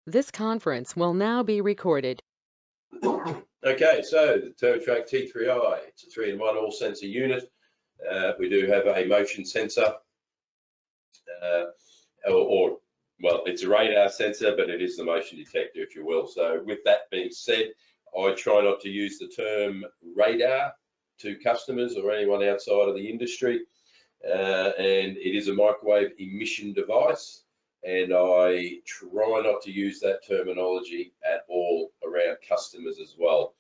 This conference will now be recorded. Okay, so the TurboTrack T3i, it's a 3-in-1 all sensor unit. We do have a motion sensor, well, it's a radar sensor, but it is the motion detector, if you will. So with that being said, I try not to use the term radar to customers or anyone outside of the industry. And it is a microwave emission device, and I try not to use that terminology at all around customers as well.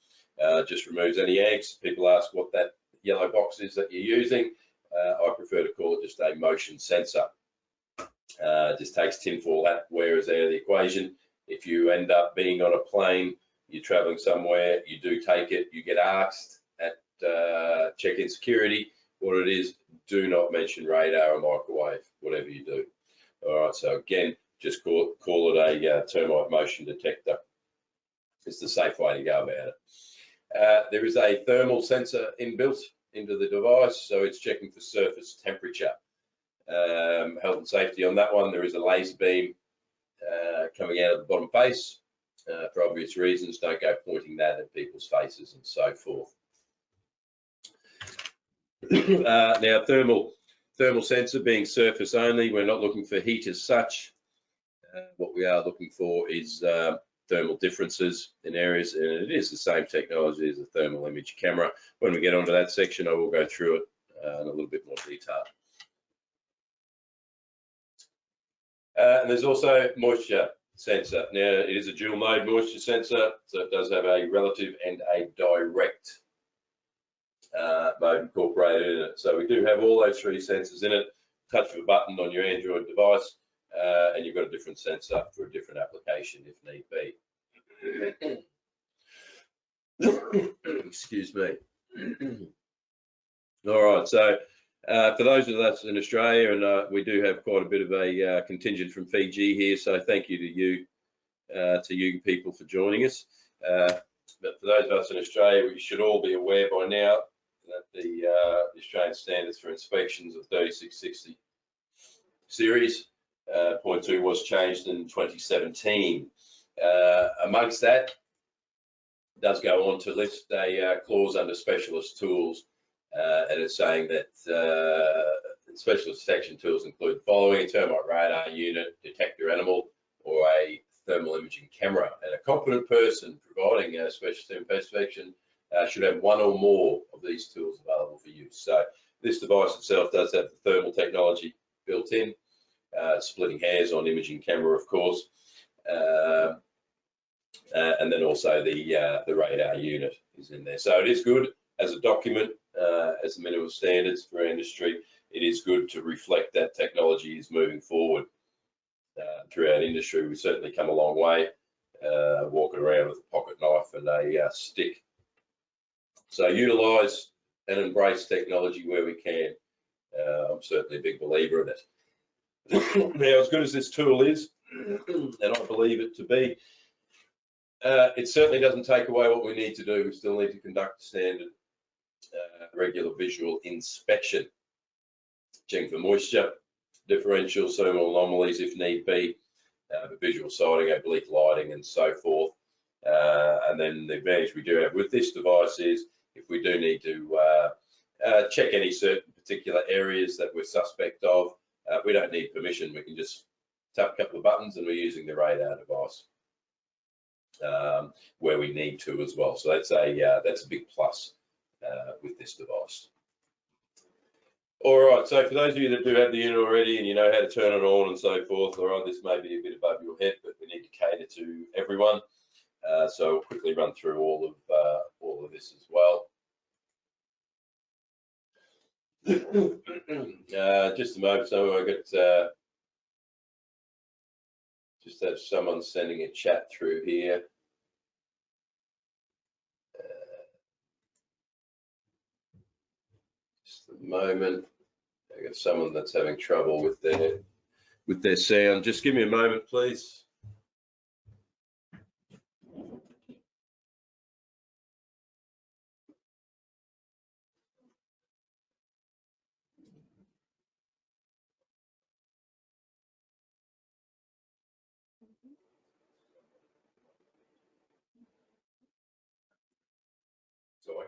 Just removes any angst. People ask what that yellow box is that you're using. I prefer to call it just a motion sensor. Just takes tinfoil hat wearers out of the equation. If you end up being on a plane, you're traveling somewhere, you do take it, you get asked at check-in security what it is, do not mention radar or microwave, whatever you do. All right, so again, just call it a termite motion detector. It's the safe way to go about it. There is a thermal sensor inbuilt into the device, so it's checking for surface temperature. Health and safety on that one, there is a laser beam coming out of the bottom face. For obvious reasons, don't go pointing that at people's faces and so forth. Now, thermal sensor being surface only, we're not looking for heat as such. What we are looking for is thermal differences in areas, and it is the same technology as a thermal image camera. When we get onto that section, I will go through it in a little bit more detail. And there's also moisture sensor. Now, it is a dual mode moisture sensor, so it does have a relative and a direct mode incorporated in it. So we do have all those three sensors in it. Touch of a button on your Android device, and you've got a different sensor for a different application if need be. Excuse me. All right, so for those of us in Australia, and we do have quite a bit of a contingent from Fiji here, so thank you to you people for joining us. But for those of us in Australia, we should all be aware by now that the Australian standards for inspections of 3660 series, point 2 was changed in 2017. Amongst that, it does go on to list a clause under specialist tools, and it's saying that specialist detection tools include the following: a termite radar unit, detector animal, or a thermal imaging camera. And a competent person providing a specialist inspection should have one or more of these tools available for use. So this device itself does have the thermal technology built in, splitting hairs on imaging camera, of course, and then also the radar unit is in there. So it is good as a document, as the minimum standards for industry. It is good to reflect that technology is moving forward throughout industry. We've certainly come a long way, walking around with a pocket knife and a stick. So utilise and embrace technology where we can. I'm certainly a big believer in it. Now, as good as this tool is, and I believe it to be, it certainly doesn't take away what we need to do. We still need to conduct standard regular visual inspection, checking for moisture, differential thermal anomalies if need be, visual sighting, oblique lighting, and so forth. And then the advantage we do have with this device is if we do need to check any certain particular areas that we're suspect of, we don't need permission. We can just tap a couple of buttons and we're using the radar device where we need to as well. So that's a big plus with this device. All right, so for those of you that do have the unit already and you know how to turn it on and so forth, all right, this may be a bit above your head, but we need to cater to everyone. So I'll quickly run through all of this as well. Just a moment, so I got just have someone sending a chat through here. Just a moment. I got someone that's having trouble with their sound. Just give me a moment, please.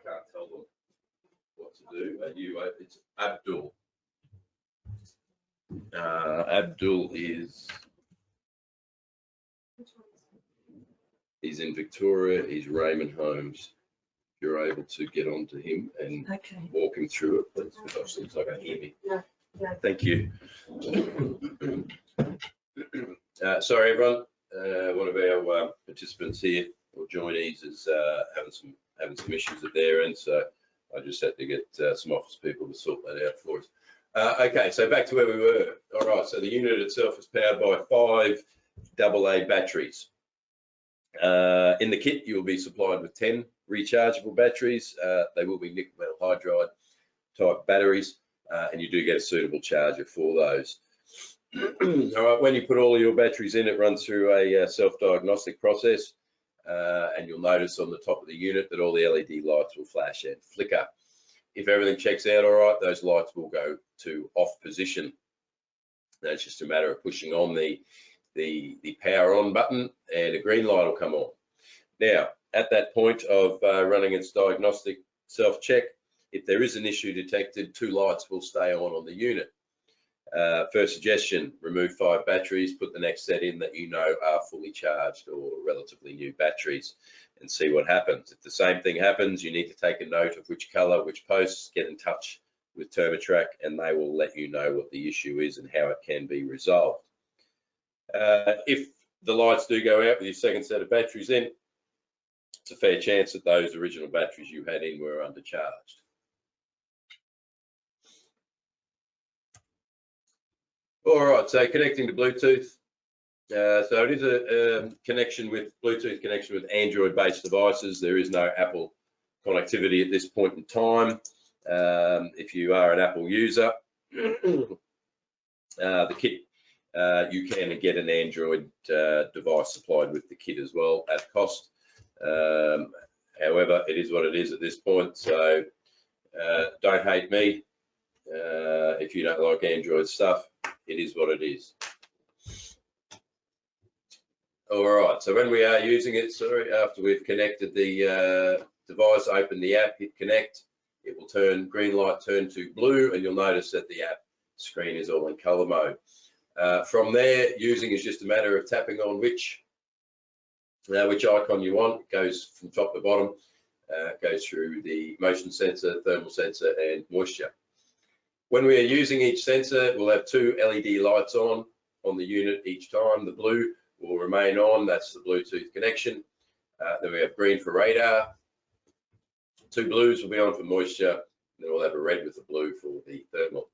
can't tell them what to do. It's Abdul. Abdul is he's in Victoria. He's Raymond Holmes. If you're able to get onto him and walk him through it, please, because it seems like I hear me. No. Thank you. Sorry, everyone. One of our participants here or joinees is having some issues at their end, so I just had to get some office people to sort that out for us. Okay, so back to where we were. All right, so the unit itself is powered by 5 AA batteries. In the kit, you will be supplied with 10 rechargeable batteries. They will be nickel metal hydride type batteries, and you do get a suitable charger for those. All right, when you put all of your batteries in, it runs through a self-diagnostic process, and you'll notice on the top of the unit that all the LED lights will flash and flicker. If everything checks out all right, those lights will go to off position. That's just a matter of pushing on the power on button and a green light will come on. Now, at that point of running its diagnostic self-check, if there is an issue detected, 2 lights will stay on the unit. First suggestion, remove 5 batteries, put the next set in that you know are fully charged or relatively new batteries and see what happens. If the same thing happens, you need to take a note of which color, which posts, get in touch with Thermotrac and they will let you know what the issue is and how it can be resolved. If the lights do go out with your second set of batteries in, it's a fair chance that those original batteries you had in were undercharged. All right, so connecting to Bluetooth. So it is a connection with Bluetooth connection with Android-based devices. There is no Apple connectivity at this point in time. If you are an Apple user, the kit, you can get an Android device supplied with the kit as well at cost. However, it is what it is at this point, so don't hate me if you don't like Android stuff. It is what it is. All right, so when we are using it, after we've connected the device, open the app, hit connect, it will turn green light, turn to blue, and you'll notice that the app screen is all in color mode. From there, using is just a matter of tapping on which icon you want. It goes from top to bottom, goes through the motion sensor, thermal sensor, and moisture. When we are using each sensor, we'll have 2 LED lights on the unit each time. The blue will remain on, that's the Bluetooth connection. Then we have green for radar. 2 blues will be on for moisture. Then we'll have a red with the blue for the thermal.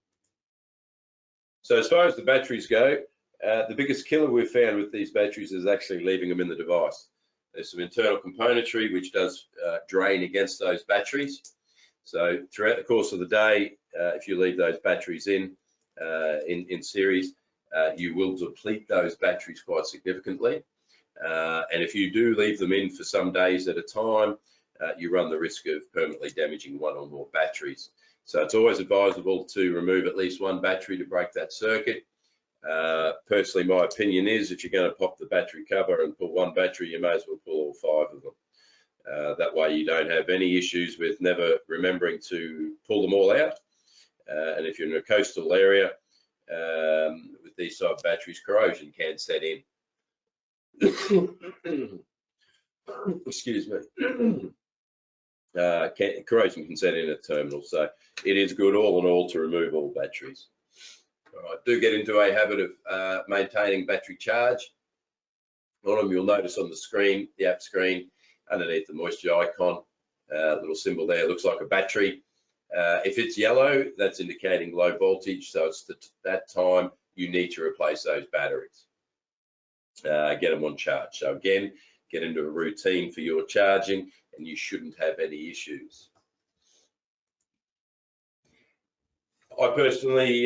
So as far as the batteries go, the biggest killer we've found with these batteries is actually leaving them in the device. There's some internal componentry which does drain against those batteries. So throughout the course of the day, if you leave those batteries in series, you will deplete those batteries quite significantly. And if you do leave them in for some days at a time, you run the risk of permanently damaging 1 or more batteries. So it's always advisable to remove at least 1 battery to break that circuit. Personally, my opinion is if you're going to pop the battery cover and pull 1 battery, you may as well pull all 5 of them. That way you don't have any issues with never remembering to pull them all out. And if you're in a coastal area with these type of batteries, corrosion can set in. Excuse me. Corrosion can set in at terminals, so it is good all in all to remove all batteries. All right, do get into a habit of maintaining battery charge. On them, you'll notice on the screen, the app screen, underneath the moisture icon, little symbol there looks like a battery. If it's yellow, that's indicating low voltage, so it's that time you need to replace those batteries. Get them on charge. So again, get into a routine for your charging and you shouldn't have any issues. I personally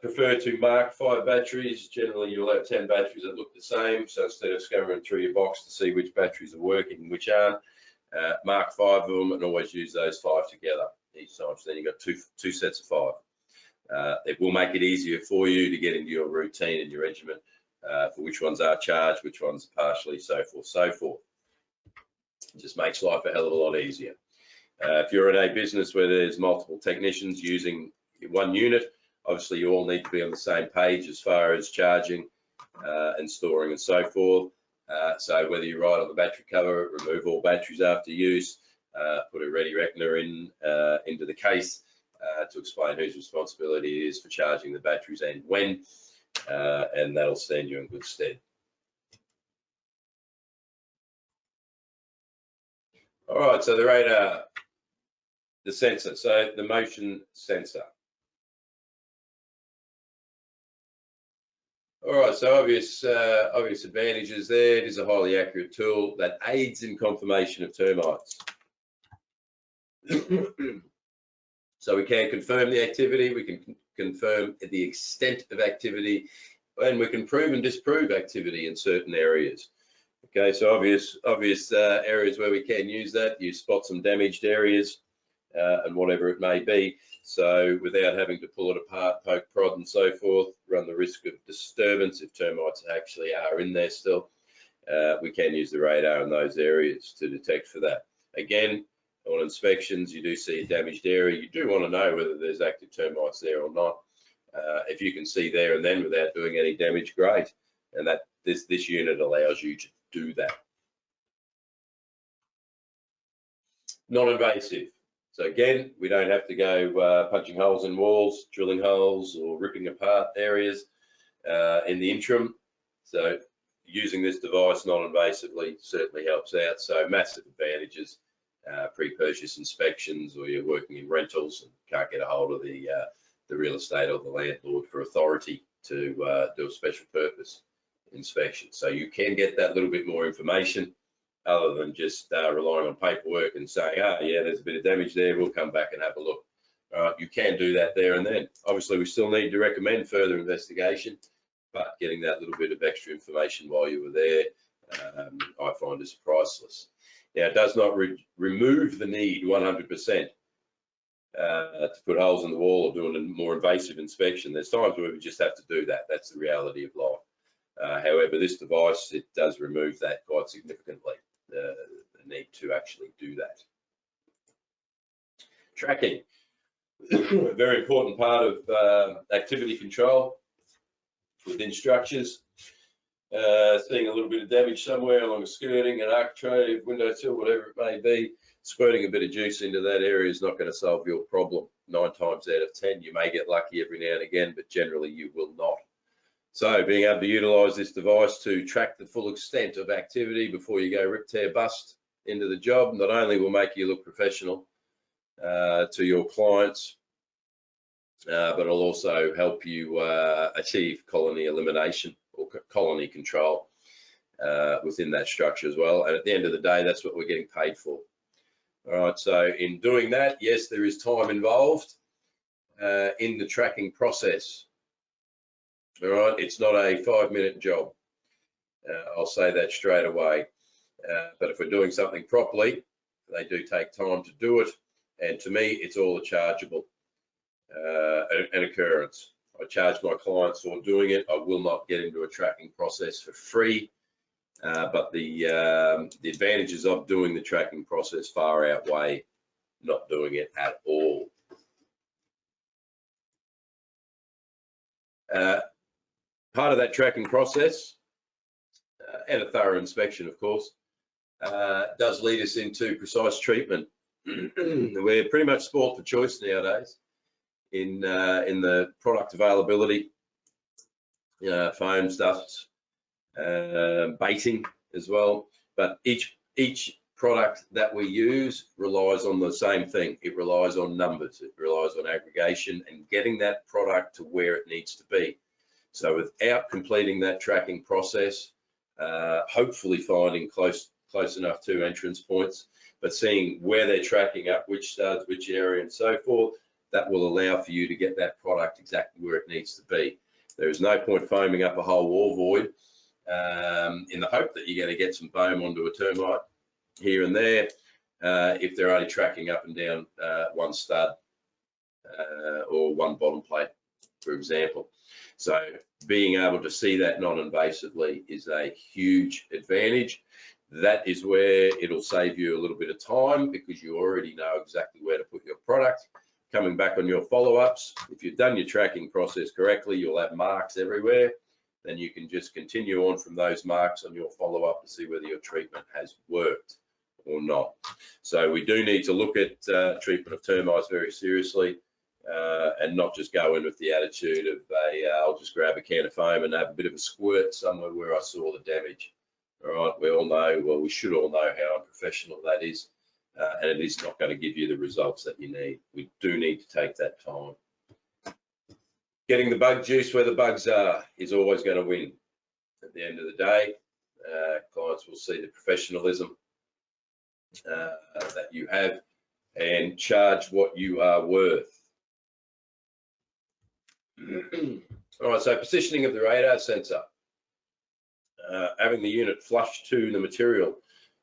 prefer to mark 5 batteries. Generally, you'll have 10 batteries that look the same. So instead of scouring through your box to see which batteries are working and which aren't, mark 5 of them and always use those 5 together each time. So then you've got two sets of 5. It will make it easier for you to get into your routine and your regimen for which ones are charged, which ones are partially, so forth, so forth. It just makes life a hell of a lot easier. If you're in a business where there's multiple technicians using one unit, obviously you all need to be on the same page as far as charging and storing and so forth. So whether you write on the battery cover, remove all batteries after use, put a ready reckoner into the case to explain whose responsibility it is for charging the batteries and when, and that'll stand you in good stead. All right, so the radar, the sensor, so the motion sensor. All right, so obvious advantages there. It is a highly accurate tool that aids in confirmation of termites. So we can confirm the activity, we can confirm the extent of activity, and we can prove and disprove activity in certain areas. Okay, so obvious areas where we can use that, you spot some damaged areas and whatever it may be. So without having to pull it apart, poke, prod and so forth, run the risk of disturbance if termites actually are in there still, we can use the radar in those areas to detect for that. Again, on inspections, you do see a damaged area. You do want to know whether there's active termites there or not. If you can see there and then without doing any damage, great. And that this unit allows you to do that. Non-invasive. So again, we don't have to go punching holes in walls, drilling holes, or ripping apart areas in the interim. So using this device non-invasively certainly helps out. So massive advantages. Pre-purchase inspections, or you're working in rentals and can't get a hold of the real estate or the landlord for authority to do a special purpose inspection. So you can get that little bit more information other than just relying on paperwork and saying, yeah, there's a bit of damage there, we'll come back and have a look. You can do that there and then. Obviously, we still need to recommend further investigation, but getting that little bit of extra information while you were there, I find is priceless. Now, it does not remove the need 100% to put holes in the wall or doing a more invasive inspection. There's times where we just have to do that. That's the reality of life. However, this device, it does remove that quite significantly, the need to actually do that. Tracking, a very important part of activity control within structures. Seeing a little bit of damage somewhere along a skirting, an architrave, window sill, whatever it may be, squirting a bit of juice into that area is not going to solve your problem. 9 times out of 10, you may get lucky every now and again, but generally you will not. So being able to utilize this device to track the full extent of activity before you go rip, tear, bust into the job, not only will make you look professional to your clients, but it'll also help you achieve colony elimination or colony control within that structure as well. And at the end of the day, that's what we're getting paid for. All right, so in doing that, yes, there is time involved in the tracking process. All right, it's not a 5-minute job. I'll say that straight away. But if we're doing something properly, they do take time to do it. And to me, it's all a chargeable an occurrence. I charge my clients for doing it. I will not get into a tracking process for free, but the advantages of doing the tracking process far outweigh not doing it at all. Part of that tracking process, and a thorough inspection, of course, does lead us into precise treatment. We're pretty much sport for choice nowadays in the product availability, foam stuffs, baiting as well. But each product that we use relies on the same thing. It relies on numbers. It relies on aggregation and getting that product to where it needs to be. So without completing that tracking process, hopefully finding close enough to entrance points, but seeing where they're tracking up, which studs, which area and so forth, that will allow for you to get that product exactly where it needs to be. There is no point foaming up a whole wall void in the hope that you're going to get some foam onto a termite here and there if they're only tracking up and down one stud or one bottom plate, for example. So being able to see that non-invasively is a huge advantage. That is where it'll save you a little bit of time because you already know exactly where to put your product. Coming back on your follow-ups, if you've done your tracking process correctly, you'll have marks everywhere. Then you can just continue on from those marks on your follow-up to see whether your treatment has worked or not. So we do need to look at treatment of termites very seriously and not just go in with the attitude of I'll just grab a can of foam and have a bit of a squirt somewhere where I saw the damage. All right, we all know, well, we should all know how unprofessional that is, and it is not going to give you the results that you need. We do need to take that time. Getting the bug juice where the bugs are is always going to win. At the end of the day, clients will see the professionalism that you have and charge what you are worth. All right, so positioning of the radar sensor. Having the unit flush to the material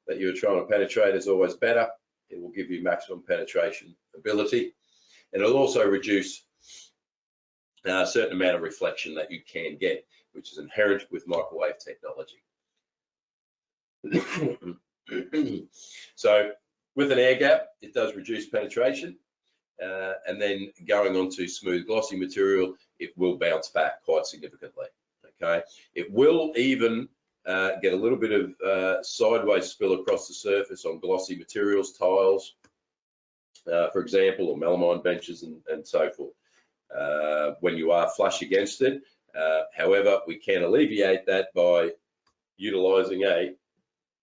that you're trying to penetrate is always better. It will give you maximum penetration ability, and it'll also reduce a certain amount of reflection that you can get, which is inherent with microwave technology. So with an air gap, it does reduce penetration, and then going on to smooth glossy material, it will bounce back quite significantly. Okay, it will even get a little bit of sideways spill across the surface on glossy materials, tiles, for example, or melamine benches and so forth, when you are flush against it. However, we can alleviate that by utilizing a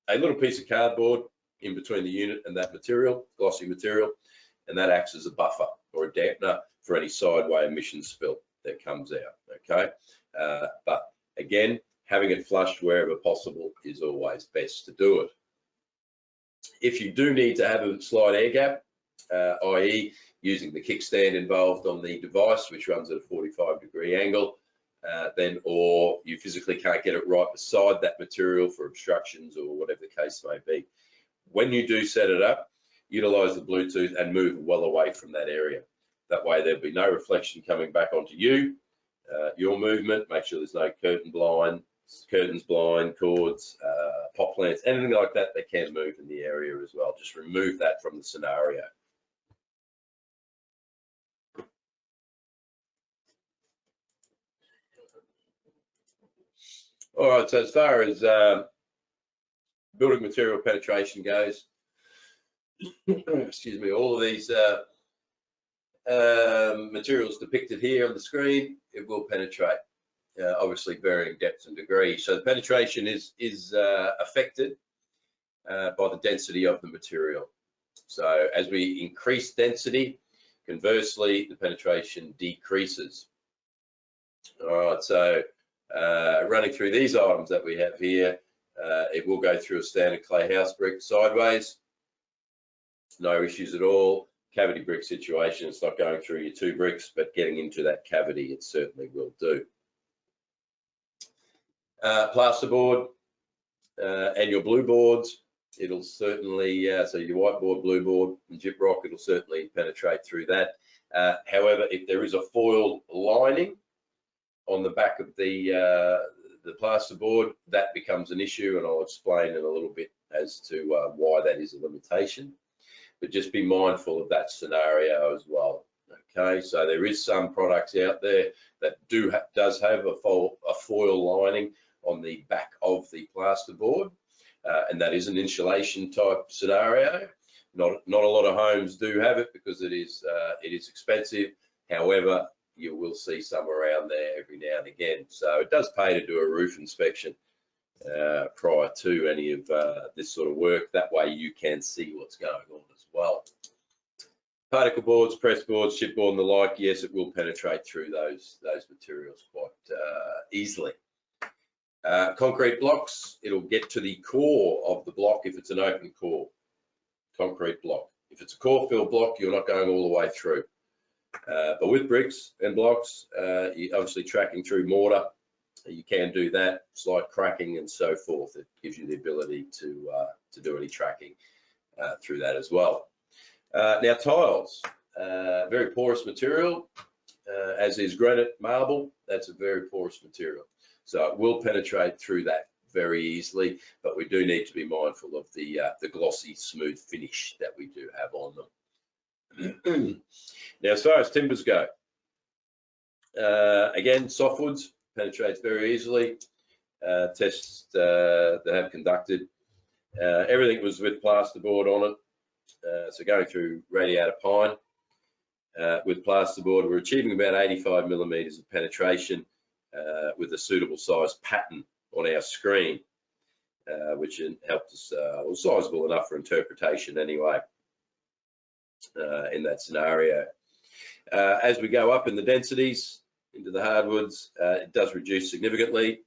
little piece of cardboard in between the unit and that material, glossy material, and that acts as a buffer or a dampener for any sideway emission spill that comes out. Okay, but again, having it flushed wherever possible is always best to do it. If you do need to have a slight air gap, i.e. using the kickstand involved on the device, which runs at a 45-degree angle, then or you physically can't get it right beside that material for obstructions or whatever the case may be. When you do set it up, utilize the Bluetooth and move well away from that area. That way there'll be no reflection coming back onto you, your movement. Make sure there's no curtains, blind, cords, pot plants, anything like that that can move in the area as well. Just remove that from the scenario. All right, so as far as building material penetration goes, excuse me, all of these materials depicted here on the screen, it will penetrate, obviously varying depths and degrees. So the penetration is affected by the density of the material. So as we increase density, conversely, the penetration decreases. All right, so running through these items that we have here, it will go through a standard clay house brick sideways. No issues at all. Cavity brick situation, it's not going through your 2 bricks, but getting into that cavity, it certainly will do. Plasterboard and your blue boards, it'll certainly, so your white board, blue board, and gyprock, it'll certainly penetrate through that. However, if there is a foil lining on the back of the plasterboard, that becomes an issue, and I'll explain in a little bit as to why that is a limitation. But just be mindful of that scenario as well. Okay, so there is some products out there that does have a foil lining on the back of the plasterboard, and that is an insulation type scenario. Not a lot of homes do have it because it is expensive. However, you will see some around there every now and again. So it does pay to do a roof inspection prior to any of this sort of work. That way you can see what's going on as well. Particle boards, press boards, chipboard and the like, yes, it will penetrate through those materials quite easily. Concrete blocks, it'll get to the core of the block if it's an open core concrete block. If it's a core fill block, you're not going all the way through. But with bricks and blocks, you're obviously tracking through mortar, you can do that, slight cracking and so forth. It gives you the ability to do any tracking through that as well. Now tiles, very porous material, as is granite marble. That's a very porous material, so it will penetrate through that very easily, but we do need to be mindful of the glossy, smooth finish that we do have on them. Now, as far as timbers go, again, softwoods penetrates very easily. Tests that have conducted, everything was with plasterboard on it. So going through radiator pine with plasterboard, we're achieving about 85 millimeters of penetration with a suitable size pattern on our screen, which helped us, was sizable enough for interpretation anyway in that scenario. As we go up in the densities into the hardwoods, it does reduce significantly.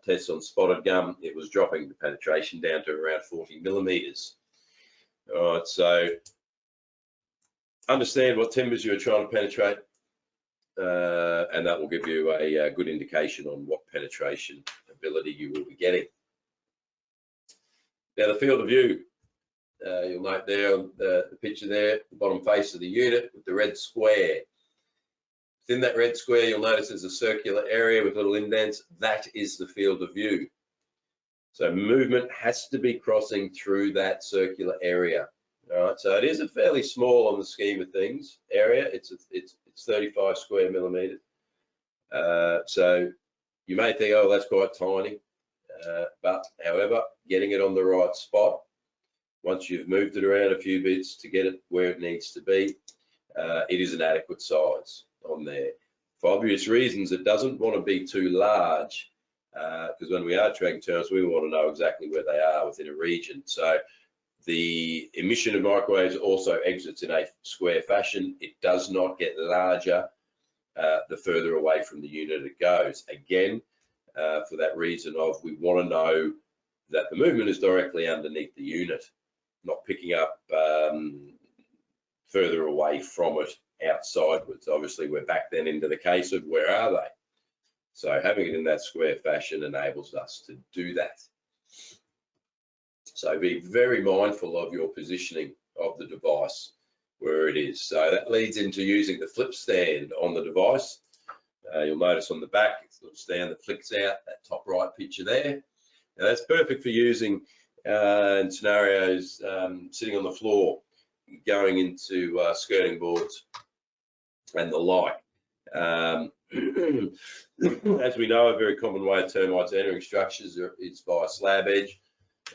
Tests on spotted gum, it was dropping the penetration down to around 40 millimeters. All right, so understand what timbers you're trying to penetrate, and that will give you a good indication on what penetration ability you will be getting. Now, the field of view, you'll note there on the picture there, the bottom face of the unit with the red square. Within that red square, you'll notice there's a circular area with little indents. That is the field of view. So movement has to be crossing through that circular area. All right, so it is a fairly small on the scheme of things area. It's 35 square millimeters. So you may think, oh, that's quite tiny. But however, getting it on the right spot, once you've moved it around a few bits to get it where it needs to be, it is an adequate size on there. For obvious reasons, it doesn't want to be too large, because when we are tracking terms, we want to know exactly where they are within a region. So the emission of microwaves also exits in a square fashion. It does not get larger the further away from the unit it goes. Again, for that reason of we want to know that the movement is directly underneath the unit, not picking up further away from it outsidewards. Obviously, we're back then into the case of where are they? So having it in that square fashion enables us to do that. So be very mindful of your positioning of the device where it is. So that leads into using the flip stand on the device. You'll notice on the back, it's a little stand that flicks out, that top right picture there. Now that's perfect for using in scenarios sitting on the floor, going into skirting boards and the like. As we know, a very common way of termites entering structures is via slab edge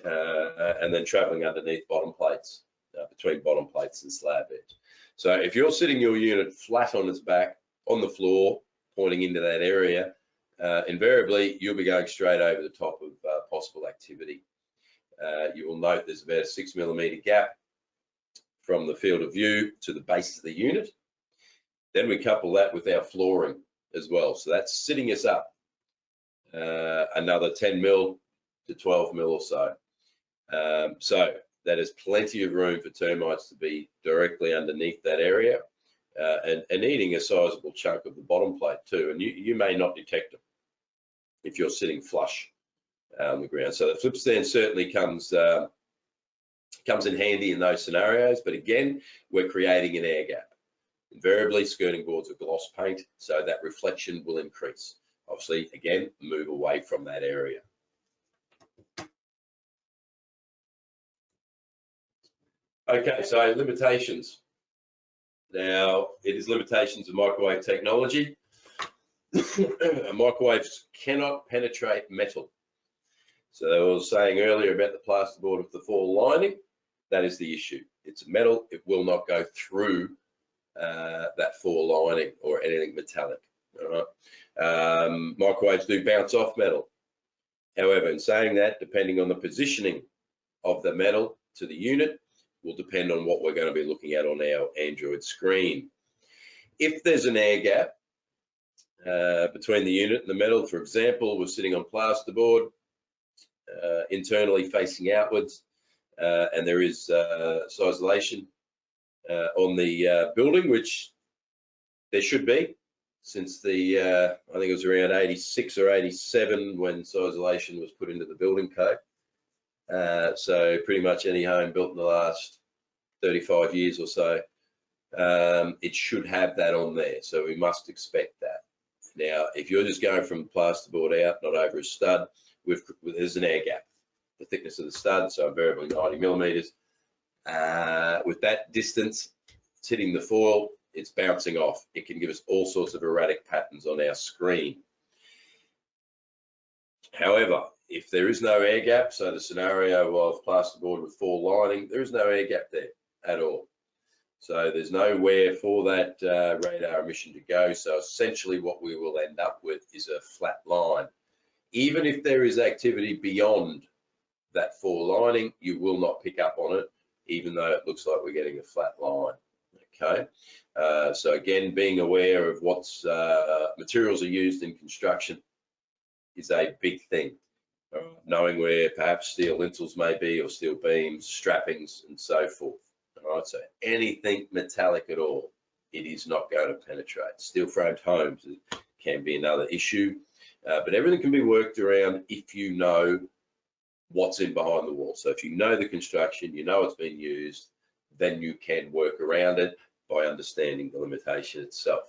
and then traveling underneath bottom plates, between bottom plates and slab edge. So if you're sitting your unit flat on its back on the floor, pointing into that area, invariably you'll be going straight over the top of possible activity. You will note there's about a 6 millimeter gap from the field of view to the base of the unit. Then we couple that with our flooring as well. So that's sitting us up another 10 mil to 12 mil or so. So that is plenty of room for termites to be directly underneath that area and eating a sizable chunk of the bottom plate too. And you may not detect them if you're sitting flush on the ground. So the flip stand certainly comes in handy in those scenarios. But again, we're creating an air gap. Invariably, skirting boards are gloss paint, so that reflection will increase. Obviously, again, move away from that area. Okay, so limitations. Now, it is limitations of microwave technology. Microwaves cannot penetrate metal. So I was saying earlier about the plasterboard with the fall lining, that is the issue. It's metal, it will not go through that fall lining or anything metallic. All right. Microwaves do bounce off metal. However, in saying that, depending on the positioning of the metal to the unit, will depend on what we're going to be looking at on our Android screen. If there's an air gap between the unit and the metal, for example, we're sitting on plasterboard, internally facing outwards, and there is isolation on the building, which there should be, since the I think it was around 86 or 87 when isolation was put into the building code. So pretty much any home built in the last 35 years or so, it should have that on there. So we must expect that. Now, if you're just going from plasterboard out, not over a stud, there's an air gap. The thickness of the stud, so invariably 90 millimeters. With that distance, it's hitting the foil, it's bouncing off. It can give us all sorts of erratic patterns on our screen. However, if there is no air gap, so the scenario of plasterboard with foil lining, there is no air gap there at all. So there's nowhere for that radar emission to go. So essentially what we will end up with is a flat line. Even if there is activity beyond that foil lining, you will not pick up on it, even though it looks like we're getting a flat line. Okay, so again, being aware of what materials are used in construction is a big thing. Knowing where perhaps steel lintels may be, or steel beams, strappings, and so forth. All right, so anything metallic at all, it is not going to penetrate. Steel framed homes can be another issue, but everything can be worked around if you know what's in behind the wall. So if you know the construction, you know it's been used, then you can work around it by understanding the limitation itself.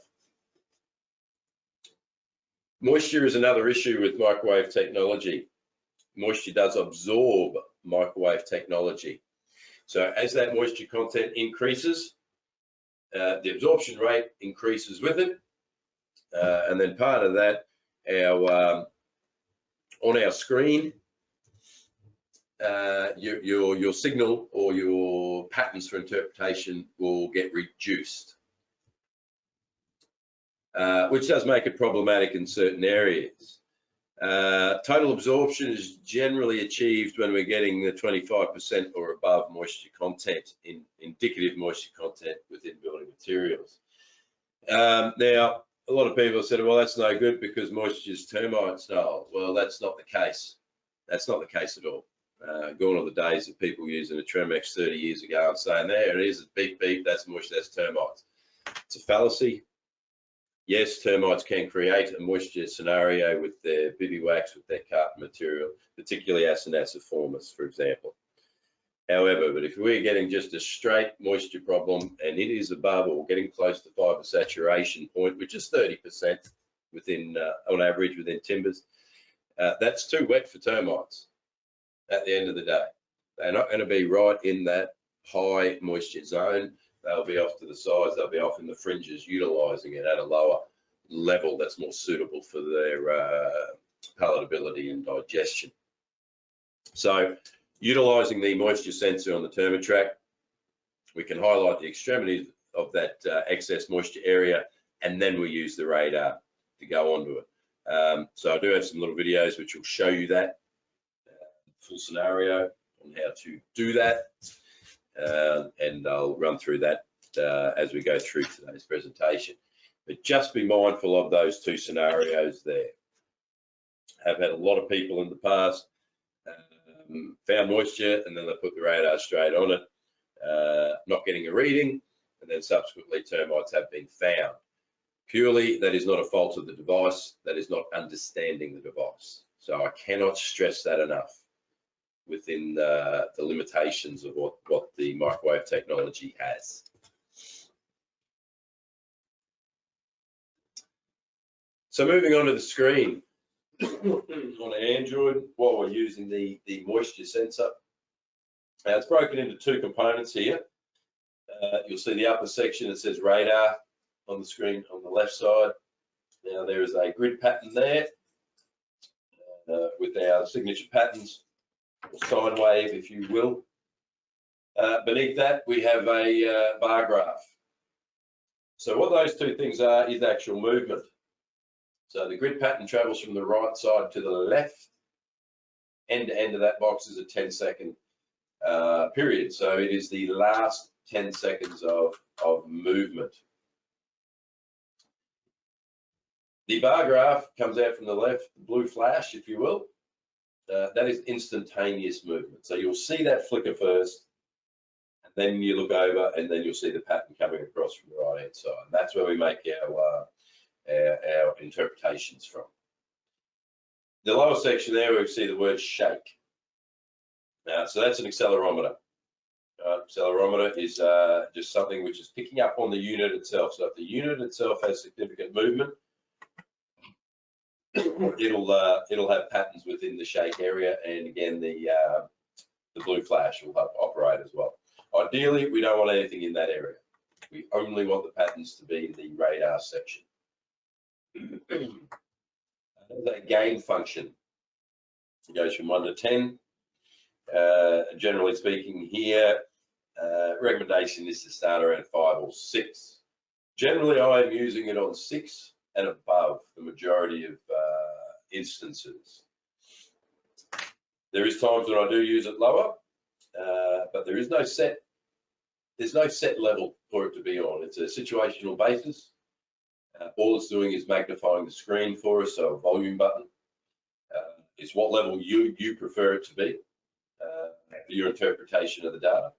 Moisture is another issue with microwave technology. Moisture does absorb microwave technology. So as that moisture content increases, the absorption rate increases with it. And then part of that, on our screen, your signal or your patterns for interpretation will get reduced, which does make it problematic in certain areas. Total absorption is generally achieved when we're getting the 25% or above moisture content, in indicative moisture content within building materials. Now, a lot of people said, well, that's no good because moisture is termite style. Well, that's not the case. That's not the case at all. Gone are the days of people using a Tremex 30 years ago and saying, there it is, it's beep, beep, that's moisture, that's termites. It's a fallacy. Yes, termites can create a moisture scenario with their bivouacs, with their carpet material, particularly Acinasiformis, for example. However, but if we're getting just a straight moisture problem and it is above or getting close to fibre saturation point, which is 30% within, on average within timbers, that's too wet for termites at the end of the day. They're not going to be right in that high moisture zone. They'll be off to the sides, they'll be off in the fringes, utilising it at a lower level that's more suitable for their palatability and digestion. So, utilising the moisture sensor on the Thermotrack, we can highlight the extremities of that excess moisture area, and then we use the radar to go onto it. So I do have some little videos which will show you that full scenario on how to do that. And I'll run through that as we go through today's presentation. But just be mindful of those two scenarios there. I've had a lot of people in the past found moisture and then they put the radar straight on it, not getting a reading, and then subsequently termites have been found. Purely, that is not a fault of the device, that is not understanding the device. So I cannot stress that enough within the limitations of what the microwave technology has. So moving on to the screen, on an Android, while we're using the moisture sensor, it's broken into two components here. You'll see the upper section, it says radar on the screen on the left side. Now there is a grid pattern there with our signature patterns, or sine wave, if you will. Beneath that, we have a bar graph. So what those two things are is actual movement. So the grid pattern travels from the right side to the left. End to end of that box is a 10-second period. So it is the last 10 seconds of movement. The bar graph comes out from the left, the blue flash, if you will. That is instantaneous movement. So you'll see that flicker first, and then you look over, and then you'll see the pattern coming across from the right-hand side. And that's where we make our interpretations from. The lower section there, we see the word shake. So that's an accelerometer. Accelerometer is just something which is picking up on the unit itself. So if the unit itself has significant movement, it'll have patterns within the shake area, and again the blue flash will operate as well. Ideally, we don't want anything in that area. We only want the patterns to be in the radar section. That gain function, it goes from 1 to 10. Generally speaking here, recommendation is to start around 5 or 6. Generally, I am using it on 6 and above the majority of instances. There is times when I do use it lower, but there's no set level for it to be on. It's a situational basis. All it's doing is magnifying the screen for us, so a volume button. It's what level you prefer it to be for your interpretation of the data.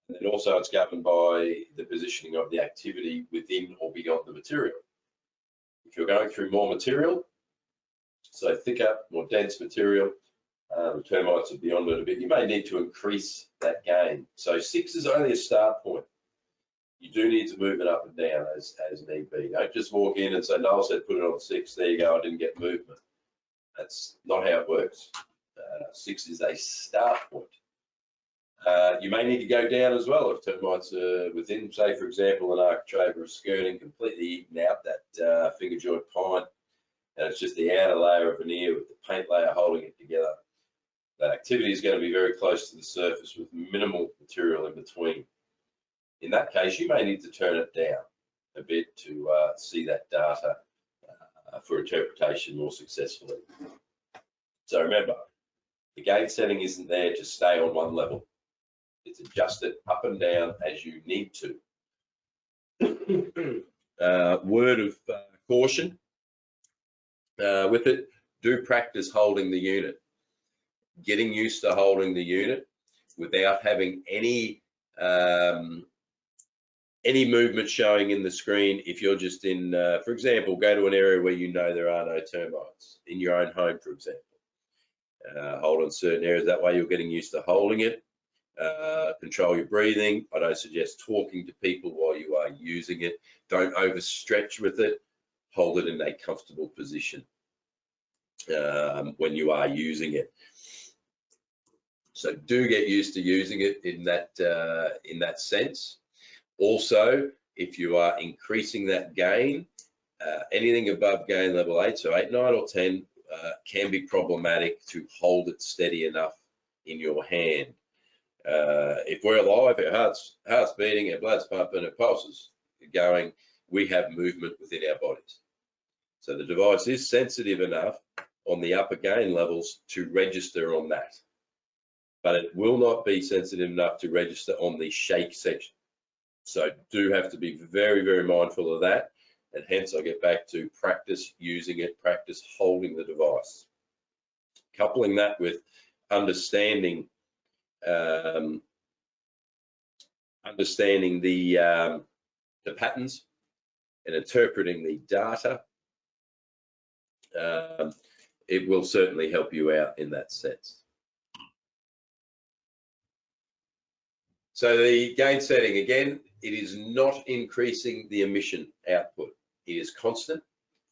And then also it's governed by the positioning of the activity within or beyond the material. If you're going through more material, so thicker, more dense material, the termites are beyond it a bit, you may need to increase that gain. So 6 is only a start point. You do need to move it up and down as need be. Don't just walk in and say, Noel said put it on 6, there you go, I didn't get movement. That's not how it works. 6 is a start point. You may need to go down as well if termites are within, say for example, an architrave or a skirting, completely eaten out that finger joint pine, and it's just the outer layer of veneer with the paint layer holding it together. That activity is going to be very close to the surface with minimal material in between. In that case, you may need to turn it down a bit to see that data for interpretation more successfully. So remember, the gain setting isn't there to stay on one level. It's adjusted up and down as you need to. Word of caution with it, do practice holding the unit. Getting used to holding the unit without having any movement showing in the screen. If you're just in, for example, go to an area where you know there are no termites, in your own home, for example. Hold on certain areas, that way you're getting used to holding it. Control your breathing. I don't suggest talking to people while you are using it. Don't overstretch with it. Hold it in a comfortable position when you are using it. So do get used to using it in that sense. Also, if you are increasing that gain, anything above gain level 8, so 8, 9 or 10 can be problematic to hold it steady enough in your hand. If we're alive, our heart's beating, our blood's pumping, our pulses are going, we have movement within our bodies. So the device is sensitive enough on the upper gain levels to register on that, but it will not be sensitive enough to register on the shake section. So do have to be very, very mindful of that. And hence I get back to practice using it, practice holding the device. Coupling that with understanding the patterns and interpreting the data, it will certainly help you out in that sense. So the gain setting, again, it is not increasing the emission output. It is constant.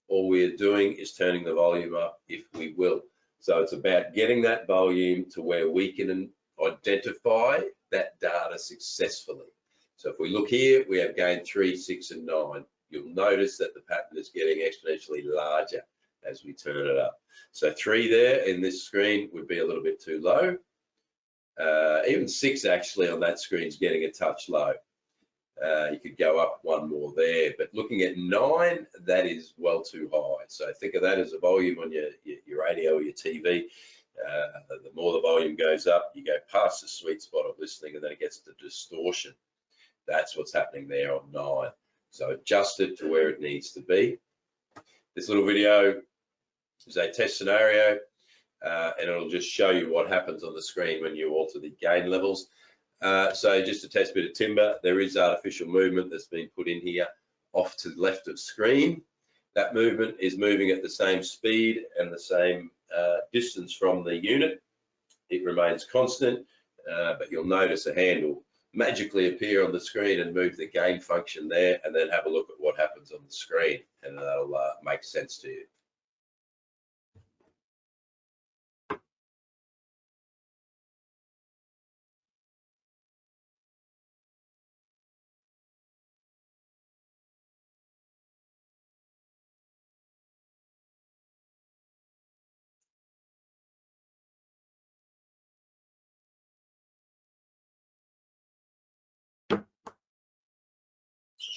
All we're doing is turning the volume up if we will. So it's about getting that volume to where we can identify that data successfully. So if we look here, we have gain 3, 6, and 9. You'll notice that the pattern is getting exponentially larger as we turn it up. So 3 there in this screen would be a little bit too low. Even 6 actually on that screen is getting a touch low. You could go up 1 more there, but looking at 9, that is well too high. So think of that as a volume on your radio or your TV. The more the volume goes up, you go past the sweet spot of listening, and then it gets to distortion. That's what's happening there on 9. So adjust it to where it needs to be. This little video is a test scenario, and it'll just show you what happens on the screen when you alter the gain levels. So just to test a bit of timber, there is artificial movement that's been put in here off to the left of screen. That movement is moving at the same speed and the same distance from the unit. It remains constant, but you'll notice a hand will magically appear on the screen and move the gain function there, and then have a look at what happens on the screen, and that'll make sense to you.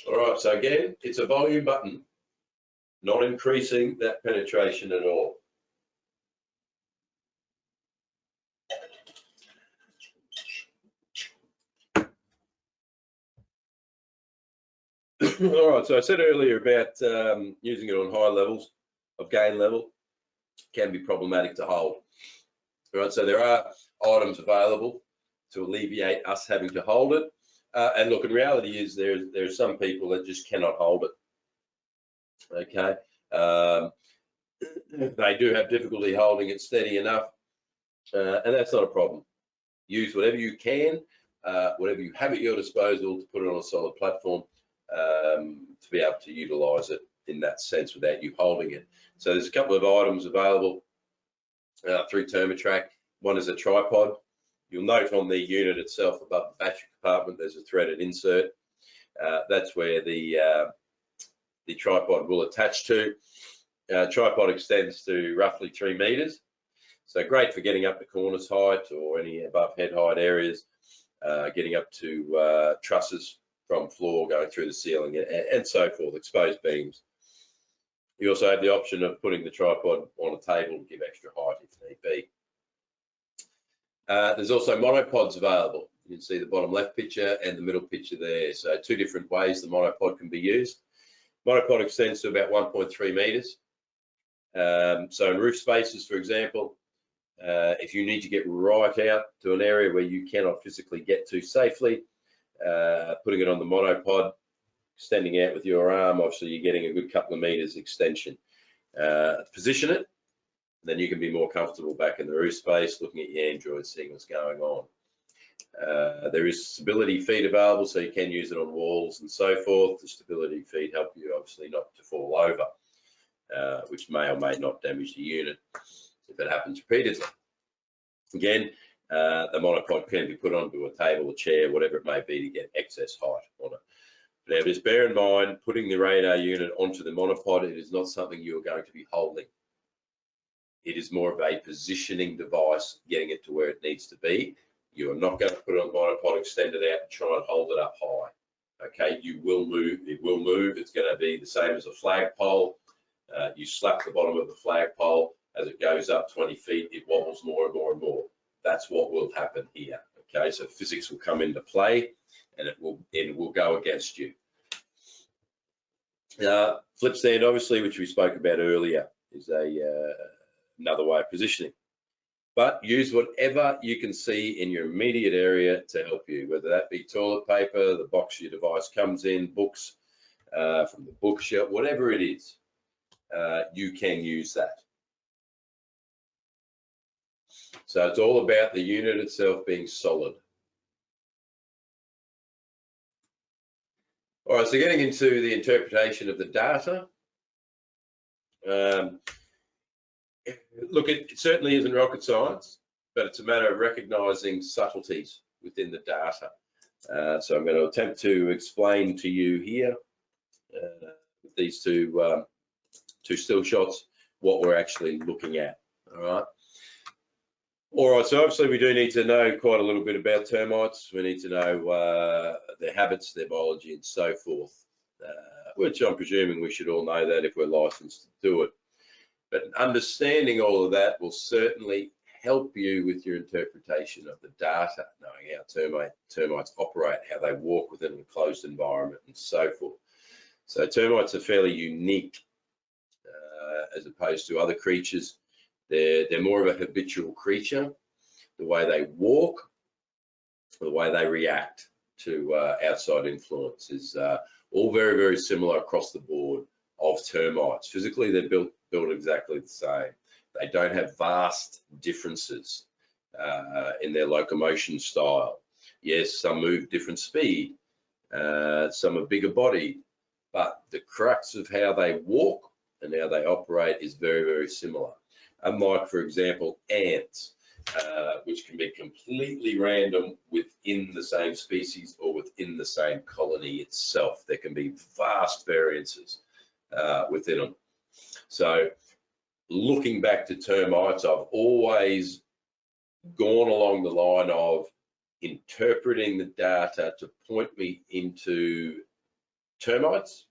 All right, so again, it's a volume button, not increasing that penetration at all. All right, so I said earlier about using it on high levels of gain level can be problematic to hold. All right, so there are items available to alleviate us having to hold it. And look, in reality is there are some people that just cannot hold it. Okay, they do have difficulty holding it steady enough, and that's not a problem. Use whatever you can, whatever you have at your disposal to put it on a solid platform to be able to utilize it in that sense without you holding it. So there's a couple of items available through Thermotrack. One is a tripod. You'll note on the unit itself above the battery compartment there's a threaded insert. That's where the tripod will attach to. Tripod extends to roughly 3 meters. So great for getting up to cornice height or any above head height areas, getting up to trusses from floor, going through the ceiling and so forth, exposed beams. You also have the option of putting the tripod on a table to give extra height if need be. There's also monopods available. You can see the bottom left picture and the middle picture there. So 2 different ways the monopod can be used. Monopod extends to about 1.3 meters. So in roof spaces, for example, if you need to get right out to an area where you cannot physically get to safely, putting it on the monopod, extending out with your arm, obviously you're getting a good couple of meters extension. Position it, then you can be more comfortable back in the roof space, looking at your Android, seeing what's going on. There is stability feet available, so you can use it on walls and so forth. The stability feet help you obviously not to fall over, which may or may not damage the unit if it happens repeatedly. Again, the monopod can be put onto a table, a chair, whatever it may be to get excess height on it. Now, just bear in mind, putting the radar unit onto the monopod, it is not something you're going to be holding. It is more of a positioning device, getting it to where it needs to be. You are not going to put it on the monopod, extend it out and try and hold it up high. Okay, you will move, it will move. It's going to be the same as a flagpole. You slap the bottom of the flagpole, as it goes up 20 feet, it wobbles more and more and more. That's what will happen here. Okay, so physics will come into play and it will go against you. Flip stand, obviously, which we spoke about earlier, is another way of positioning. But use whatever you can see in your immediate area to help you, whether that be toilet paper, the box your device comes in, books from the bookshelf, whatever it is, you can use that. So it's all about the unit itself being solid. All right, so getting into the interpretation of the data. Look, it certainly isn't rocket science, but it's a matter of recognizing subtleties within the data. So I'm going to attempt to explain to you here with these two still shots what we're actually looking at. All right, so obviously we do need to know quite a little bit about termites. We need to know their habits, their biology and so forth, which I'm presuming we should all know that if we're licensed to do it. But understanding all of that will certainly help you with your interpretation of the data, knowing how termites operate, how they walk within an enclosed environment and so forth. So termites are fairly unique as opposed to other creatures. They're more of a habitual creature. The way they walk, the way they react to outside influence is all very, very similar across the board of termites. Physically, they're built exactly the same. They don't have vast differences in their locomotion style. Yes, some move different speed, some are bigger bodied, but the crux of how they walk and how they operate is very, very similar. Unlike, for example, ants, which can be completely random within the same species or within the same colony itself. There can be vast variances within them. So looking back to termites, I've always gone along the line of interpreting the data to point me into termites,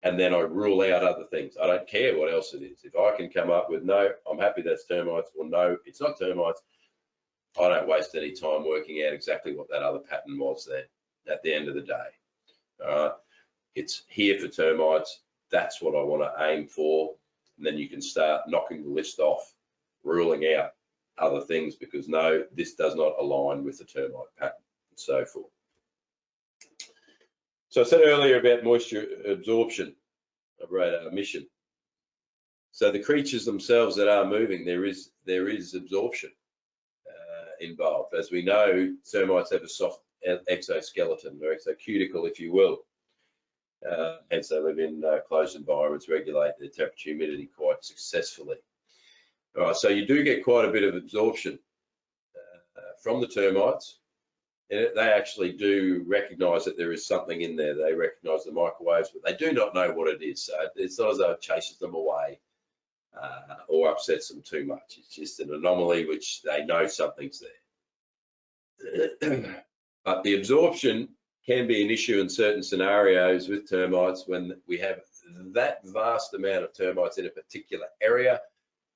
and then I rule out other things. I don't care what else it is. If I can come up with no, I'm happy that's termites, or no, it's not termites, I don't waste any time working out exactly what that other pattern was then at the end of the day. It's here for termites. That's what I want to aim for. And then you can start knocking the list off, ruling out other things because no, this does not align with the termite pattern and so forth. So I said earlier about moisture absorption of radar emission. So the creatures themselves that are moving, there is absorption involved. As we know, termites have a soft exoskeleton or exocuticle, if you will. Hence they live in closed environments, regulate their temperature, humidity quite successfully. All right, so you do get quite a bit of absorption from the termites. And they actually do recognise that there is something in there. They recognise the microwaves, but they do not know what it is. So it's not as though it chases them away or upsets them too much. It's just an anomaly which they know something's there. But the absorption can be an issue in certain scenarios with termites when we have that vast amount of termites in a particular area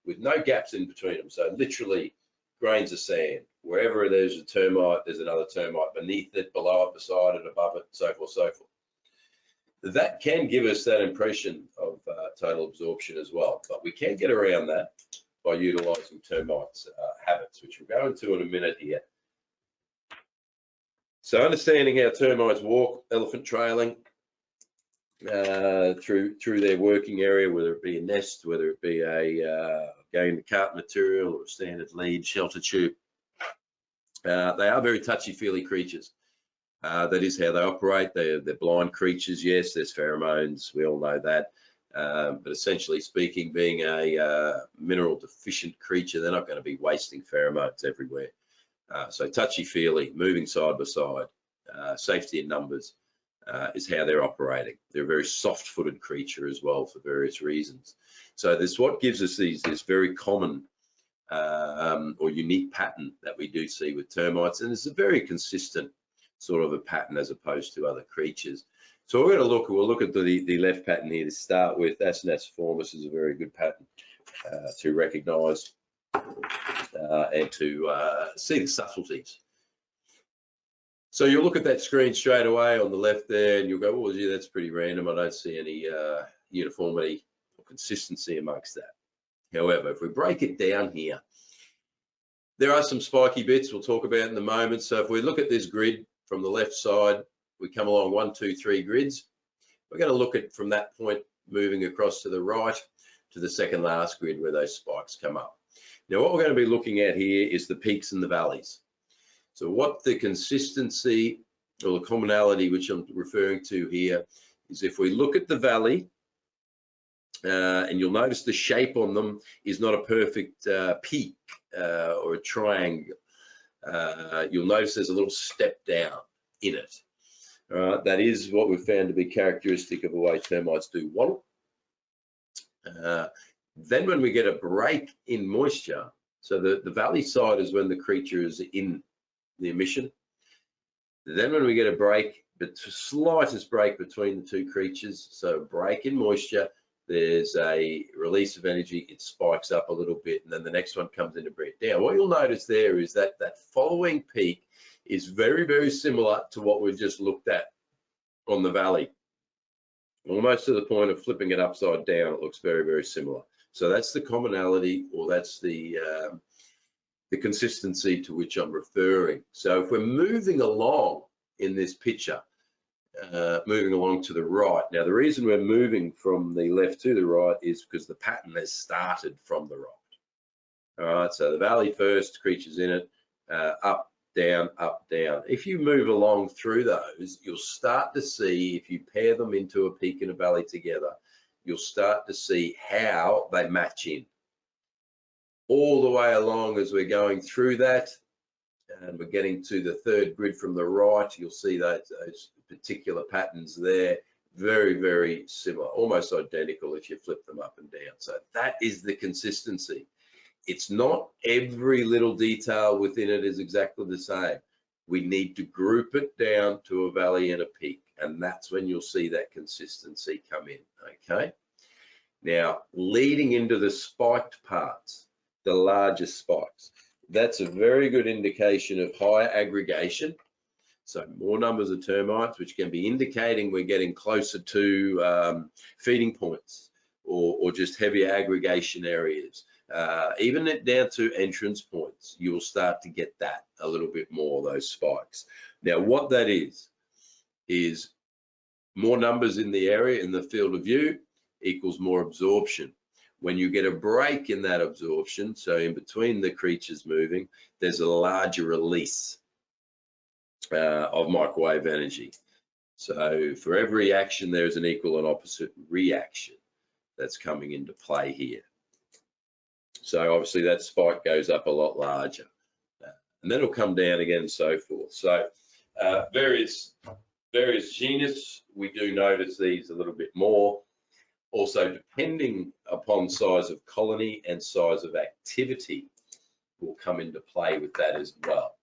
with no gaps in between them. So literally grains of sand. Wherever there's a termite, there's another termite beneath it, below it, beside it, above it, so forth, so forth. That can give us that impression of total absorption as well. But we can get around that by utilising termites' habits, which we'll go into in a minute here. So understanding how termites walk, elephant trailing through their working area, whether it be a nest, whether it be a going to cart material or a standard lead shelter tube. They are very touchy-feely creatures. That is how they operate. They're blind creatures. Yes, there's pheromones. We all know that. But essentially speaking, being a mineral deficient creature, they're not going to be wasting pheromones everywhere. So touchy-feely, moving side by side, safety in numbers is how they're operating. They're a very soft-footed creature as well for various reasons. So this what gives us this very common or unique pattern that we do see with termites, and it's a very consistent sort of a pattern as opposed to other creatures. So we're going to we'll look at the left pattern here to start with. Aciniformis is a very good pattern to recognise and to see the subtleties. So you'll look at that screen straight away on the left there and you'll go, oh, gee, that's pretty random. I don't see any uniformity or consistency amongst that. However, if we break it down here, there are some spiky bits we'll talk about in a moment. So if we look at this grid from the left side, we come along 1, 2, 3 grids. We're going to look at from that point moving across to the right to the second last grid where those spikes come up. Now what we're going to be looking at here is the peaks and the valleys. So what the consistency or the commonality which I'm referring to here is if we look at the valley, and you'll notice the shape on them is not a perfect peak or a triangle. You'll notice there's a little step down in it. That is what we've found to be characteristic of the way termites do waddle. Then when we get a break in moisture, so the valley side is when the creature is in the emission. Then when we get a break, the slightest break between the two creatures, so a break in moisture, there's a release of energy, it spikes up a little bit, and then the next one comes in to bring it down. What you'll notice there is that that following peak is very, very similar to what we've just looked at on the valley. Almost to the point of flipping it upside down, it looks very, very similar. So that's the commonality, or that's the consistency to which I'm referring. So if we're moving along in this picture, moving along to the right. Now, the reason we're moving from the left to the right is because the pattern has started from the right. All right, so the valley first, creatures in it, up, down, up, down. If you move along through those, you'll start to see, if you pair them into a peak and a valley together, you'll start to see how they match in. All the way along as we're going through that, and we're getting to the third grid from the right, you'll see those particular patterns there, very, very similar, almost identical if you flip them up and down. So that is the consistency. It's not every little detail within it is exactly the same. We need to group it down to a valley and a peak, and that's when you'll see that consistency come in, okay? Now, leading into the spiked parts, the largest spikes, that's a very good indication of higher aggregation. So more numbers of termites, which can be indicating we're getting closer to feeding points or just heavier aggregation areas. Even down to entrance points, you'll start to get that a little bit more, those spikes. Now, what that is more numbers in the area, in the field of view, equals more absorption. When you get a break in that absorption, so in between the creatures moving, there's a larger release of microwave energy. So for every action, there's an equal and opposite reaction that's coming into play here. So obviously that spike goes up a lot larger, and then it'll come down again and so forth. So various genus, we do notice these a little bit more. Also, depending upon size of colony and size of activity will come into play with that as well,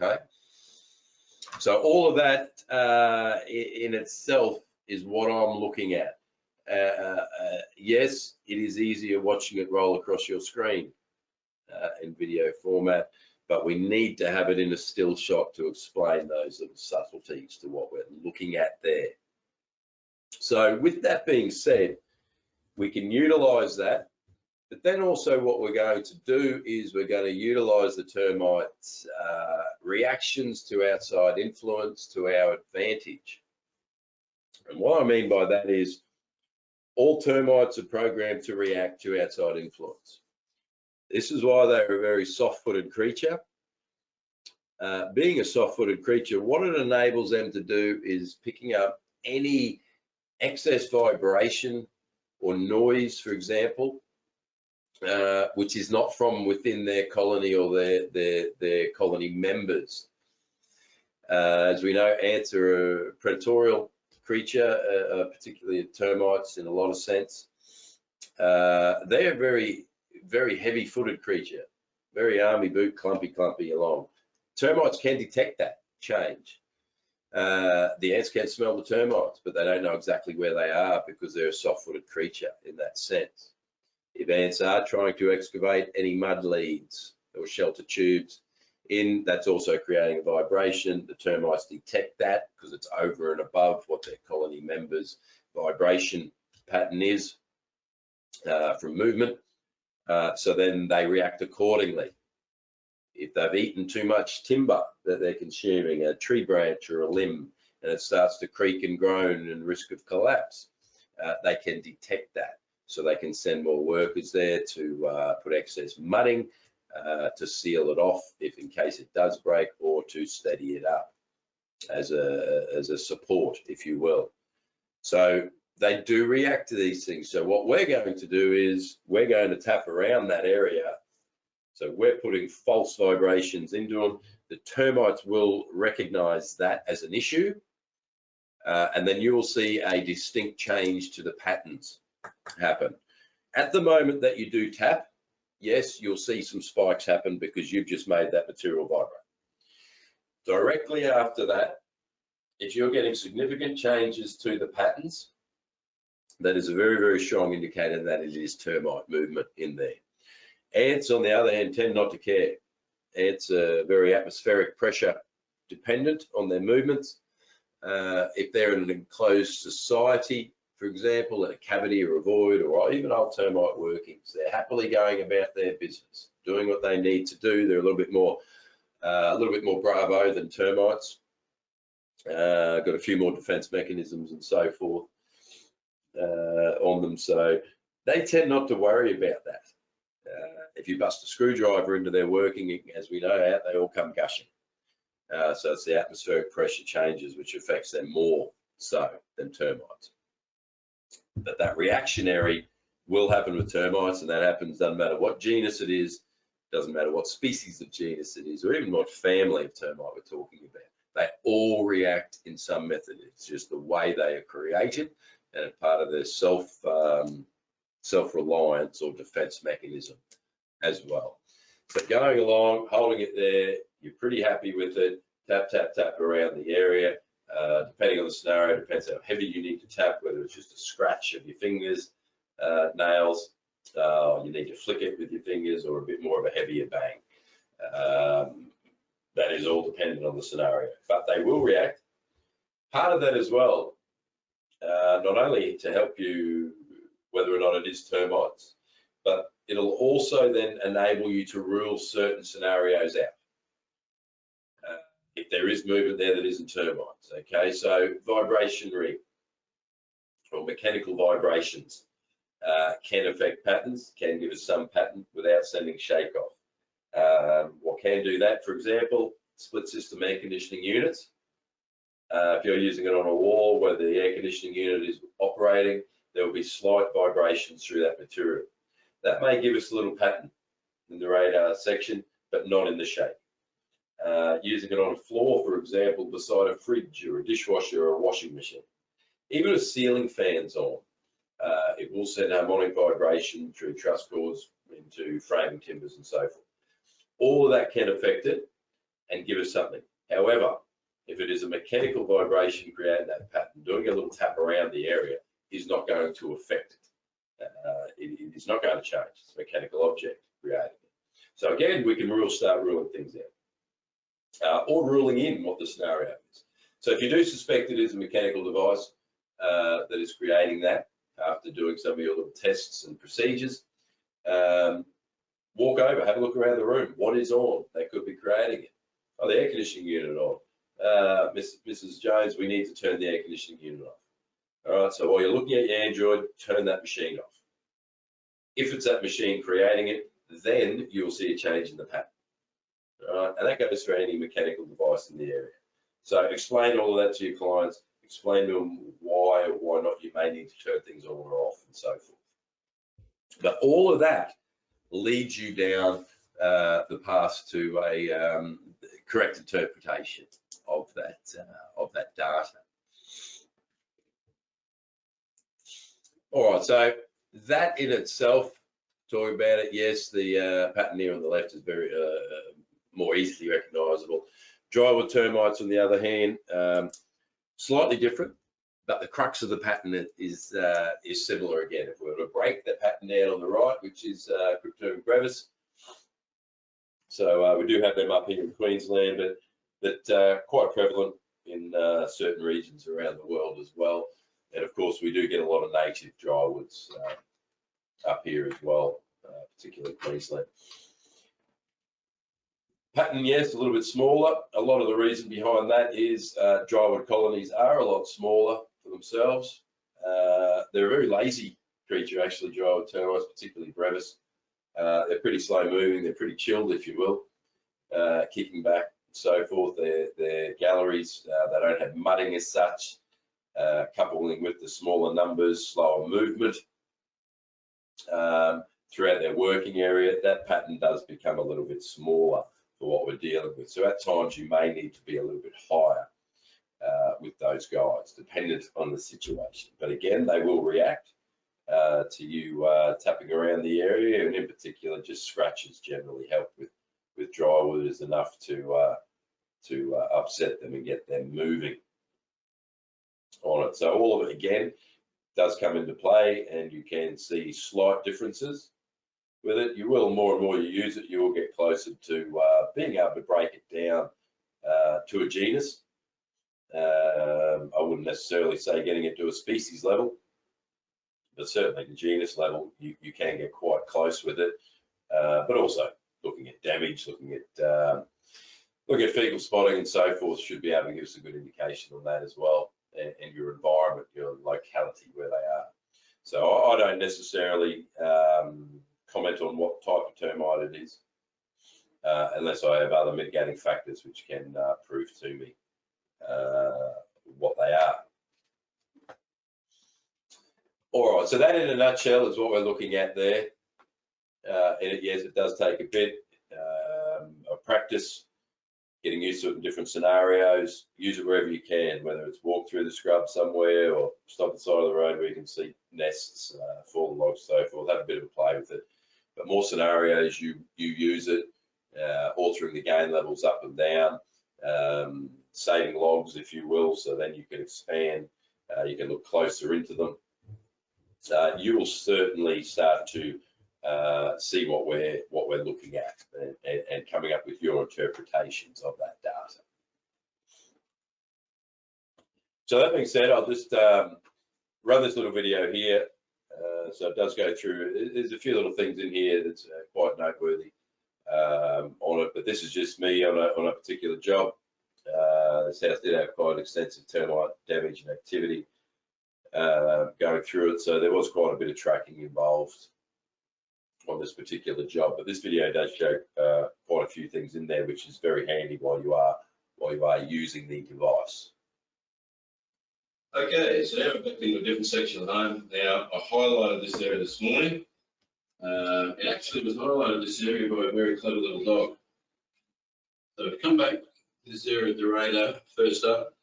okay? So all of that in itself is what I'm looking at. Yes, it is easier watching it roll across your screen in video format, but we need to have it in a still shot to explain those little subtleties to what we're looking at there. So with that being said, we can utilize that, but then also what we're going to do is we're going to utilize the termites' reactions to outside influence to our advantage. And what I mean by that is all termites are programmed to react to outside influence. This is why they're a very soft-footed creature. Being a soft-footed creature, what it enables them to do is picking up any excess vibration or noise, for example, which is not from within their colony or their colony members. As we know, ants are a predatorial creature, particularly termites in a lot of sense. They're a very, very heavy-footed creature, very army boot, clumpy along. Termites can detect that change. The ants can smell the termites, but they don't know exactly where they are because they're a soft-footed creature in that sense. If ants are trying to excavate any mud leads or shelter tubes in, that's also creating a vibration. The termites detect that because it's over and above what their colony members' vibration pattern is from movement. So then they react accordingly. If they've eaten too much timber that they're consuming, a tree branch or a limb, and it starts to creak and groan and risk of collapse, they can detect that. So they can send more workers there to put excess mudding to seal it off if in case it does break, or to steady it up as a support, if you will. So they do react to these things. So what we're going to do is we're going to tap around that area. So we're putting false vibrations into them. The termites will recognize that as an issue, and then you will see a distinct change to the patterns happen. At the moment that you do tap, yes, you'll see some spikes happen because you've just made that material vibrate. Directly after that, if you're getting significant changes to the patterns, that is a very, very strong indicator that it is termite movement in there. Ants, on the other hand, tend not to care. Ants are very atmospheric pressure dependent on their movements. If they're in an enclosed society, for example, in a cavity or a void, or even old termite workings, they're happily going about their business, doing what they need to do. They're a little bit more bravo than termites. Got a few more defense mechanisms and so forth on them, so they tend not to worry about that. If you bust a screwdriver into their working, as we know, they all come gushing. So it's the atmospheric pressure changes which affects them more so than termites. But that reactionary will happen with termites, and that happens doesn't matter what genus it is, doesn't matter what species of genus it is, or even what family of termite we're talking about. They all react in some method. It's just the way they are created and part of their self-reliance or defense mechanism as well. So going along, holding it there, you're pretty happy with it, tap around the area. Depending on the scenario, depends how heavy you need to tap, whether it's just a scratch of your fingers, nails, you need to flick it with your fingers, or a bit more of a heavier bang. That is all dependent on the scenario, but they will react. Part of that as well, not only to help you whether or not it is termites, but it'll also then enable you to rule certain scenarios out. If there is movement there that isn't termites, okay? So vibration ring or mechanical vibrations can affect patterns, can give us some pattern without sending shake off. What can do that, for example, split system air conditioning units. If you're using it on a wall where the air conditioning unit is operating, there will be slight vibrations through that material. That may give us a little pattern in the radar section, but not in the shape. Using it on a floor, for example, beside a fridge or a dishwasher or a washing machine. Even if ceiling fans on, it will send harmonic vibration through truss cords into framing timbers and so forth. All of that can affect it and give us something. However, if it is a mechanical vibration creating that pattern, doing a little tap around the area is not going to affect it. It is not going to change. It's a mechanical object creating it. So again, we can start ruling things out, or ruling in what the scenario is. So if you do suspect it is a mechanical device that is creating that, after doing some of your little tests and procedures, walk over, have a look around the room. What is on? They could be creating it. Oh, the air conditioning unit on. Mrs. Jones, we need to turn the air conditioning unit off. All right, so while you're looking at your Android, turn that machine off. If it's that machine creating it, then you'll see a change in the pattern. All right, and that goes for any mechanical device in the area. So explain all of that to your clients, explain to them why or why not you may need to turn things on or off and so forth. But all of that leads you down the path to a correct interpretation of that data. All right, so that in itself, talking about it, yes, the pattern here on the left is very more easily recognisable. Drywood termites, on the other hand, slightly different, but the crux of the pattern is similar again. If we were to break the pattern down on the right, which is Cryptogamma brevis, so we do have them up here in Queensland, but quite prevalent in certain regions around the world as well. And of course, we do get a lot of native drywoods up here as well, particularly Queensland. Pattern, yes, a little bit smaller. A lot of the reason behind that is drywood colonies are a lot smaller for themselves. They're a very lazy creature, actually, drywood termites, particularly brevis. They're pretty slow moving. They're pretty chilled, if you will, kicking back and so forth. They're galleries. They don't have mudding as such. Coupling with the smaller numbers, slower movement throughout their working area, that pattern does become a little bit smaller for what we're dealing with. So at times you may need to be a little bit higher with those guides, dependent on the situation. But again, they will react to you tapping around the area, and in particular, just scratches generally help with drywood is enough to upset them and get them moving on it. So all of it again does come into play, and you can see slight differences with it. You will, more and more you use it, you will get closer to being able to break it down to a genus. I wouldn't necessarily say getting it to a species level, but certainly the genus level, you can get quite close with it. But also looking at damage, looking at fecal spotting and so forth should be able to give us a good indication on that as well. And your environment, your locality where they are. So I don't necessarily comment on what type of termite it is, unless I have other mitigating factors which can prove to me what they are. All right, so that in a nutshell is what we're looking at there. And yes, it does take a bit of practice, getting used to it in different scenarios. Use it wherever you can, whether it's walk through the scrub somewhere or stop at the side of the road where you can see nests, fallen logs, so forth. Have a bit of a play with it. But more scenarios, you use it, altering the gain levels up and down, saving logs, if you will, so then you can expand, you can look closer into them. You will certainly start to see what we're looking at and coming up with your interpretations of that data. So that being said, I'll just run this little video here. So it does go through, there's a few little things in here that's quite noteworthy on it, but this is just me on a particular job. This house did have quite extensive termite damage and activity going through it, so there was quite a bit of tracking involved on this particular job. But this video does show quite a few things in there, which is very handy while you are using the device. Okay, so now we're back into a different section of the home. Now, I highlighted this area this morning. It actually was highlighted this area by a very clever little dog. So if you come back to this area of the radar, first up,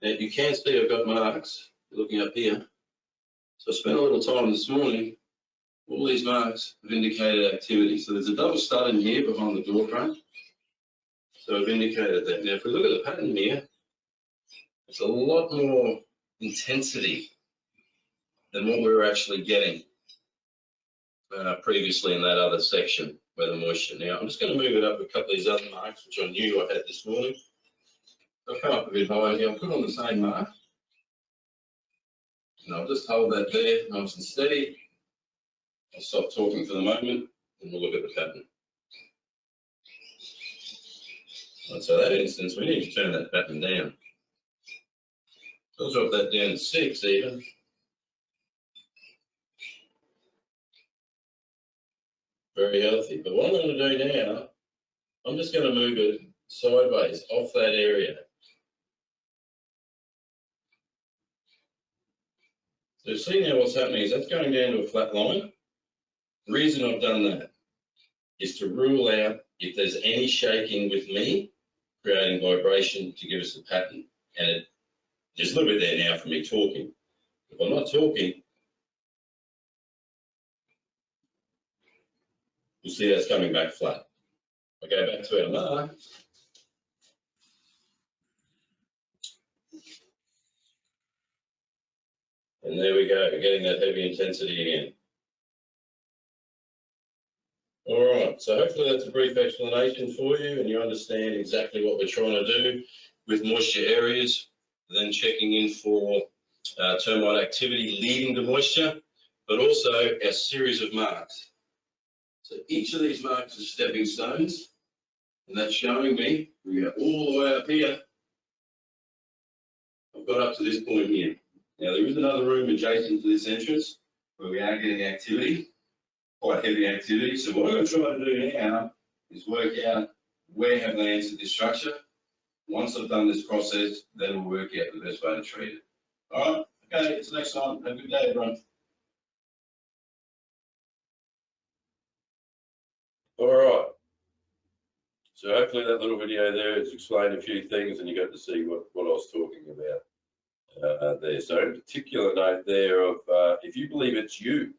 now you can see I've got marks. You're looking up here. So I spent a little time this morning. All these marks have indicated activity. So there's a double stud in here behind the door frame. So I've indicated that. Now, if we look at the pattern here, it's a lot more intensity than what we were actually getting previously in that other section where the moisture. Now, I'm just going to move it up a couple of these other marks, which I knew I had this morning. I'll come up a bit higher here. I'll put on the same mark. And I'll just hold that there, nice and steady. I'll stop talking for the moment, and we'll look at the pattern. Right, so that instance, we need to turn that pattern down. So I'll drop that down to 6 even. Very healthy. But what I'm going to do now, I'm just going to move it sideways off that area. So see now what's happening is that's going down to a flat line. The reason I've done that is to rule out if there's any shaking with me, creating vibration to give us a pattern. And there's a little bit there now for me talking. If I'm not talking, you'll see that's coming back flat. I go back to our mark. And there we go, getting that heavy intensity again. All right, so hopefully that's a brief explanation for you and you understand exactly what we're trying to do with moisture areas, then checking in for termite activity leading to moisture, but also our series of marks. So each of these marks are stepping stones, and that's showing me, we go all the way up here, I've got up to this point here. Now there is another room adjacent to this entrance where we are getting activity, quite heavy activity. So what I'm going to try to do now is work out where have they entered this structure. Once I've done this process, then we'll work out the best way to treat it. All right, okay, it's next time. Have a good day, everyone. All right. So hopefully that little video there has explained a few things and you got to see what I was talking about there. So in particular note there of if you believe it's you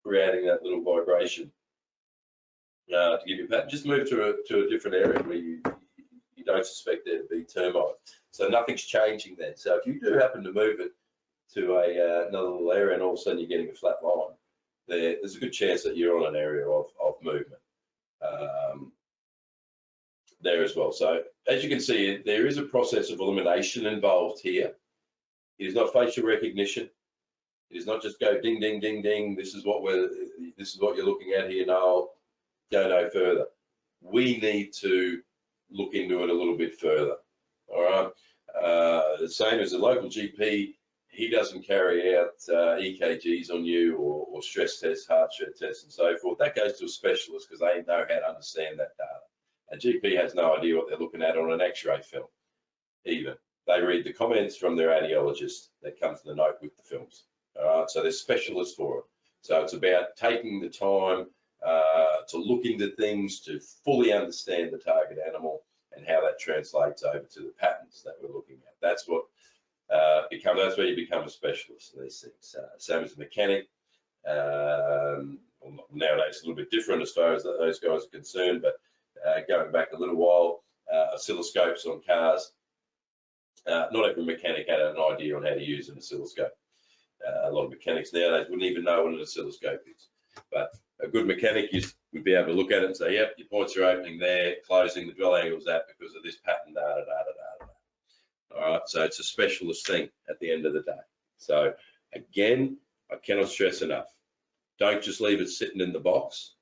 creating that little vibration to give you a pattern, just move to a different area where you don't suspect there to be termite. So nothing's changing then. So if you do happen to move it to another little area and all of a sudden you're getting a flat line, there's a good chance that you're on an area of movement there as well. So as you can see, there is a process of elimination involved here. It is not facial recognition. It is not just go ding, ding, ding, ding. This is what you're looking at here. No, go no further. We need to look into it a little bit further. All right. The same as the local GP, he doesn't carry out EKGs on you or stress tests, heart rate tests, and so forth. That goes to a specialist because they know how to understand that data. A GP has no idea what they're looking at on an X-ray film, even. They read the comments from their radiologist that comes to the note with the films. All right, so there's specialists for it. So it's about taking the time to look into things, to fully understand the target animal and how that translates over to the patterns that we're looking at. That's what that's where you become a specialist in these things. Same as a mechanic. Nowadays it's a little bit different as far as those guys are concerned, but going back a little while, oscilloscopes on cars Not every mechanic had an idea on how to use an oscilloscope. A lot of mechanics nowadays wouldn't even know what an oscilloscope is. But a good mechanic would be able to look at it and say, yep, your points are opening there, closing, the drill angle's that because of this pattern, da, da, da, da, da, da. All right, so it's a specialist thing at the end of the day. So again, I cannot stress enough, don't just leave it sitting in the box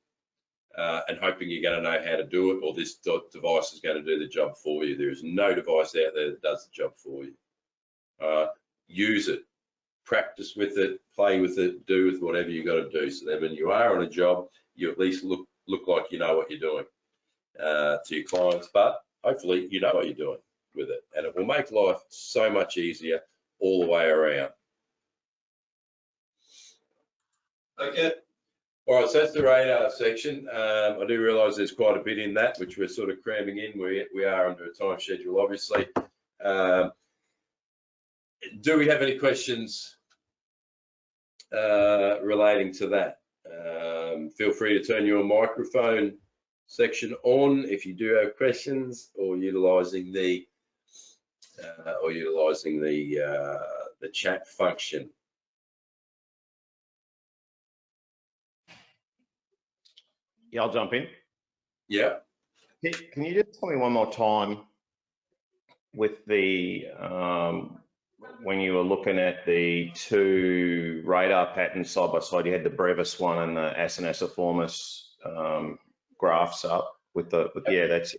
and hoping you're going to know how to do it, or this device is going to do the job for you. There is no device out there that does the job for you. Use it, practice with it, play with it, do with whatever you got to do. So then when you are on a job, you at least look like you know what you're doing to your clients, but hopefully you know what you're doing with it, and it will make life so much easier all the way around. Okay. All right, so that's the radar section. I do realise there's quite a bit in that, which we're sort of cramming in. We are under a time schedule, obviously. Do we have any questions relating to that? Feel free to turn your microphone section on if you do have questions, or utilising the chat function. Yeah, I'll jump in. Yeah. Can you just tell me one more time with the when you were looking at the two radar patterns side by side, you had the brevis one and the acinesiformis graphs up with the yeah, that's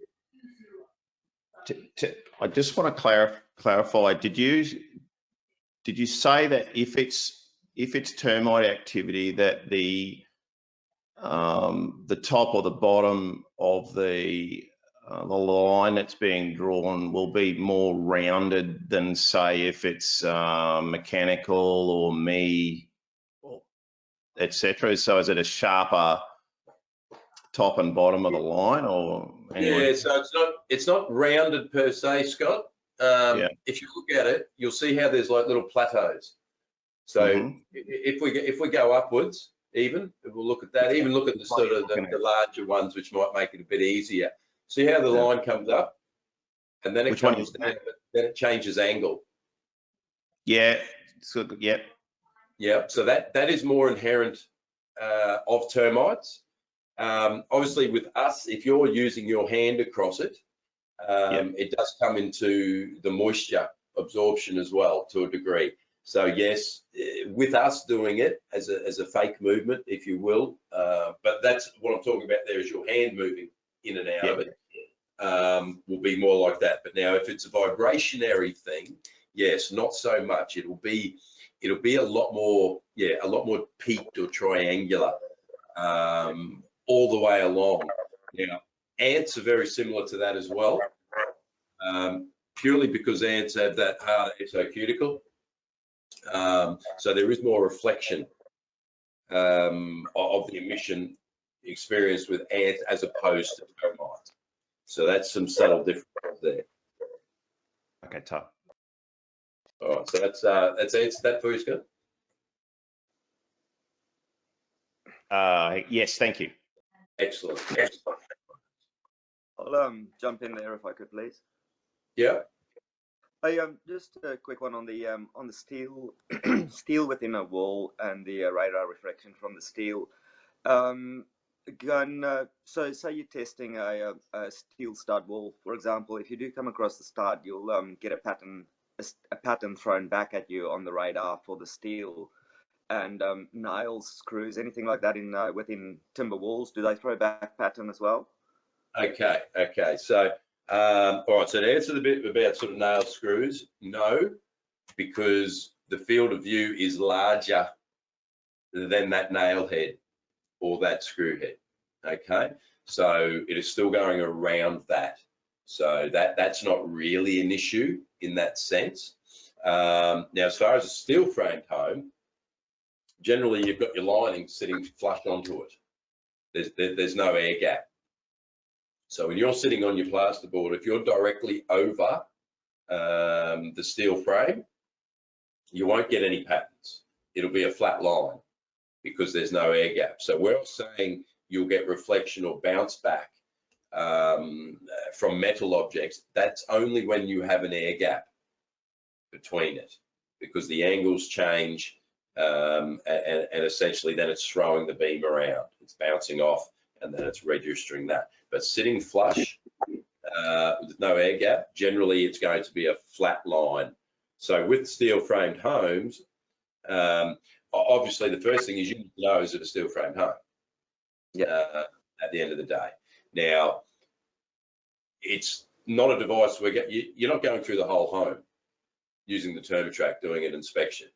it. I just want to clarify. Did you say that if it's termite activity, that the top or the bottom of the line that's being drawn will be more rounded than, say, if it's mechanical or me, etc.? So is it a sharper top and bottom of the line, or anyway? Yeah, so it's not rounded per se, Scott. Yeah. If you look at it, you'll see how there's like little plateaus. So if we go upwards, even we'll look at that. Even look at the sort of the larger ones, which might make it a bit easier. See how the line comes up, and then it comes down, but then it changes angle. Yeah. So yeah. Yeah. So that is more inherent of termites. Obviously, with us, if you're using your hand across it, it does come into the moisture absorption as well to a degree. So yes, with us doing it as a fake movement, if you will, but that's what I'm talking about there is your hand moving in and out of it, will be more like that. But now if it's a vibrationary thing, yes, not so much. It'll be a lot more, a lot more peaked or triangular all the way along. Now, ants are very similar to that as well, purely because ants have that harder exocuticle. So there is more reflection of the emission experienced with ants as opposed to termites. So that's some subtle differences there. Okay, tough. All right, so that's answered that for you, Scott? Yes, thank you. Excellent. I'll jump in there if I could, please. Yeah. Just a quick one on the steel steel within a wall and the radar reflection from the steel. So say you're testing a steel stud wall, for example. If you do come across the stud, you'll get a pattern thrown back at you on the radar for the steel. And nails, screws, anything like that in within timber walls, do they throw back pattern as well? Okay. So, all right. So to answer the bit about sort of nail screws, no, because the field of view is larger than that nail head or that screw head. Okay. So it is still going around that. So that's not really an issue in that sense. Now, as far as a steel framed home, generally you've got your lining sitting flush onto it. There's no air gap. So when you're sitting on your plasterboard, if you're directly over the steel frame, you won't get any patterns. It'll be a flat line because there's no air gap. So we're saying you'll get reflection or bounce back from metal objects. That's only when you have an air gap. between it, because the angles change, and essentially then it's throwing the beam around. It's bouncing off, and then it's registering that. But sitting flush with no air gap, generally it's going to be a flat line. So with steel framed homes, obviously the first thing is you need to know, is it a steel framed home? Yeah. At the end of the day. Now, it's not a device where you're not going through the whole home using the Thermotrack doing an inspection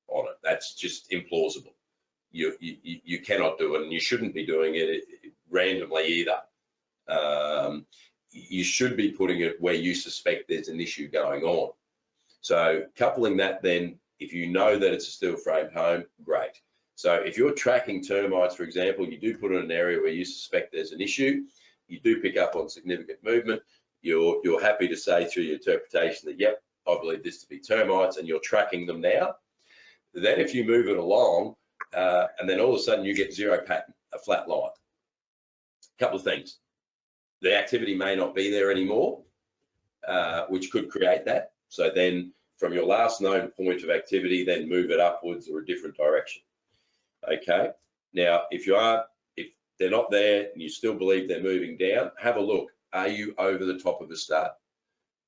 on it. That's just implausible. You cannot do it, and you shouldn't be doing it randomly either. You should be putting it where you suspect there's an issue going on. So coupling that, then, if you know that it's a steel framed home, great. So if you're tracking termites, for example, you do put it in an area where you suspect there's an issue, you do pick up on significant movement, you're happy to say through your interpretation that, yep, I believe this to be termites, and you're tracking them now. Then if you move it along, and then all of a sudden you get zero pattern, a flat line. A couple of things. The activity may not be there anymore, which could create that. So then from your last known point of activity, then move it upwards or a different direction. Okay. Now, if they're not there and you still believe they're moving down, have a look. Are you over the top of a stud?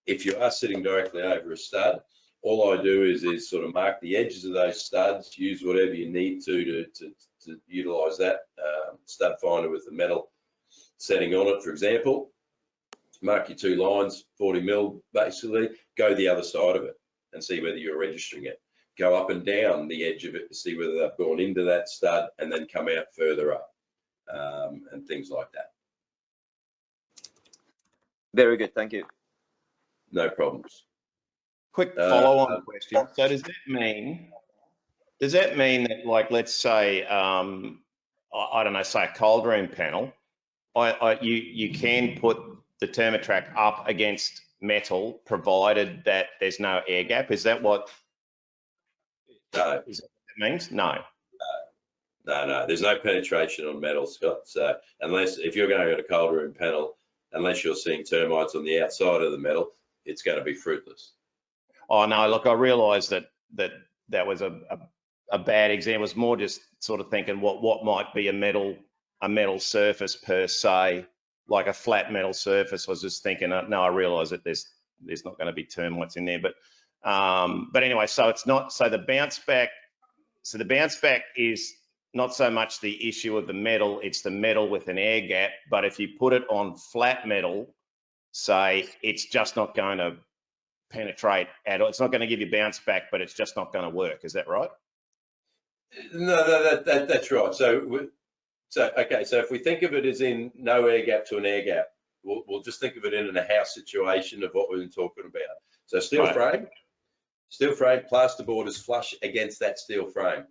If you are sitting directly over a stud, all I do is sort of mark the edges of those studs, use whatever you need to utilize that stud finder with the metal setting on it, for example. Mark your 2 lines, 40 mil basically, go the other side of it and see whether you're registering it. Go up and down the edge of it to see whether they've gone into that stud and then come out further up, and things like that. Very good, thank you. No problems. Quick follow-on question. So does that mean that, like, let's say, I don't know, say a cold room panel, you can put the Thermotrack up against metal, provided that there's no air gap? Is that what? No. Is that what it means? No. No, there's no penetration on metal, Scott. So if you're going to a cold room panel, unless you're seeing termites on the outside of the metal, it's going to be fruitless. Oh no, look, I realised that was a bad example. It was more just sort of thinking what might be a metal surface per se, like a flat metal surface. I was just thinking, no, I realise that there's not going to be termites in there, but anyway, so it's not, so the bounce back is not so much the issue of the metal, it's the metal with an air gap. But if you put it on flat metal, say, it's just not going to penetrate at all. It's not going to give you bounce back, but it's just not going to work. Is that right? No, that's right. So okay, so if we think of it as in no air gap to an air gap, we'll just think of it in a house situation of what we've been talking about. So steel frame, plasterboard is flush against that steel frame.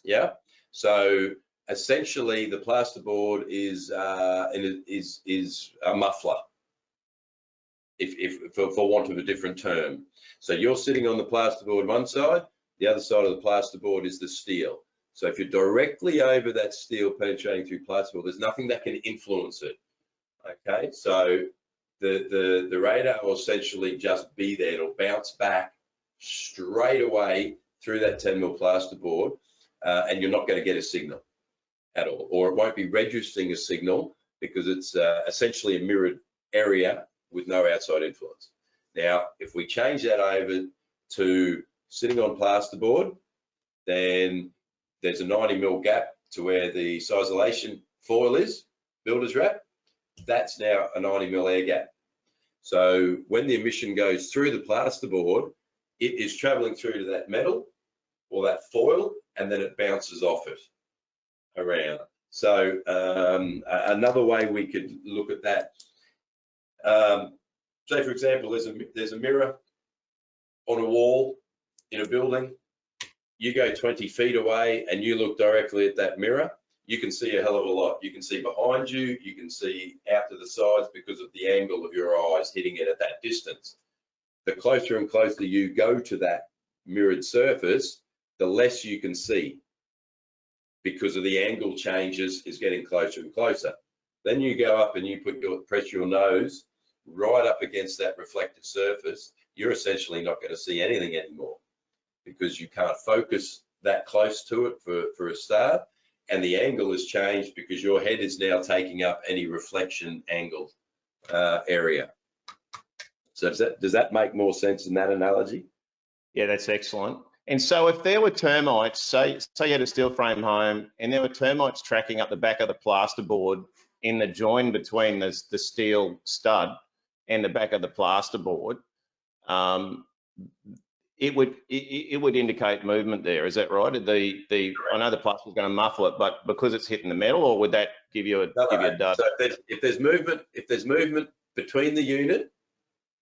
Yeah. So essentially, the plasterboard is a muffler, if for want of a different term. So you're sitting on the plasterboard one side, the other side of the plasterboard is the steel. So if you're directly over that steel penetrating through plasterboard, there's nothing that can influence it. Okay, so the radar will essentially just be there. It'll bounce back straight away through that 10 mil plasterboard, and you're not going to get a signal at all, or it won't be registering a signal because it's essentially a mirrored area with no outside influence. Now, if we change that over to sitting on plasterboard, then there's a 90 mil gap to where the sisolation foil is, builder's wrap. That's now a 90 mil air gap. So when the emission goes through the plasterboard, it is traveling through to that metal or that foil, and then it bounces off it around. So another way we could look at that, say for example, there's a mirror on a wall in a building. You go 20 feet away and you look directly at that mirror, you can see a hell of a lot. You can see behind you, you can see out to the sides because of the angle of your eyes hitting it at that distance. The closer and closer you go to that mirrored surface, the less you can see because of the angle changes is getting closer and closer. Then you go up and you press your nose right up against that reflective surface. you're essentially not going to see anything anymore because you can't focus that close to it for a start. And the angle has changed because your head is now taking up any reflection angle area. So does that make more sense in that analogy? Yeah, that's excellent. And so if there were termites, say you had a steel frame home and there were termites tracking up the back of the plasterboard in the join between the steel stud and the back of the plasterboard, it would indicate movement there. Is that right? I know the plaster's going to muffle it, but because it's hitting the metal, or would that give you a dud? So if there's movement between the unit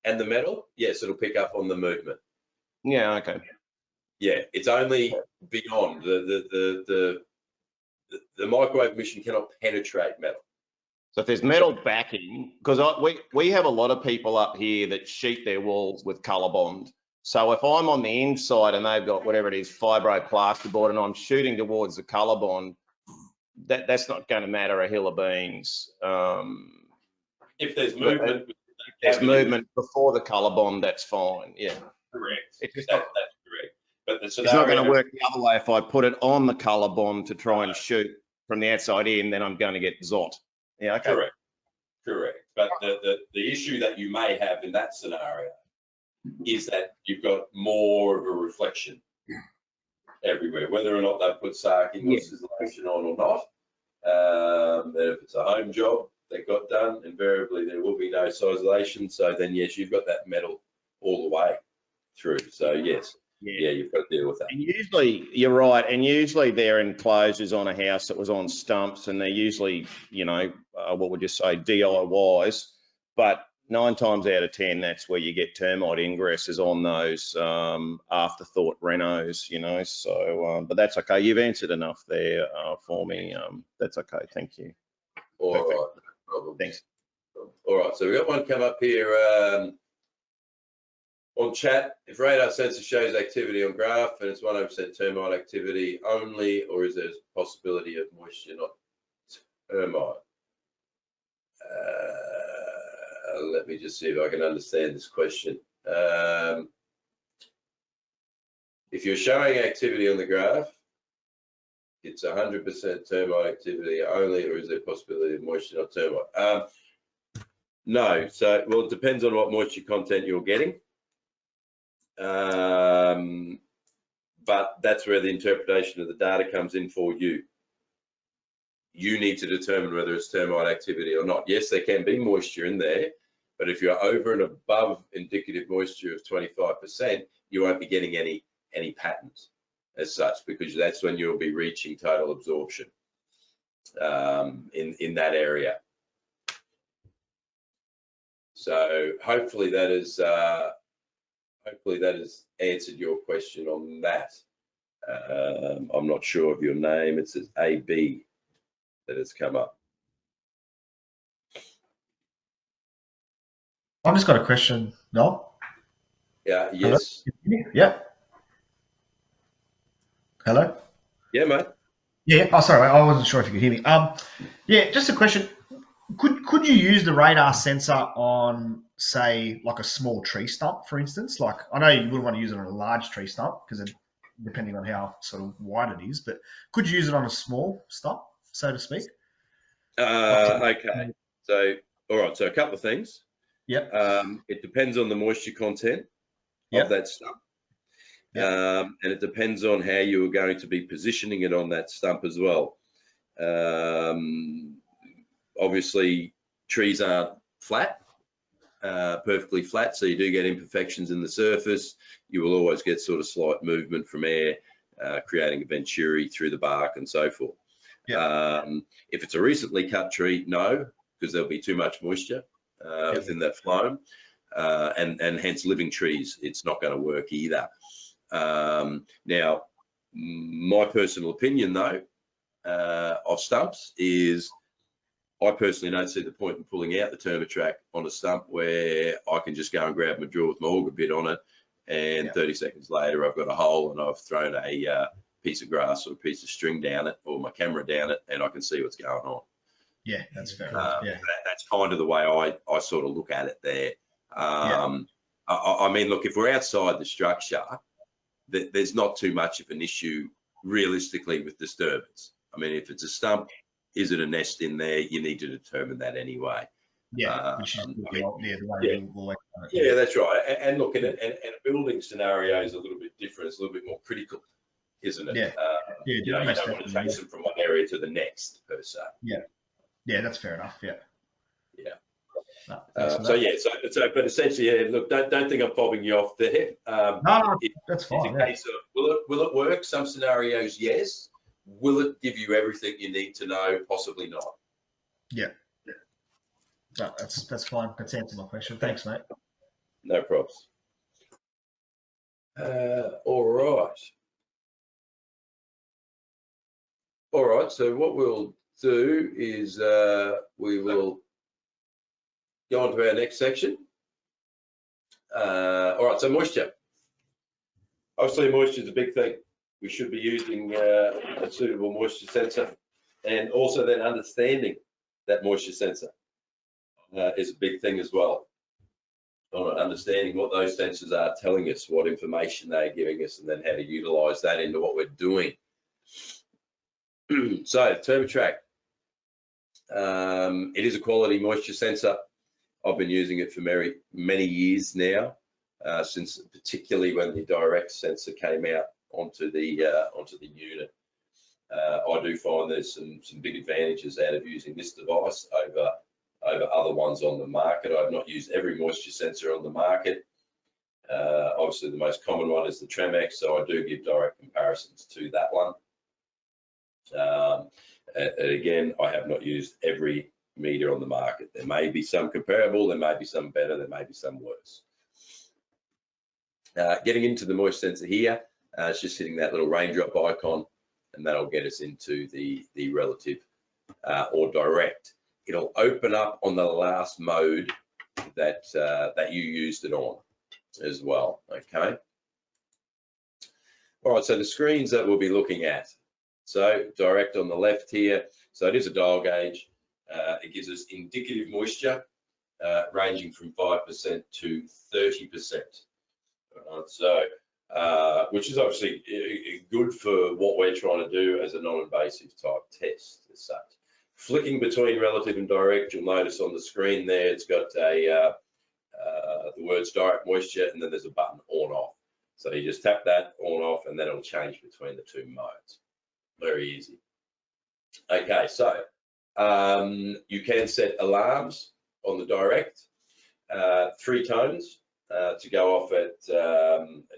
and the metal, yes, it'll pick up on the movement. Yeah. Okay. Yeah, it's only beyond the microwave emission cannot penetrate metal. So if there's metal backing, because we have a lot of people up here that sheet their walls with ColourBond. So if I'm on the inside and they've got whatever it is, fibro plasterboard, and I'm shooting towards the ColourBond, that's not going to matter a hill of beans. If there's movement, before the ColourBond, that's fine. Yeah. Correct. That's correct. But it's not going to work the other way. If I put it on the ColourBond to try and shoot from the outside in, then I'm going to get zot. Yeah. Okay. Correct. But the issue that you may have in that scenario is that you've got more of a reflection everywhere, whether or not they put sarking or sizzlation on or not. And if it's a home job that got done, invariably there will be no sizzlation. So then, yes, you've got that metal all the way through. So yes, you've got to deal with that. And usually, you're right, and usually they're enclosures on a house that was on stumps, and they're usually, what would you say, DIYs, but 9 times out of 10, that's where you get termite ingresses on those afterthought renos, so, but that's okay. You've answered enough there for me. That's okay. Thank you. All right, no problem. Thanks. All right, so we've got one come up here on chat. If radar sensor shows activity on graph and it's 100% termite activity only, or is there a possibility of moisture, not termite? Let me just see if I can understand this question. If you're showing activity on the graph, it's 100% termite activity only, or is there a possibility of moisture, not termite? No. So, well, it depends on what moisture content you're getting. But that's where the interpretation of the data comes in for you. You need to determine whether it's termite activity or not. Yes, there can be moisture in there, but if you're over and above indicative moisture of 25%, you won't be getting any patterns as such, because that's when you'll be reaching total absorption in that area. So hopefully that has answered your question on that. I'm not sure of your name. It says AB that has come up. I've just got a question, Noel. Yeah. Yes. Hello? Yeah. Hello. Yeah, mate. Yeah. Oh, sorry. I wasn't sure if you could hear me. Yeah. Just a question. Could you use the radar sensor on, say, like a small tree stump, for instance? Like, I know you wouldn't want to use it on a large tree stump because depending on how sort of wide it is, but could you use it on a small stump, so to speak? Okay. So, all right. So a couple of things. Yep. It depends on the moisture content of that stump. And it depends on how you are going to be positioning it on that stump as well. Obviously, trees aren't flat, perfectly flat, so you do get imperfections in the surface. You will always get sort of slight movement from air, creating a venturi through the bark and so forth. If it's a recently cut tree, no, because there'll be too much moisture within that phloem, and hence living trees, it's not going to work either. Now, my personal opinion though of stumps is I personally don't see the point in pulling out the Termatrack on a stump where I can just go and grab my drill with my auger bit on it, and 30 seconds later I've got a hole and I've thrown a piece of grass or a piece of string down it, or my camera down it, and I can see what's going on. Yeah, that's fair. That's kind of the way I sort of look at it there. I mean, look, if we're outside the structure, there's not too much of an issue realistically with disturbance. I mean, if it's a stump, is it a nest in there? You need to determine that anyway. Yeah, which is I mean, the way yeah. we'll always done it. Yeah, that's right. And look, and a building scenario is a little bit different. It's a little bit more critical, isn't it? Yeah. Yeah, You know, you most don't want to definitely, chase them from one area to the next, per se. Yeah, that's fair enough. Yeah. Yeah. No, thanks for So that. yeah, so but essentially, yeah, look, don't think I'm fobbing you off there. No, that's It's fine. a case of will it work? Some scenarios, yes. Will it give you everything you need to know? Possibly not. Yeah. No, that's fine. That's answered my question. Thanks, mate. No props. All right. All right. So what we'll do is we will go on to our next section. All right. So moisture. Obviously, moisture is a big thing. We should be using a suitable moisture sensor, and also then understanding that moisture sensor is a big thing as well. Understanding what those sensors are telling us, what information they're giving us, and then how to utilize that into what we're doing. So TurboTrack, it is a quality moisture sensor. I've been using it for many years now, since particularly when the direct sensor came out onto the unit. I do find there's some big advantages out of using this device over other ones on the market. I've not used every moisture sensor on the market. Obviously, the most common one is the Tremex, so I do give direct comparisons to that one. Again, I have not used every meter on the market. There may be some comparable, there may be some better, there may be some worse. Getting into the moisture sensor here, it's just hitting that little raindrop icon, and that'll get us into the relative or direct. It'll open up on the last mode that you used it on as well. Okay. All right. So the screens that we'll be looking at. So direct on the left here. So it is a dial gauge. It gives us indicative moisture ranging from 5% to 30%. So, which is obviously good for what we're trying to do as a non-invasive type test as such. Flicking between relative and direct, you'll notice on the screen there, it's got the words direct moisture, and then there's a button on off. So you just tap that on off, and then it'll change between the two modes. Very easy. Okay, so you can set alarms on the direct, 3 tones to go off at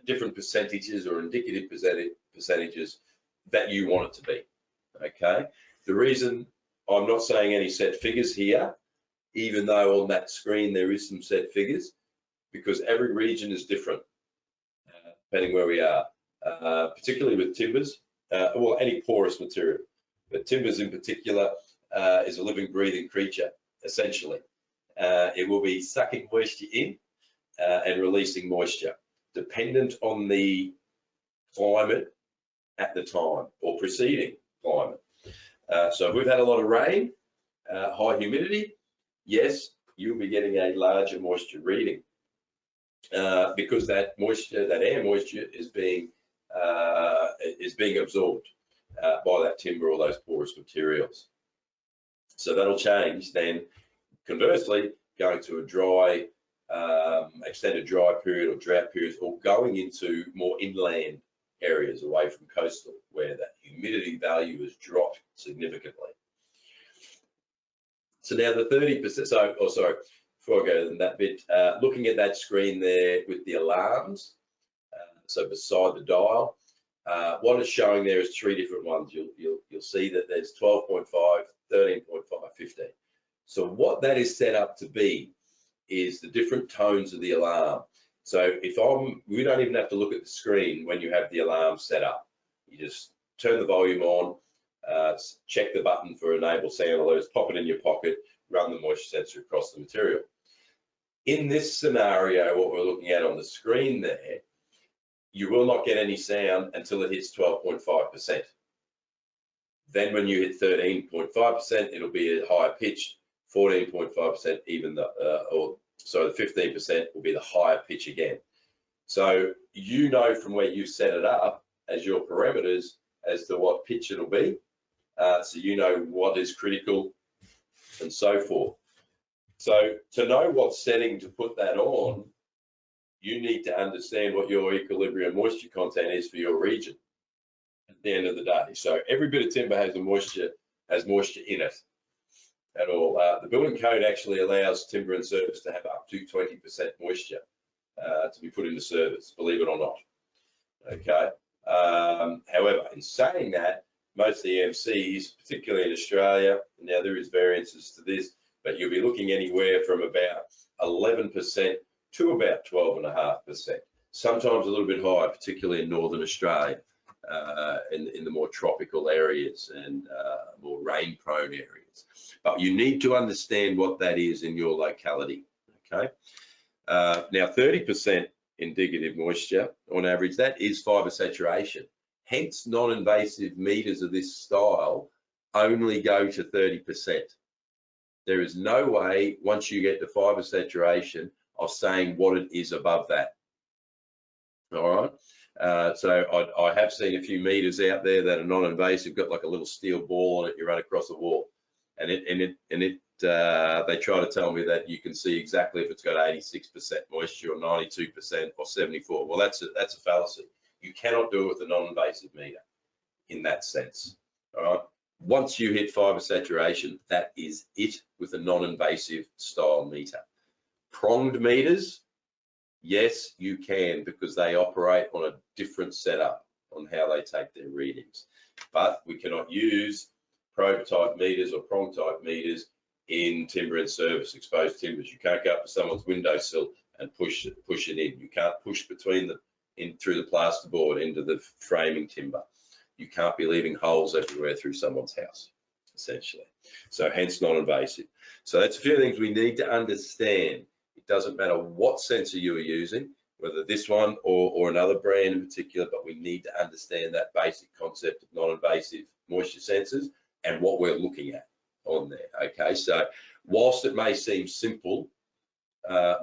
different percentages or indicative percentages that you want it to be. Okay, the reason I'm not saying any set figures here, even though on that screen there is some set figures, because every region is different depending where we are, particularly with timbers, well, any porous material. But timbers in particular is a living, breathing creature, essentially. It will be sucking moisture in and releasing moisture, dependent on the climate at the time or preceding climate. So if we've had a lot of rain, high humidity, yes, you'll be getting a larger moisture reading because that moisture, that air moisture, is being absorbed by that timber or those porous materials. So that'll change. Then, conversely, going to a dry, extended dry period or drought periods, or going into more inland areas away from coastal, where that humidity value has dropped significantly. So now the 30%, so, oh, sorry, before I go to that bit, looking at that screen there with the alarms, so beside the dial, what it's showing there is 3 different ones. You'll see that there's 12.5, 13.5, 15. So what that is set up to be is the different tones of the alarm. So we don't even have to look at the screen when you have the alarm set up. You just turn the volume on, check the button for enable sound alerts, pop it in your pocket, run the moisture sensor across the material. In this scenario, what we're looking at on the screen there, you will not get any sound until it hits 12.5%. Then when you hit 13.5%, it'll be a higher pitch, 14.5%, even or So the 15% will be the higher pitch again. So you know from where you set it up as your parameters as to what pitch it'll be. So you know what is critical and so forth. So to know what setting to put that on, you need to understand what your equilibrium moisture content is for your region at the end of the day. So every bit of timber has moisture in it at all. The building code actually allows timber and service to have up to 20% moisture to be put into service, believe it or not. Okay. However, in saying that, most of the EMCs, particularly in Australia, now there is variances to this, but you'll be looking anywhere from about 11% to about 12.5%. Sometimes a little bit higher, particularly in Northern Australia, in the more tropical areas and more rain-prone areas. But you need to understand what that is in your locality. Okay. Now, 30% indicative moisture on average, that is fibre saturation. Hence, non-invasive meters of this style only go to 30%. There is no way, once you get to fibre saturation, of saying what it is above that. All right. So I have seen a few meters out there that are non-invasive, got like a little steel ball on it, you run across the wall, and they try to tell me that you can see exactly if it's got 86% moisture or 92% or 74. Well, that's a fallacy. You cannot do it with a non-invasive meter in that sense. All right. Once you hit fibre saturation, that is it with a non-invasive style meter. Pronged meters, yes, you can, because they operate on a different setup on how they take their readings. But we cannot use probe type meters or prong type meters in timber and service, exposed timbers. You can't go up to someone's windowsill and push it in. You can't push through the plasterboard into the framing timber. You can't be leaving holes everywhere through someone's house, essentially. So hence non-invasive. So that's a few things we need to understand. It doesn't matter what sensor you are using, whether this one or another brand in particular, but we need to understand that basic concept of non-invasive moisture sensors and what we're looking at on there. Okay, so whilst it may seem simple,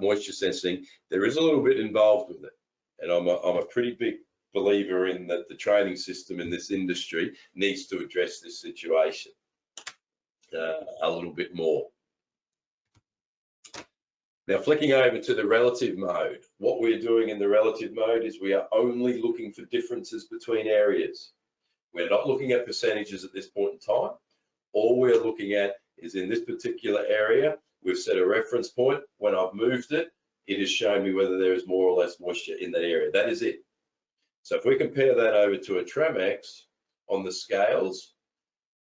moisture sensing, there is a little bit involved with it. And I'm a pretty big believer in that the training system in this industry needs to address this situation a little bit more. Now, flicking over to the relative mode, what we're doing in the relative mode is we are only looking for differences between areas. We're not looking at percentages at this point in time. All we're looking at is in this particular area, we've set a reference point. When I've moved it, it has shown me whether there is more or less moisture in that area. That is it. So if we compare that over to a Tremex on the scales,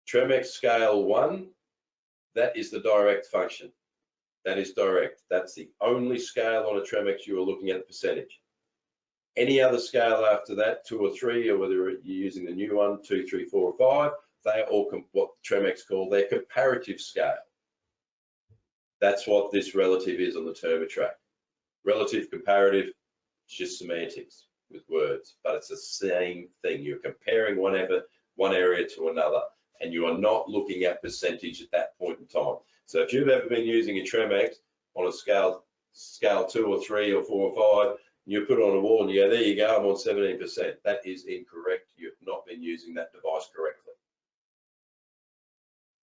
Tremex scale 1, that is the direct function. That is direct. That's the only scale on a Tremex you are looking at the percentage. Any other scale after that, 2 or 3, or whether you're using the new one, 2, 3, 4, or 5, they are all what Tremex call their comparative scale. That's what this relative is on the ThermaTrack. Relative, comparative, it's just semantics with words, but it's the same thing. You're comparing one area to another, and you are not looking at percentage at that point in time. So if you've ever been using a Tremex on a scale 2 or 3 or 4 or 5, you put it on a wall and you go, there you go, I'm on 17%. That is incorrect. You've not been using that device correctly.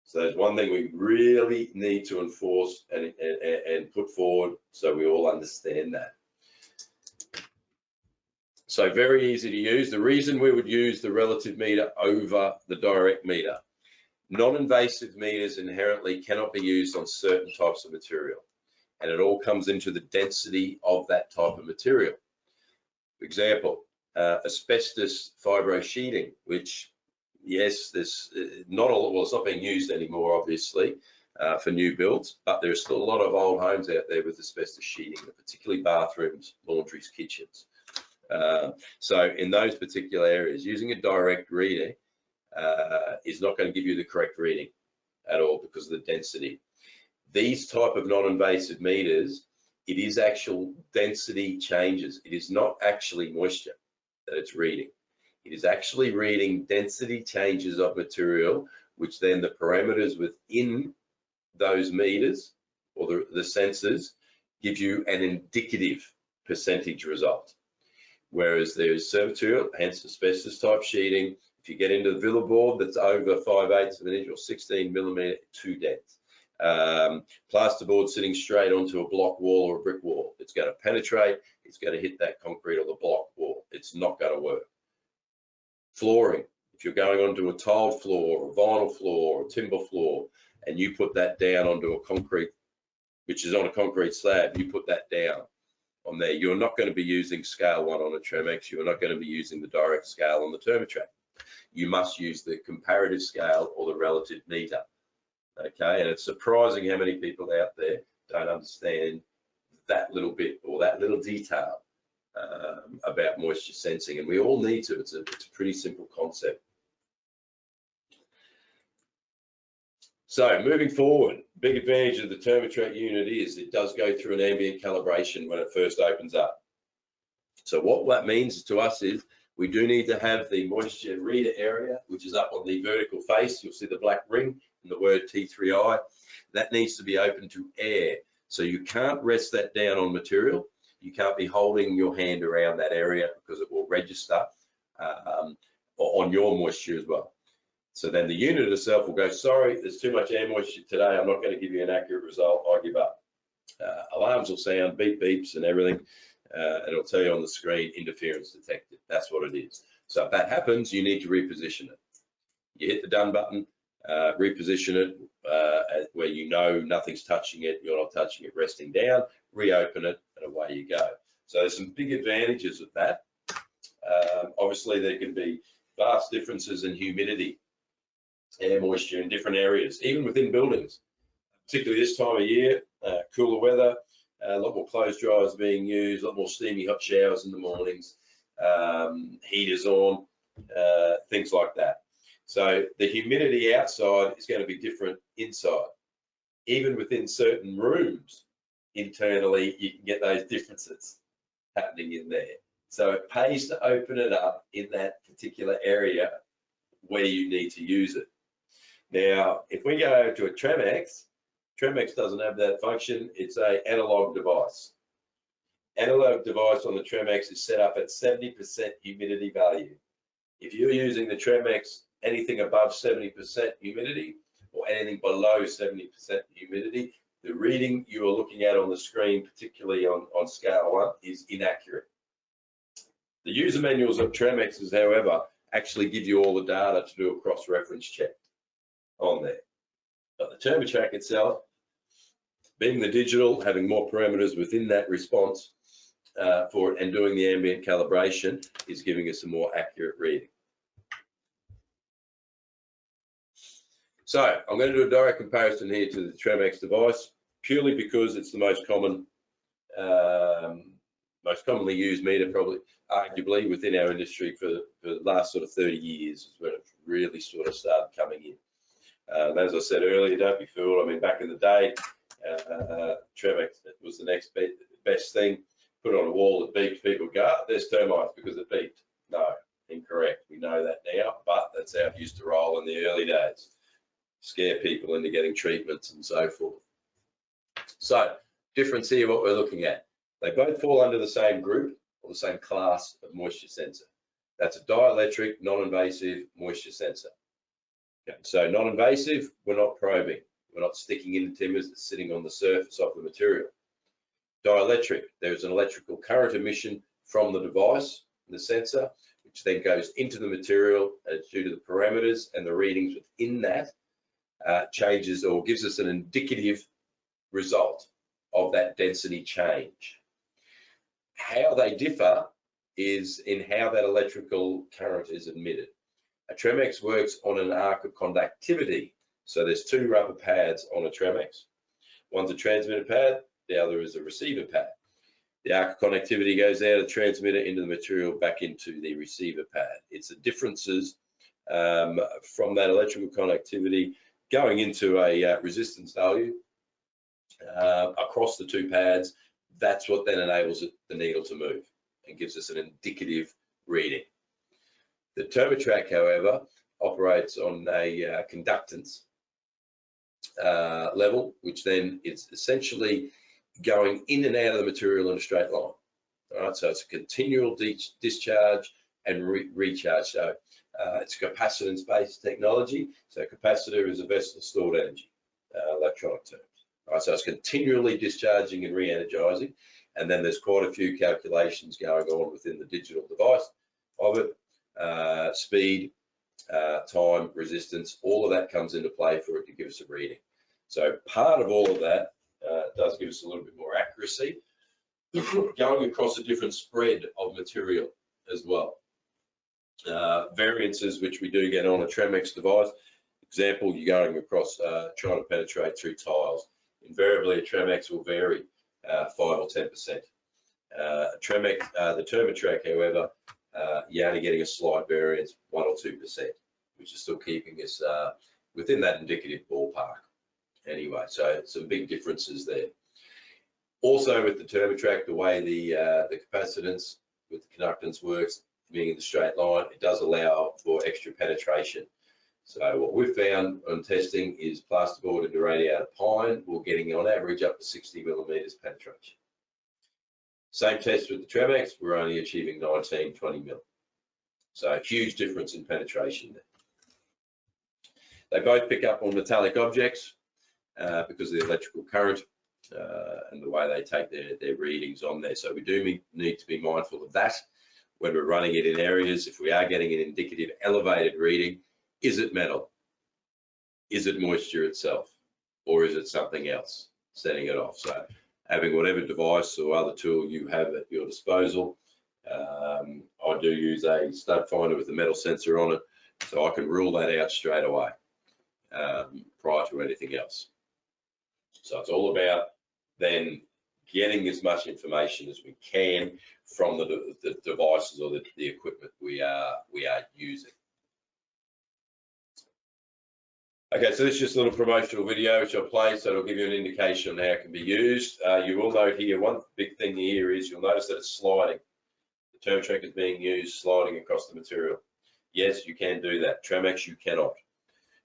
So there's one thing we really need to enforce and put forward so we all understand that. So very easy to use. The reason we would use the relative meter over the direct meter, non-invasive meters inherently cannot be used on certain types of material, and it all comes into the density of that type of material. For example, asbestos fibro sheeting, which yes, there's not all, well, it's not being used anymore, obviously, for new builds, but there's still a lot of old homes out there with asbestos sheeting, particularly bathrooms, laundries, kitchens. So in those particular areas, using a direct reading is not going to give you the correct reading at all because of the density. These type of non-invasive meters, it is actual density changes. It is not actually moisture that it's reading. It is actually reading density changes of material, which then the parameters within those meters or the sensors gives you an indicative percentage result. Whereas there's servitude, hence asbestos type sheeting. If you get into the villa board that's over 5/8 of an inch or 16 millimeter, too dense. Plasterboard sitting straight onto a block wall or a brick wall, it's going to penetrate, it's going to hit that concrete or the block wall. It's not going to work. Flooring, if you're going onto a tiled floor or a vinyl floor or a timber floor, and you put that down onto a concrete, which is on a concrete slab, you put that down on there, you're not going to be using scale 1 on a Tremex, you're not going to be using the direct scale on the Thermotrac. You must use the comparative scale or the relative meter. Okay, and it's surprising how many people out there don't understand that little bit or that little detail about moisture sensing, and we all need to. It's a pretty simple concept. So moving forward, big advantage of the Thermotrac unit is it does go through an ambient calibration when it first opens up. So what that means to us is we do need to have the moisture reader area, which is up on the vertical face. You'll see the black ring and the word T3I. That needs to be open to air. So you can't rest that down on material. You can't be holding your hand around that area because it will register on your moisture as well. So then the unit itself will go, sorry, there's too much air moisture today. I'm not going to give you an accurate result. I give up. Alarms will sound, beep beeps and everything. And it'll tell you on the screen, interference detected. That's what it is. So if that happens, you need to reposition it. You hit the done button, reposition it where you know nothing's touching it, you're not touching it, resting down, reopen it, and away you go. So there's some big advantages of that. Obviously, there can be vast differences in humidity, air moisture in different areas, even within buildings, particularly this time of year, cooler weather, a lot more clothes dryers being used, a lot more steamy hot showers in the mornings, heaters on, things like that. So the humidity outside is going to be different inside. Even within certain rooms, internally, you can get those differences happening in there. So it pays to open it up in that particular area where you need to use it. Now, if we go to a Tremex, Tremex doesn't have that function. It's an analog device. Analog device on the Tremex is set up at 70% humidity value. If you're using the Tremex, anything above 70% humidity or anything below 70% humidity, the reading you are looking at on the screen, particularly on scale 1, is inaccurate. The user manuals of Tremexes, however, actually give you all the data to do a cross-reference check on there. But the Thermotrac itself, being the digital, having more parameters within that response for it and doing the ambient calibration is giving us a more accurate reading. So I'm going to do a direct comparison here to the Tremex device, purely because it's the most common, most commonly used meter, probably arguably within our industry for the last sort of 30 years is when it really sort of started coming in. As I said earlier, don't be fooled. I mean, back in the day, Tremex was the next best thing. Put it on a wall that beeped, people go, oh, there's termites because it beeped. No, incorrect. We know that now, but that's how it used to roll in the early days. Scare people into getting treatments and so forth. So, difference here, what we're looking at. They both fall under the same group or the same class of moisture sensor. That's a dielectric, non-invasive moisture sensor. Okay, so non-invasive, we're not probing. We're not sticking in timbers that's sitting on the surface of the material. Dielectric, there's an electrical current emission from the device, the sensor, which then goes into the material due to the parameters and the readings within that changes or gives us an indicative result of that density change. How they differ is in how that electrical current is emitted. A Tremex works on an arc of conductivity. So there's two rubber pads on a Tremex. One's a transmitter pad, the other is a receiver pad. The arc of conductivity goes out of the transmitter into the material back into the receiver pad. It's the differences from that electrical conductivity going into a resistance value across the two pads. That's what then enables the needle to move and gives us an indicative reading. The Thermotrac, however, operates on a conductance level, which then is essentially going in and out of the material in a straight line. All right, so it's a continual discharge and recharge. So it's capacitance-based technology. So capacitor is a vessel of stored energy, electronic terms. All right, so it's continually discharging and re-energizing. And then there's quite a few calculations going on within the digital device of it. Speed, time, resistance, all of that comes into play for it to give us a reading. So part of all of that does give us a little bit more accuracy, going across a different spread of material as well. Variances which we do get on a Tremex device. Example, you're going across, trying to penetrate through tiles. Invariably, a Tremex will vary 5 or 10%. Tremex, the Thermotrack, however, you're only getting a slight variance, 1 or 2%, which is still keeping us within that indicative ballpark. Anyway, so some big differences there. Also with the Thermotrack, the way the capacitance with the conductance works, being in the straight line, it does allow for extra penetration. So what we've found on testing is plasterboard and irradiated pine, we're getting on average up to 60 millimeters penetration. Same test with the Tremex, we're only achieving 19, 20 mil. So a huge difference in penetration there. They both pick up on metallic objects because of the electrical current and the way they take their readings on there. So we do need to be mindful of that when we're running it in areas. If we are getting an indicative elevated reading, is it metal? Is it moisture itself? Or is it something else setting it off? So having whatever device or other tool you have at your disposal, I do use a stud finder with a metal sensor on it, so I can rule that out straight away prior to anything else. So it's all about then getting as much information as we can from the devices or the equipment we are using. Okay, so this is just a little promotional video which I'll play, so it'll give you an indication on how it can be used. You will note here, one big thing here is you'll notice that it's sliding. The Thermotrack is being used sliding across the material. Yes, you can do that. Tremex, you cannot.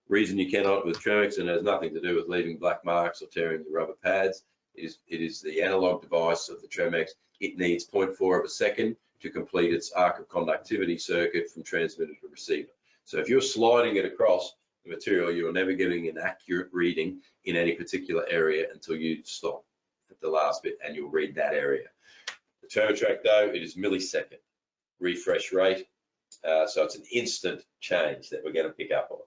Reason you cannot with Tremex, and it has nothing to do with leaving black marks or tearing the rubber pads, it is the analog device of the Tremex. It needs 0.4 of a second to complete its arc of conductivity circuit from transmitter to receiver. So if you're sliding it across the material, you're never getting an accurate reading in any particular area until you stop at the last bit and you'll read that area. The Thermotrack though, it is millisecond refresh rate, so it's an instant change that we're going to pick up on.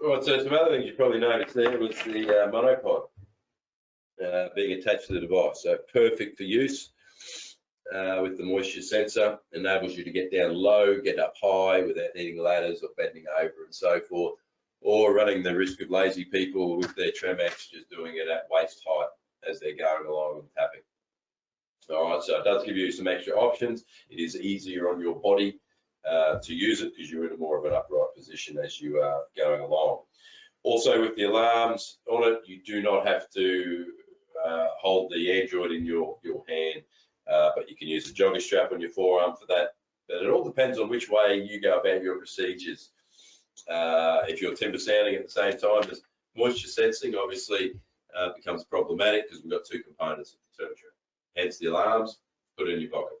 Right, so some other things you probably noticed there was the monopod being attached to the device. So perfect for use with the moisture sensor, enables you to get down low, get up high without needing ladders or bending over and so forth, or running the risk of lazy people with their Tremex just doing it at waist height as they're going along and tapping. All right, so it does give you some extra options. It is easier on your body to use it because you're in a more of an upright position as you are going along. Also with the alarms on it, you do not have to hold the Android in your hand, but you can use a jogger strap on your forearm for that. But it all depends on which way you go about your procedures. If you're timber sounding at the same time as moisture sensing, obviously becomes problematic because we've got two components of the Thermotrack. Hence the alarms, put it in your pocket.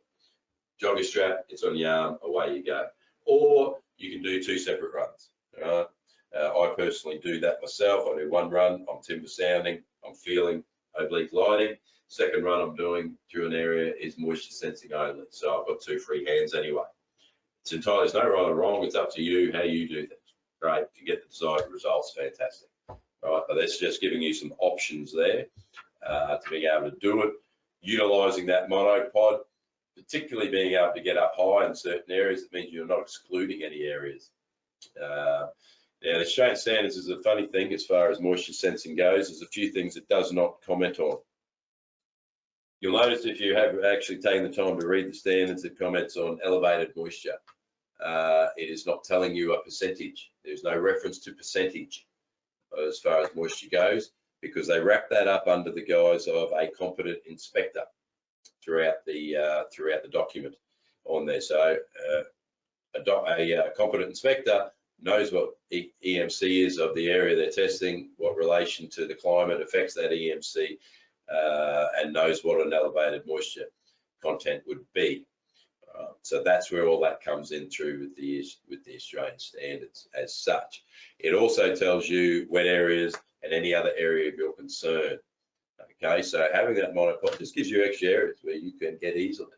Jogger strap, it's on your arm, away you go. Or you can do two separate runs. All right? I personally do that myself. I do one run, I'm timber sounding, I'm feeling oblique lighting. Second run I'm doing through an area is moisture sensing only. So I've got two free hands anyway. It's entirely, there's no right or wrong, it's up to you how you do things. Right? If you get the desired results, fantastic. right? But that's just giving you some options there to being able to do it, utilising that monopod, particularly being able to get up high in certain areas. It means you're not excluding any areas. Now, the Australian standards is a funny thing as far as moisture sensing goes. There's a few things it does not comment on. You'll notice if you have actually taken the time to read the standards, it comments on elevated moisture. It is not telling you a percentage. There's no reference to percentage as far as moisture goes, because they wrap that up under the guise of a competent inspector throughout the document on there. So a competent inspector knows what EMC is of the area they're testing, what relation to the climate affects that EMC, and knows what an elevated moisture content would be. So that's where all that comes in through with the Australian standards as such. It also tells you wet areas and any other area of your concern. Okay, so having that monopod just gives you extra areas where you can get easily.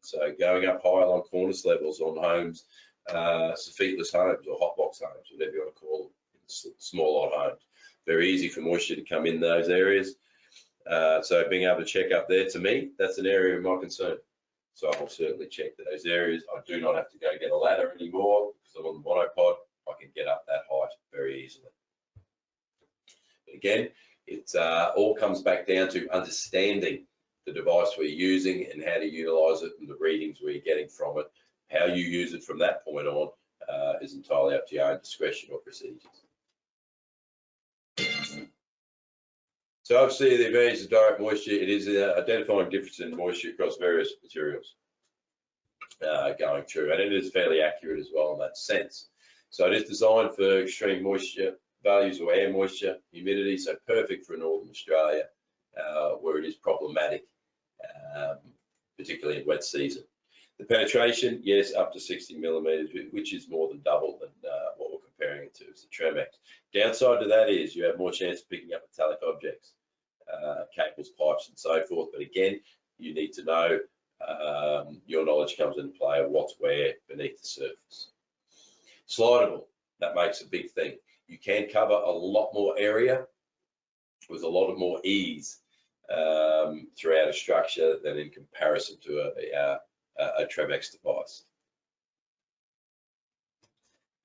So going up high along cornice levels on homes, sophitless homes or hot box homes, whatever you want to call them, small lot homes, very easy for moisture to come in those areas. So being able to check up there, to me, that's an area of my concern. So I'll certainly check those areas. I do not have to go get a ladder anymore because I'm on the monopod. I can get up that height very easily. But again, it all comes back down to understanding the device we're using and how to utilize it and the readings we're getting from it. How you use it from that point on is entirely up to your own discretion or procedures. So obviously the advantage of direct moisture, it is identifying difference in moisture across various materials going through, and it is fairly accurate as well in that sense. So it is designed for extreme moisture values or air moisture, humidity, so perfect for Northern Australia where it is problematic, particularly in wet season. The penetration, yes, up to 60 millimeters, which is more than double than what we're comparing it to as the Tremex. Downside to that is you have more chance of picking up metallic objects, cables, pipes, and so forth. But again, you need to know your knowledge comes into play of what's where beneath the surface. Slidable, that makes a big thing. You can cover a lot more area with a lot of more ease throughout a structure than in comparison to a Tremex device.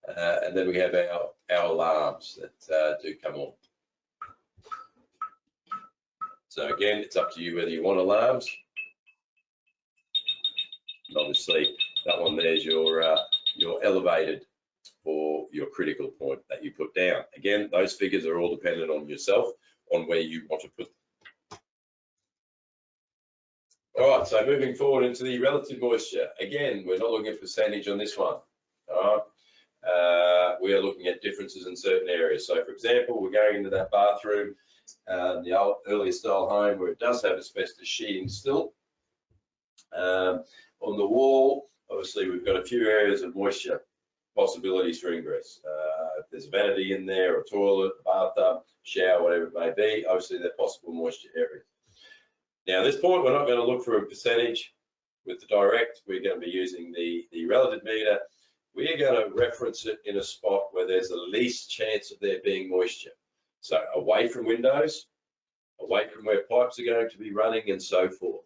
And then we have our alarms that do come on. So again, it's up to you whether you want alarms. And obviously, that one there's your elevated for your critical point that you put down. Again, those figures are all dependent on yourself, on where you want to put them. All right, so moving forward into the relative moisture. Again, we're not looking at percentage on this one. All right, we are looking at differences in certain areas. So for example, we're going into that bathroom, the old earlier style home where it does have asbestos sheeting still. On the wall, obviously we've got a few areas of moisture possibilities for ingress. If there's a vanity in there, or a toilet, a bathtub, shower, whatever it may be, obviously they're possible moisture areas. Now at this point, we're not going to look for a percentage with the direct. We're going to be using the relative meter. We are going to reference it in a spot where there's the least chance of there being moisture. So away from windows, away from where pipes are going to be running, and so forth.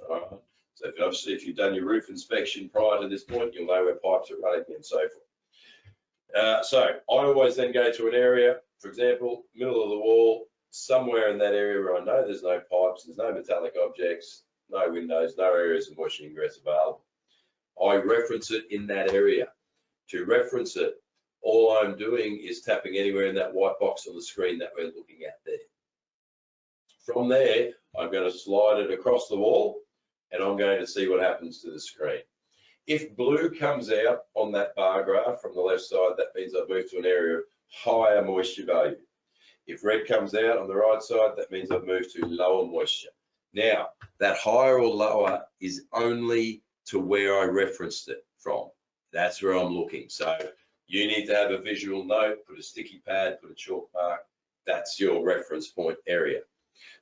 All right. So obviously, if you've done your roof inspection prior to this point, you'll know where pipes are running and so forth. So I always then go to an area, for example, middle of the wall, somewhere in that area where I know there's no pipes, there's no metallic objects, no windows, no areas of moisture ingress available. I reference it in that area. To reference it, all I'm doing is tapping anywhere in that white box on the screen that we're looking at there. From there, I'm going to slide it across the wall, and I'm going to see what happens to the screen. If blue comes out on that bar graph from the left side, that means I've moved to an area of higher moisture value. If red comes out on the right side, that means I've moved to lower moisture. Now, that higher or lower is only to where I referenced it from. That's where I'm looking. So you need to have a visual note, put a sticky pad, put a chalk mark. That's your reference point area.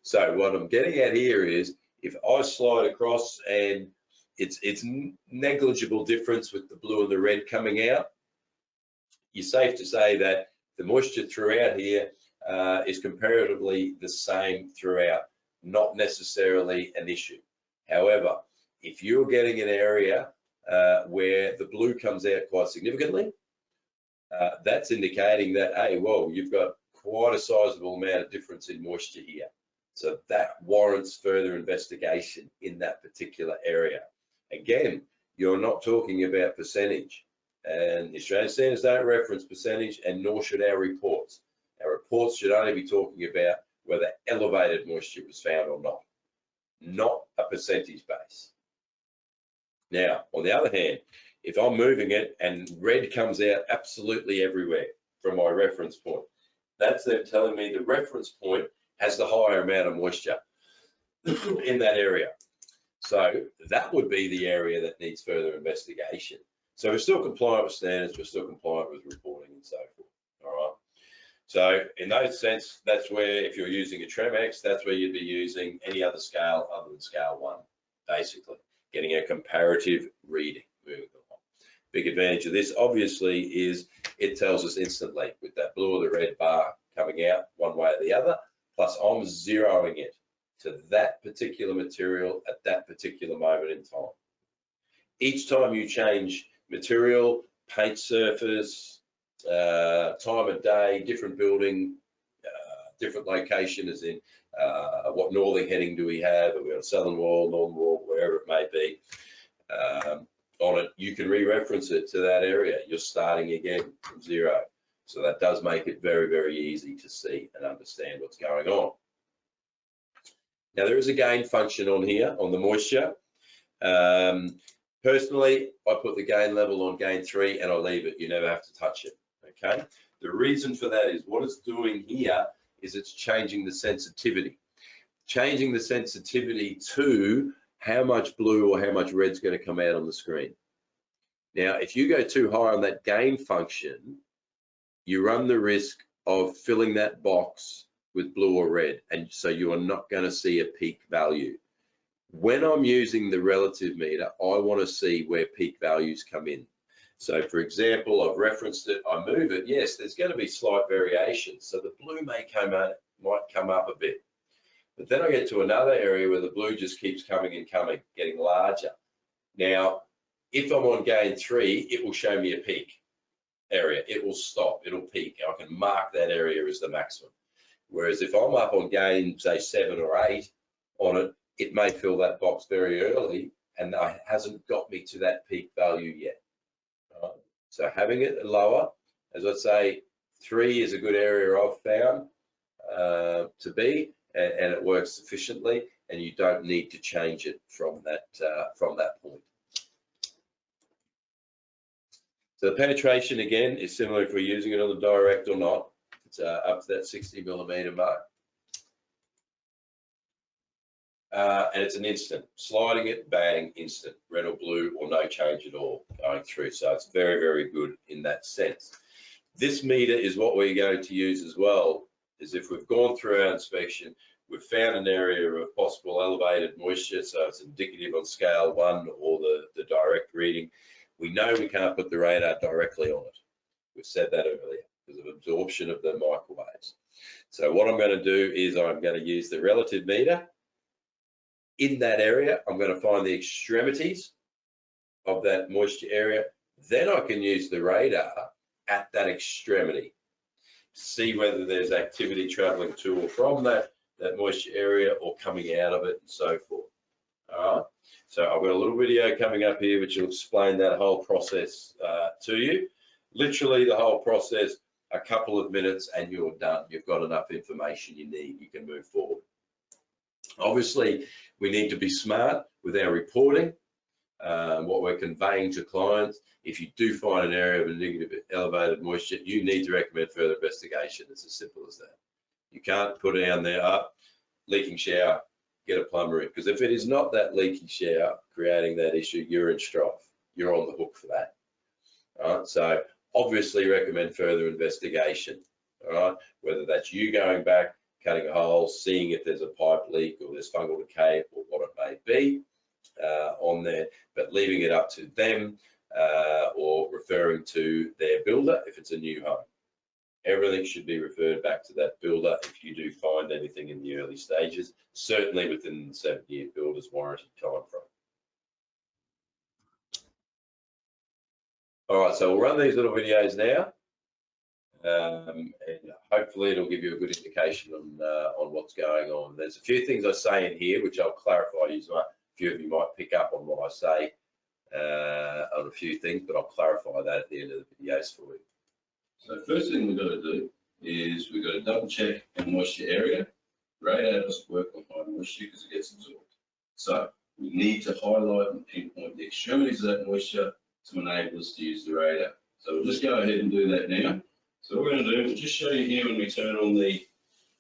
So what I'm getting at here is, if I slide across and it's negligible difference with the blue and the red coming out, you're safe to say that the moisture throughout here is comparatively the same throughout, not necessarily an issue. However, if you're getting an area where the blue comes out quite significantly, that's indicating that, hey, well, you've got quite a sizable amount of difference in moisture here. So that warrants further investigation in that particular area. Again, you're not talking about percentage, and the Australian standards don't reference percentage, and nor should our reports. Our reports should only be talking about whether elevated moisture was found or not a percentage base. Now, on the other hand, if I'm moving it and red comes out absolutely everywhere from my reference point, that's them telling me the reference point has the higher amount of moisture in that area. So that would be the area that needs further investigation. So we're still compliant with standards, we're still compliant with reporting and so forth, all right? So in that sense, that's where, if you're using a Tremex, that's where you'd be using any other scale other than scale 1, basically, getting a comparative reading, moving along. Big advantage of this, obviously, is it tells us instantly with that blue or the red bar coming out one way or the other, plus I'm zeroing it to that particular material at that particular moment in time. Each time you change material, paint surface, time of day, different building, different location, as in what northern heading do we have? Are we on a southern wall, northern wall, wherever it may be, on it, you can re-reference it to that area. You're starting again from zero. So that does make it very, very easy to see and understand what's going on. Now, there is a gain function on here on the moisture. Personally, I put the gain level on gain 3 and I leave it. You never have to touch it, okay? The reason for that is what it's doing here is it's changing the sensitivity. Changing the sensitivity to how much blue or how much red is going to come out on the screen. Now, if you go too high on that gain function, you run the risk of filling that box with blue or red, and so you are not going to see a peak value. When I'm using the relative meter, I want to see where peak values come in. So for example, I've referenced it, I move it, yes, there's going to be slight variation. So the blue might come up a bit. But then I get to another area where the blue just keeps coming and coming, getting larger. Now, if I'm on gain 3, it will show me a peak area. It will stop, it'll peak. I can mark that area as the maximum. Whereas if I'm up on gain, say 7 or 8 on it, it may fill that box very early and it hasn't got me to that peak value yet. Right? So having it lower, as I say, 3 is a good area I've found to be, and it works sufficiently, and you don't need to change it from that point. So the penetration again is similar if we're using it on the direct or not. It's up to that 60 millimeter mark. And it's an instant, sliding it, bang, instant, red or blue or no change at all going through. So it's very, very good in that sense. This meter is what we're going to use as well, is if we've gone through our inspection, we've found an area of possible elevated moisture, so it's indicative on scale 1 or the direct reading. We know we can't put the radar directly on it. We've said that earlier because of absorption of the microwaves. So what I'm going to do is I'm going to use the relative meter. In that area, I'm going to find the extremities of that moisture area. Then I can use the radar at that extremity, see whether there's activity traveling to or from that moisture area or coming out of it and so forth. All right. So I've got a little video coming up here which will explain that whole process to you. Literally the whole process, a couple of minutes and you're done. You've got enough information you need. You can move forward. Obviously, we need to be smart with our reporting, what we're conveying to clients. If you do find an area of a negative elevated moisture, you need to recommend further investigation. It's as simple as that. You can't put down there, leaking shower, get a plumber in. Because if it is not that leaking shower creating that issue, you're in strife. You're on the hook for that. All right? So obviously recommend further investigation. All right? Whether that's you going back, cutting a hole, seeing if there's a pipe leak or there's fungal decay or what it may be on there, but leaving it up to them or referring to their builder if it's a new home. everything should be referred back to that builder if you do find anything in the early stages, certainly within the 7-year builder's warranty time frame. All right, so we'll run these little videos now, and hopefully it'll give you a good indication on what's going on. There's a few things I say in here which I'll clarify. A few of you might pick up on what I say on a few things, but I'll clarify that at the end of the videos for you. So first thing we've got to do is we've got to double check our moisture area. Radar doesn't work on high moisture because it gets absorbed. So we need to highlight and pinpoint the extremities of that moisture to enable us to use the radar. So we'll just go ahead and do that now. So what we're going to do, we'll just show you here when we turn on the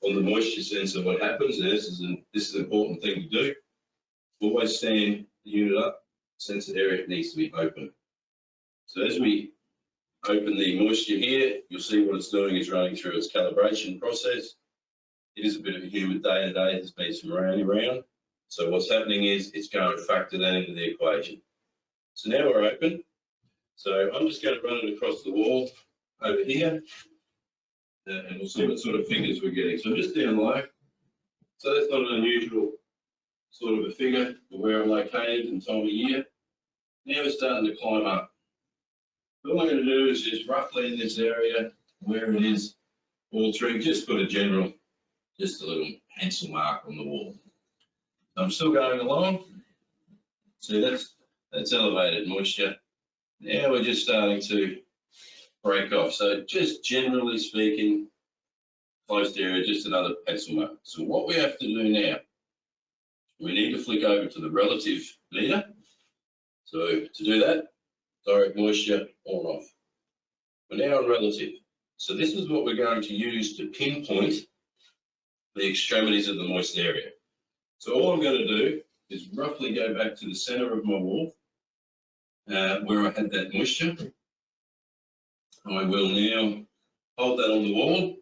moisture sensor what happens. Now this is an important thing to do. Always stand the unit up. Sensor area needs to be open. So as we open the moisture here, you'll see what it's doing is running through its calibration process. It is a bit of a humid day today. There's been some rain around. So what's happening is it's going to factor that into the equation. So now we're open. So I'm just going to run it across the wall over here, and we'll see what sort of figures we're getting. So I'm just down low. So that's not an unusual sort of a figure for where I'm located and time of year. Now we're starting to climb up. All I'm going to do is just roughly in this area where it is altering, just put a general, just a little pencil mark on the wall. I'm still going along. See, that's elevated moisture. Now we're just starting to break off. So just generally speaking, closed area, just another pencil mark. So what we have to do now, we need to flick over to the relative meter. So to do that, direct moisture on off. We're now on relative. So this is what we're going to use to pinpoint the extremities of the moist area. So all I'm going to do is roughly go back to the center of my wall where I had that moisture. I will now hold that on the wall.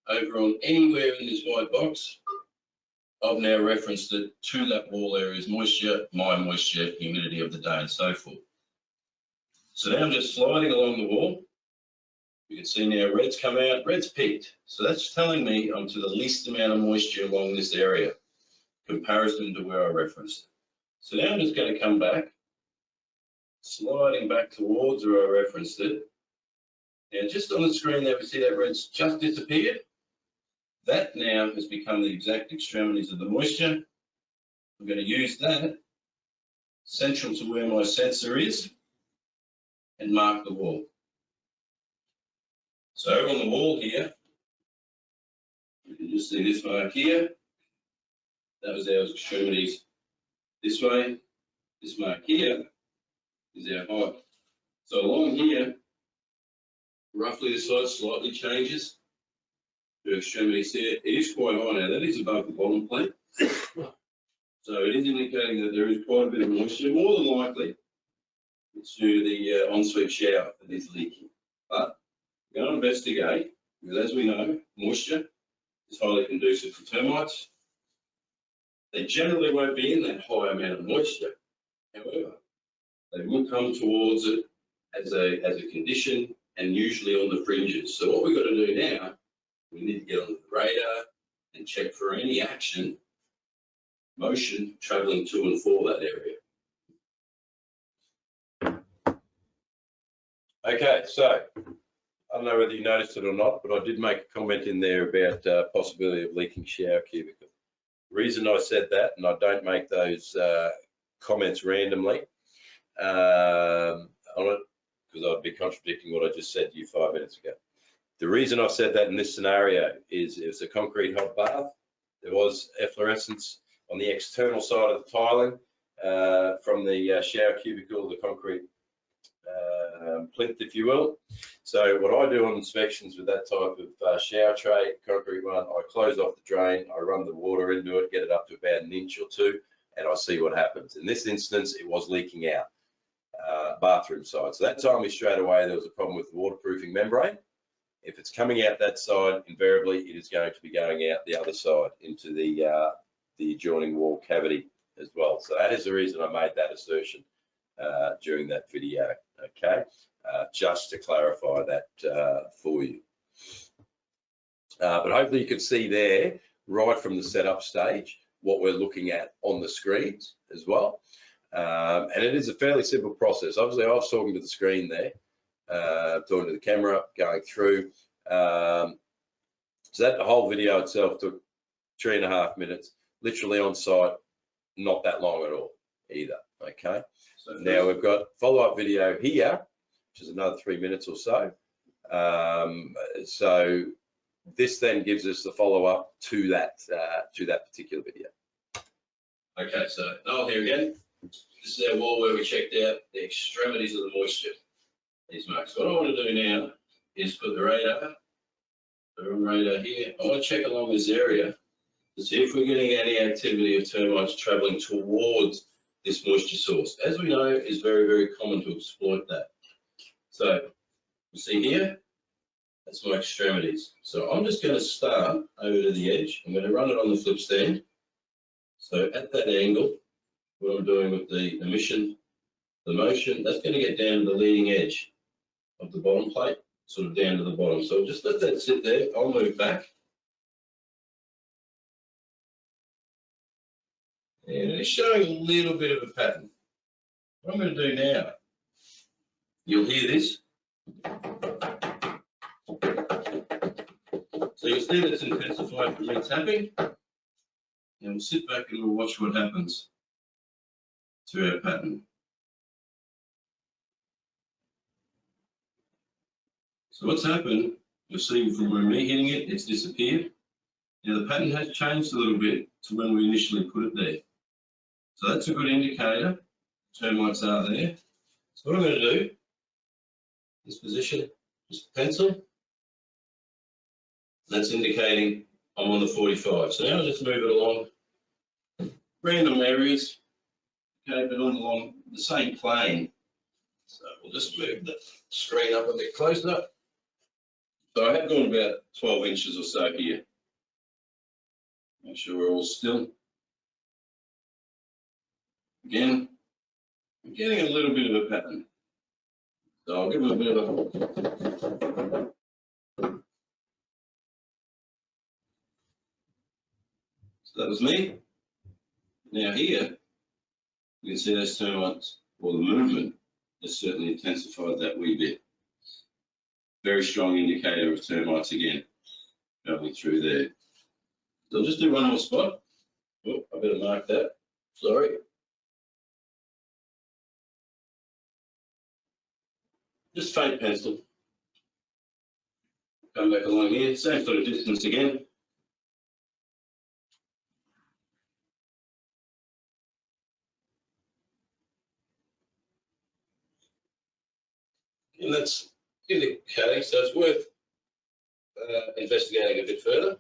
Over on anywhere in this white box, I've now referenced it to that wall area's moisture, my moisture, humidity of the day, and so forth. So now I'm just sliding along the wall. You can see now red's come out, red's peaked. So that's telling me I'm to the least amount of moisture along this area, comparison to where I referenced it. So now I'm just going to come back, sliding back towards where I referenced it. Now just on the screen there, we see that red's just disappeared. That now has become the exact extremities of the moisture. I'm going to use that central to where my sensor is and mark the wall. So over on the wall here, you can just see this mark here. That was our extremities this way. This mark here is our height. So along here, roughly the size slightly changes. The extremities there, it is quite high now. That is above the bottom plate. So it is indicating that there is quite a bit of moisture. More than likely, it's due to the ensuite shower that is leaking. But we're going to investigate, because as we know, moisture is highly conducive for termites. They generally won't be in that high amount of moisture. However, they will come towards it as a condition and usually on the fringes. So what we've got to do now, we need to get on the radar and check for any action, motion traveling to and for that area. Okay, so I don't know whether you noticed it or not, but I did make a comment in there about possibility of leaking shower cubicle. The reason I said that, and I don't make those comments randomly on it, because I'd be contradicting what I just said to you 5 minutes ago. The reason I've said that in this scenario is it's a concrete hot bath. There was efflorescence on the external side of the tiling from the shower cubicle, the concrete plinth, if you will. So what I do on inspections with that type of shower tray, concrete one, I close off the drain, I run the water into it, get it up to about an inch or two, and I see what happens. In this instance, it was leaking out bathroom side. So that told me straight away there was a problem with the waterproofing membrane. If it's coming out that side, invariably it is going to be going out the other side into the adjoining wall cavity as well. So that is the reason I made that assertion during that video. Okay, just to clarify that for you. But hopefully you can see there, right from the setup stage, what we're looking at on the screens as well. And it is a fairly simple process. Obviously, I was talking to the screen there, talking to the camera, going through. So that the whole video itself took 3.5 minutes, literally on site, not that long at all either, okay? So now we've got follow-up video here, which is another 3 minutes or so. So this then gives us the follow-up to that particular video. Okay, so Noel here again. This is our wall where we checked out the extremities of the moisture, these marks. What I want to do now is put the radar here. I want to check along this area to see if we're getting any activity of termites traveling towards this moisture source. As we know, it's very, very common to exploit that. So you see here, that's my extremities. So I'm just going to start over to the edge. I'm going to run it on the flip stand. So at that angle, what I'm doing with the motion, that's going to get down to the leading edge of the bottom plate, sort of down to the bottom. So just let that sit there. I'll move back. And it's showing a little bit of a pattern. What I'm going to do now, you'll hear this. So you'll see that it's intensified from me tapping. And we'll sit back and we'll watch what happens to our pattern. So what's happened, you'll see from me hitting it, it's disappeared. Now the pattern has changed a little bit to when we initially put it there. So that's a good indicator. Termites are there. So what I'm going to do, this position, just pencil. That's indicating I'm on the 45. So now I'll just move it along random areas, okay, but along the same plane. So we'll just move the screen up a bit closer. So I have gone about 12 inches or so here. Make sure we're all still. Again, I'm getting a little bit of a pattern. So I'll give it a bit of a... So that was me. Now here, you can see those termites, or the movement has certainly intensified that wee bit. Very strong indicator of termites again, traveling through there. So I'll just do one more spot. Oh, I better mark that, sorry. Just faint pencil. Come back along here, same sort of distance again. And that's indicating, so it's worth investigating a bit further.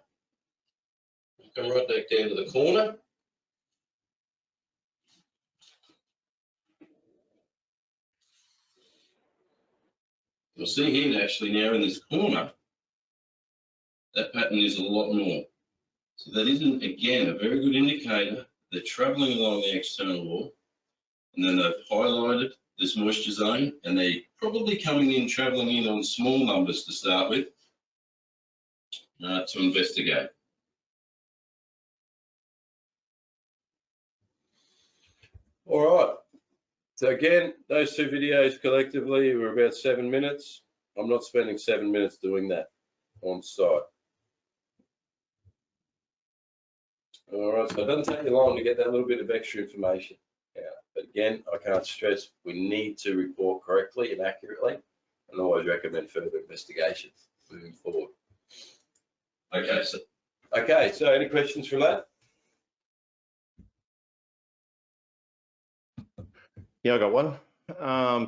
Come right back down to the corner. You'll see here actually now in this corner, that pattern is a lot more. So that isn't, again, a very good indicator. They're traveling along the external wall, and then they've highlighted this moisture zone, and they're probably coming in, traveling in on small numbers to start with, to investigate. All right. So again, those two videos collectively were about 7 minutes. I'm not spending 7 minutes doing that on site. All right, so it doesn't take you long to get that little bit of extra information. Yeah, but again, I can't stress, we need to report correctly and accurately, and always recommend further investigations moving forward. Okay, so any questions from that? Yeah, I got one.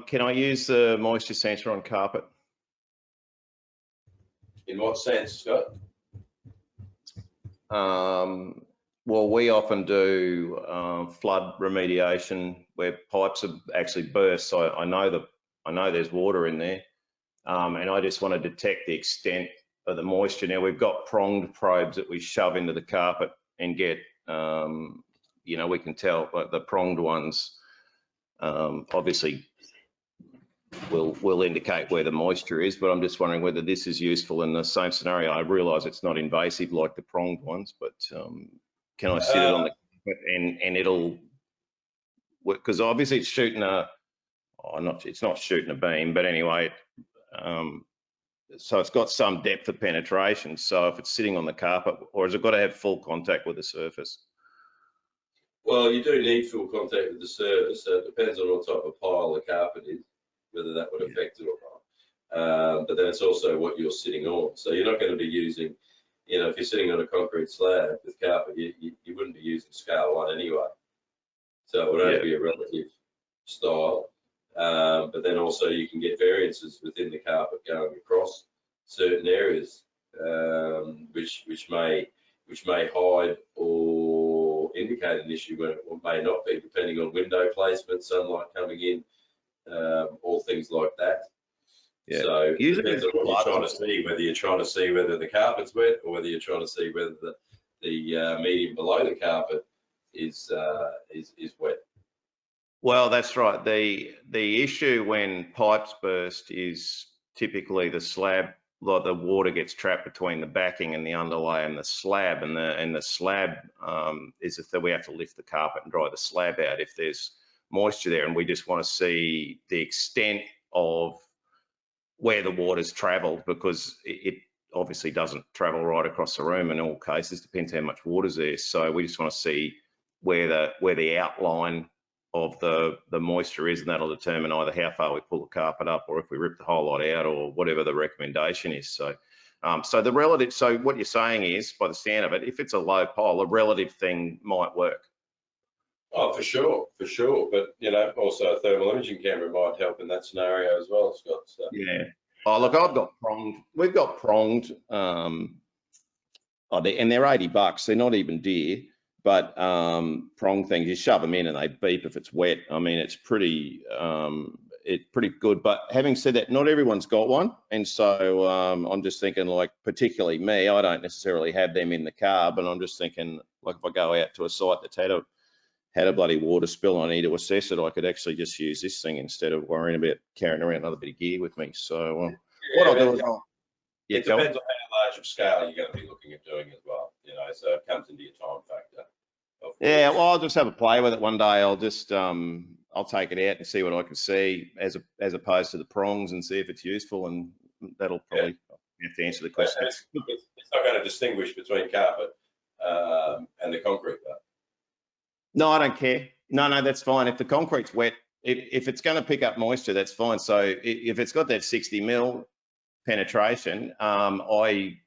Can I use the moisture sensor on carpet? In what sense, Scott? Well, we often do flood remediation where pipes have actually burst. So I know there's water in there, and I just want to detect the extent of the moisture. Now we've got pronged probes that we shove into the carpet and get, you know, we can tell, like the pronged ones, obviously will indicate where the moisture is, but I'm just wondering whether this is useful in the same scenario. I realise it's not invasive like the pronged ones, but can I sit it on the carpet and it'll, because obviously it's shooting it's not shooting a beam, but anyway, so it's got some depth of penetration. So if it's sitting on the carpet, or has it got to have full contact with the surface? Well, you do need full contact with the surface, so it depends on what type of pile the carpet is, whether that would affect it or not. But then it's also what you're sitting on. So you're not going to be using, you know, if you're sitting on a concrete slab with carpet, you wouldn't be using scale 1 anyway. So it would only be a relative style. But then also you can get variances within the carpet going across certain areas, which may hide or indicate an issue when it may not be, depending on window placement, sunlight coming in, all things like that. Yeah. So it depends on what you're trying to see, whether you're trying to see whether the carpet's wet or whether you're trying to see whether the medium below the carpet is wet. Well, that's right. The issue when pipes burst is typically the slab, like the water gets trapped between the backing and the underlay and the slab, and the slab is that we have to lift the carpet and dry the slab out if there's moisture there, and we just want to see the extent of where the water's travelled, because it obviously doesn't travel right across the room in all cases, depends how much water's there. So we just want to see where the outline of the moisture is, and that'll determine either how far we pull the carpet up or if we rip the whole lot out or whatever the recommendation is. So so what you're saying is, by the sound of it, if it's a low pile, a relative thing might work. Oh, for sure. But, you know, also a thermal imaging camera might help in that scenario as well, Scott. So. Yeah. Oh, look, I've got pronged. We've got pronged, and they're $80. They're not even dear, but prong things, you shove them in and they beep if it's wet. I mean, it's pretty good. But having said that, not everyone's got one, and so I'm just thinking, like, particularly me, I don't necessarily have them in the car, but I'm just thinking, like, if I go out to a site that's had a bloody water spill, I need to assess it, I could actually just use this thing instead of worrying about carrying around another bit of gear with me. So what I'll do is it depends on how large of scale you're going to be looking at doing as well, you know, so it comes into your time factor. Yeah, well, I'll just have a play with it one day. I'll just I'll take it out and see what I can see as opposed to the prongs, and see if it's useful, and that'll probably have to answer the question. It's not going to distinguish between carpet and the concrete, though. No, I don't care. No, that's fine. If the concrete's wet, if it's going to pick up moisture, that's fine. So if it's got that 60 mil penetration, I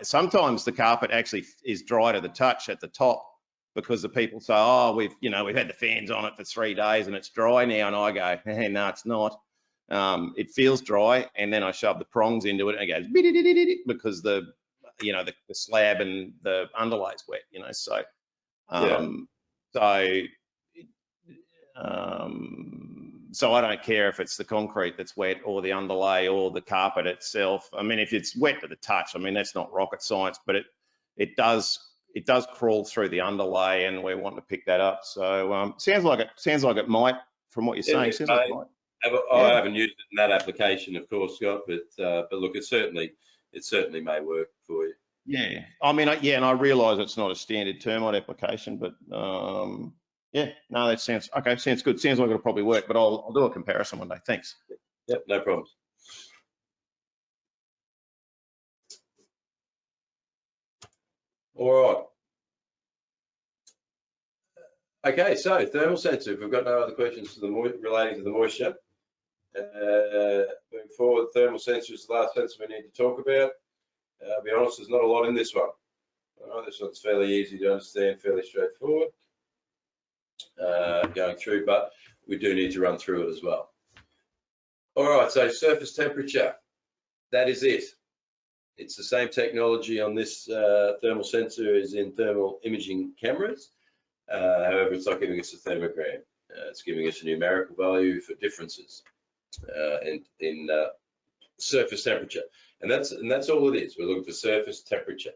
sometimes the carpet actually is dry to the touch at the top, because the people say, oh, we've had the fans on it for 3 days and it's dry now, and I go, hey, no, it's not. It feels dry, and then I shove the prongs into it and it goes because the slab and the underlay's wet, you know. So so I don't care if it's the concrete that's wet or the underlay or the carpet itself. I mean, if it's wet to the touch, I mean, that's not rocket science, but it does crawl through the underlay, and we want to pick that up. So sounds like it might, from what you're saying. Sounds like it might. I haven't used it in that application, of course, Scott, but look, it certainly may work for you. Yeah, I mean, and I realise it's not a standard termite application, but yeah, no, that sounds okay. Sounds good. Sounds like it'll probably work, but I'll do a comparison one day. Thanks. Yep, no problems. All right. Okay, so thermal sensor. If we've got no other questions relating to the moisture, moving forward, thermal sensor is the last sensor we need to talk about. I'll be honest, there's not a lot in this one. All right, this one's fairly easy to understand, fairly straightforward going through, but we do need to run through it as well. All right, so surface temperature, that is it. It's the same technology on this thermal sensor as in thermal imaging cameras. However, it's not giving us a thermogram. It's giving us a numerical value for differences in surface temperature. And that's all it is. We're looking for surface temperature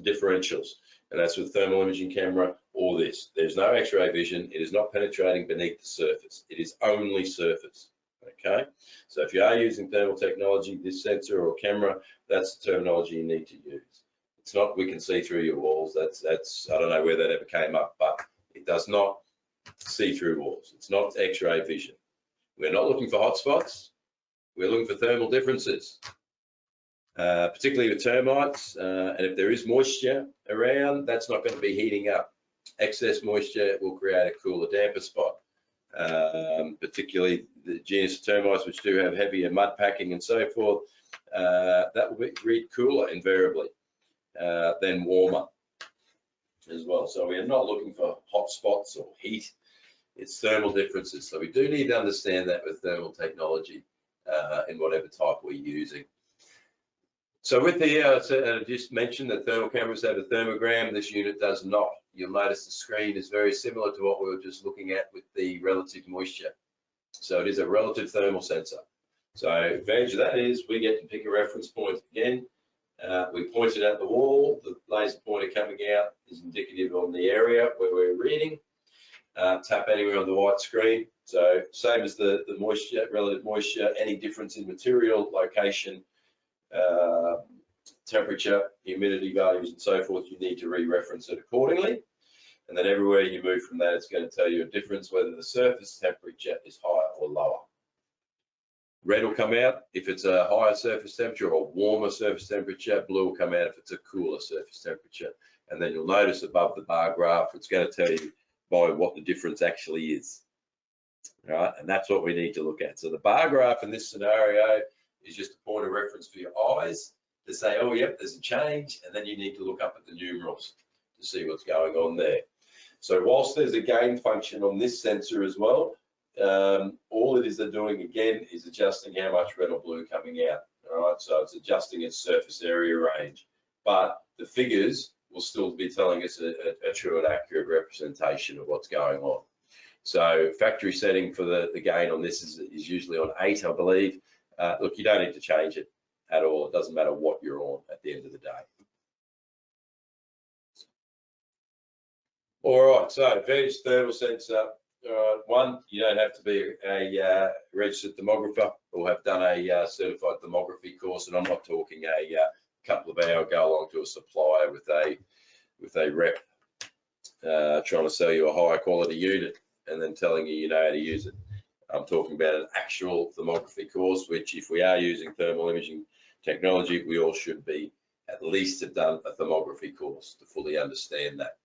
differentials. And that's with thermal imaging camera or this. There's no X-ray vision. It is not penetrating beneath the surface. It is only surface. Okay, so if you are using thermal technology, this sensor or camera, that's the terminology you need to use. It's not we can see through your walls. That's I don't know where that ever came up, but it does not see through walls. It's not X-ray vision. We're not looking for hotspots. We're looking for thermal differences, particularly with termites. And if there is moisture around, that's not going to be heating up. Excess moisture will create a cooler, damper spot. Particularly the genus of termites, which do have heavier mud packing and so forth, that will read cooler invariably than warmer as well. So we are not looking for hot spots or heat. It's thermal differences. So we do need to understand that with thermal technology in whatever type we're using. So with the, I just mentioned that thermal cameras have a thermogram. This unit does not. You'll notice the screen is very similar to what we were just looking at with the relative moisture. So it is a relative thermal sensor. So advantage of that is we get to pick a reference point again. We point it at the wall. The laser pointer coming out is indicative on the area where we're reading. Tap anywhere on the white screen. So same as the moisture, relative moisture, any difference in material, location, temperature, humidity values and so forth, you need to re-reference it accordingly. And then everywhere you move from that, it's going to tell you a difference whether the surface temperature is higher or lower. Red will come out if it's a higher surface temperature or warmer surface temperature. Blue will come out if it's a cooler surface temperature. And then you'll notice above the bar graph, it's going to tell you by what the difference actually is. All right, and that's what we need to look at. So the bar graph in this scenario is just a point of reference for your eyes to say, oh, yep, there's a change. And then you need to look up at the numerals to see what's going on there. So whilst there's a gain function on this sensor as well, all it is they're doing again is adjusting how much red or blue coming out. All right, so it's adjusting its surface area range, but the figures will still be telling us a true and accurate representation of what's going on. So factory setting for the gain on this is usually on 8, I believe. Look, you don't need to change it at all. It doesn't matter what you're on at the end of the day. All right, so advantage thermal sensor. One, you don't have to be a registered thermographer or have done a certified thermography course, and I'm not talking a couple of hour go along to a supplier with a rep trying to sell you a higher quality unit and then telling you know how to use it. I'm talking about an actual thermography course, which if we are using thermal imaging technology, we all should be at least have done a thermography course to fully understand that.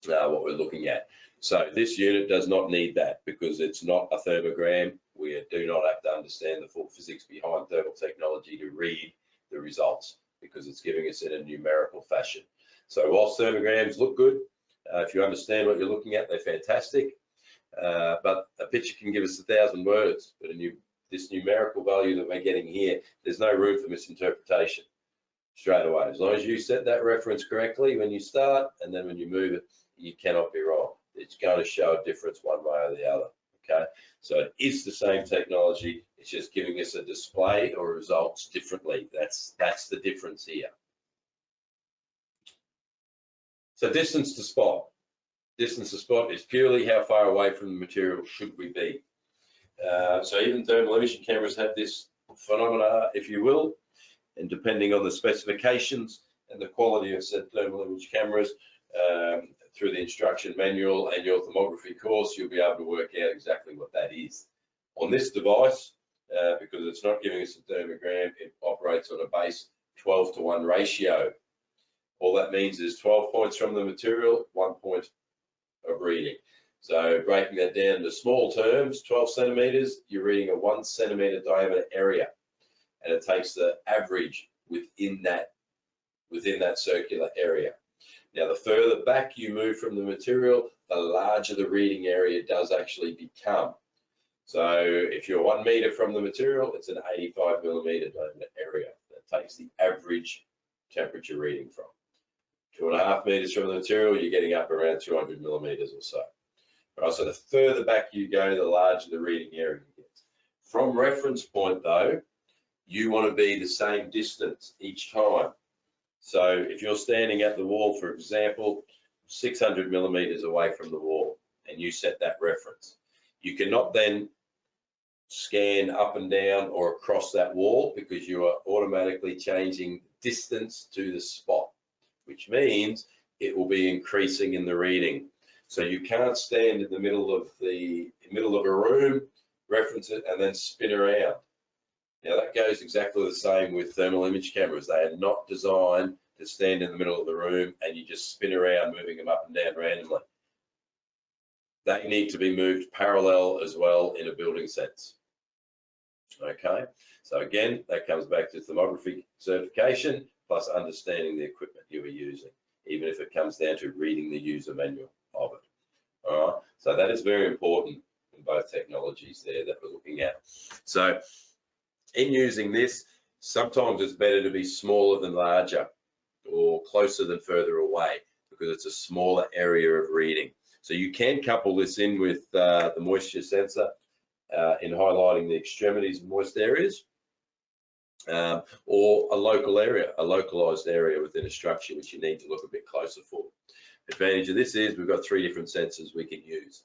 What we're looking at. So this unit does not need that because it's not a thermogram. We do not have to understand the full physics behind thermal technology to read the results because it's giving us in a numerical fashion. So whilst thermograms look good, if you understand what you're looking at, they're fantastic. But a picture can give us 1,000 words, but this numerical value that we're getting here, there's no room for misinterpretation straight away. As long as you set that reference correctly when you start, and then when you move it, you cannot be wrong. It's going to show a difference one way or the other, okay? So it is the same technology, it's just giving us a display or results differently. That's the difference here. So distance to spot. Distance to spot is purely how far away from the material should we be. So even thermal imaging cameras have this phenomena, if you will, and depending on the specifications and the quality of said thermal image cameras, through the instruction manual and your thermography course, you'll be able to work out exactly what that is. On this device, because it's not giving us a thermogram, it operates on a base 12:1 ratio. All that means is 12 points from the material, 1 point of reading. So breaking that down into small terms, 12 centimeters, you're reading a 1 centimeter diameter area, and it takes the average within that circular area. Now, the further back you move from the material, the larger the reading area does actually become. So if you're 1 meter from the material, it's an 85 millimeter diameter area that takes the average temperature reading from. 2.5 meters from the material, you're getting up around 200 millimeters or so. All right, so the further back you go, the larger the reading area gets. From reference point though, you want to be the same distance each time. So if you're standing at the wall, for example, 600 millimeters away from the wall, and you set that reference, you cannot then scan up and down or across that wall, because you are automatically changing distance to the spot, which means it will be increasing in the reading. So you can't stand in the middle of a room, reference it, and then spin around. Now that goes exactly the same with thermal image cameras. They are not designed to stand in the middle of the room and you just spin around, moving them up and down randomly. They need to be moved parallel as well in a building sense. Okay, so again, that comes back to thermography certification plus understanding the equipment you are using, even if it comes down to reading the user manual of it. All right, so that is very important in both technologies there that we're looking at. So in using this, sometimes it's better to be smaller than larger or closer than further away, because it's a smaller area of reading. So you can couple this in with the moisture sensor in highlighting the extremities of moist areas, or a local area, a localized area within a structure which you need to look a bit closer for. The advantage of this is we've got 3 different sensors we can use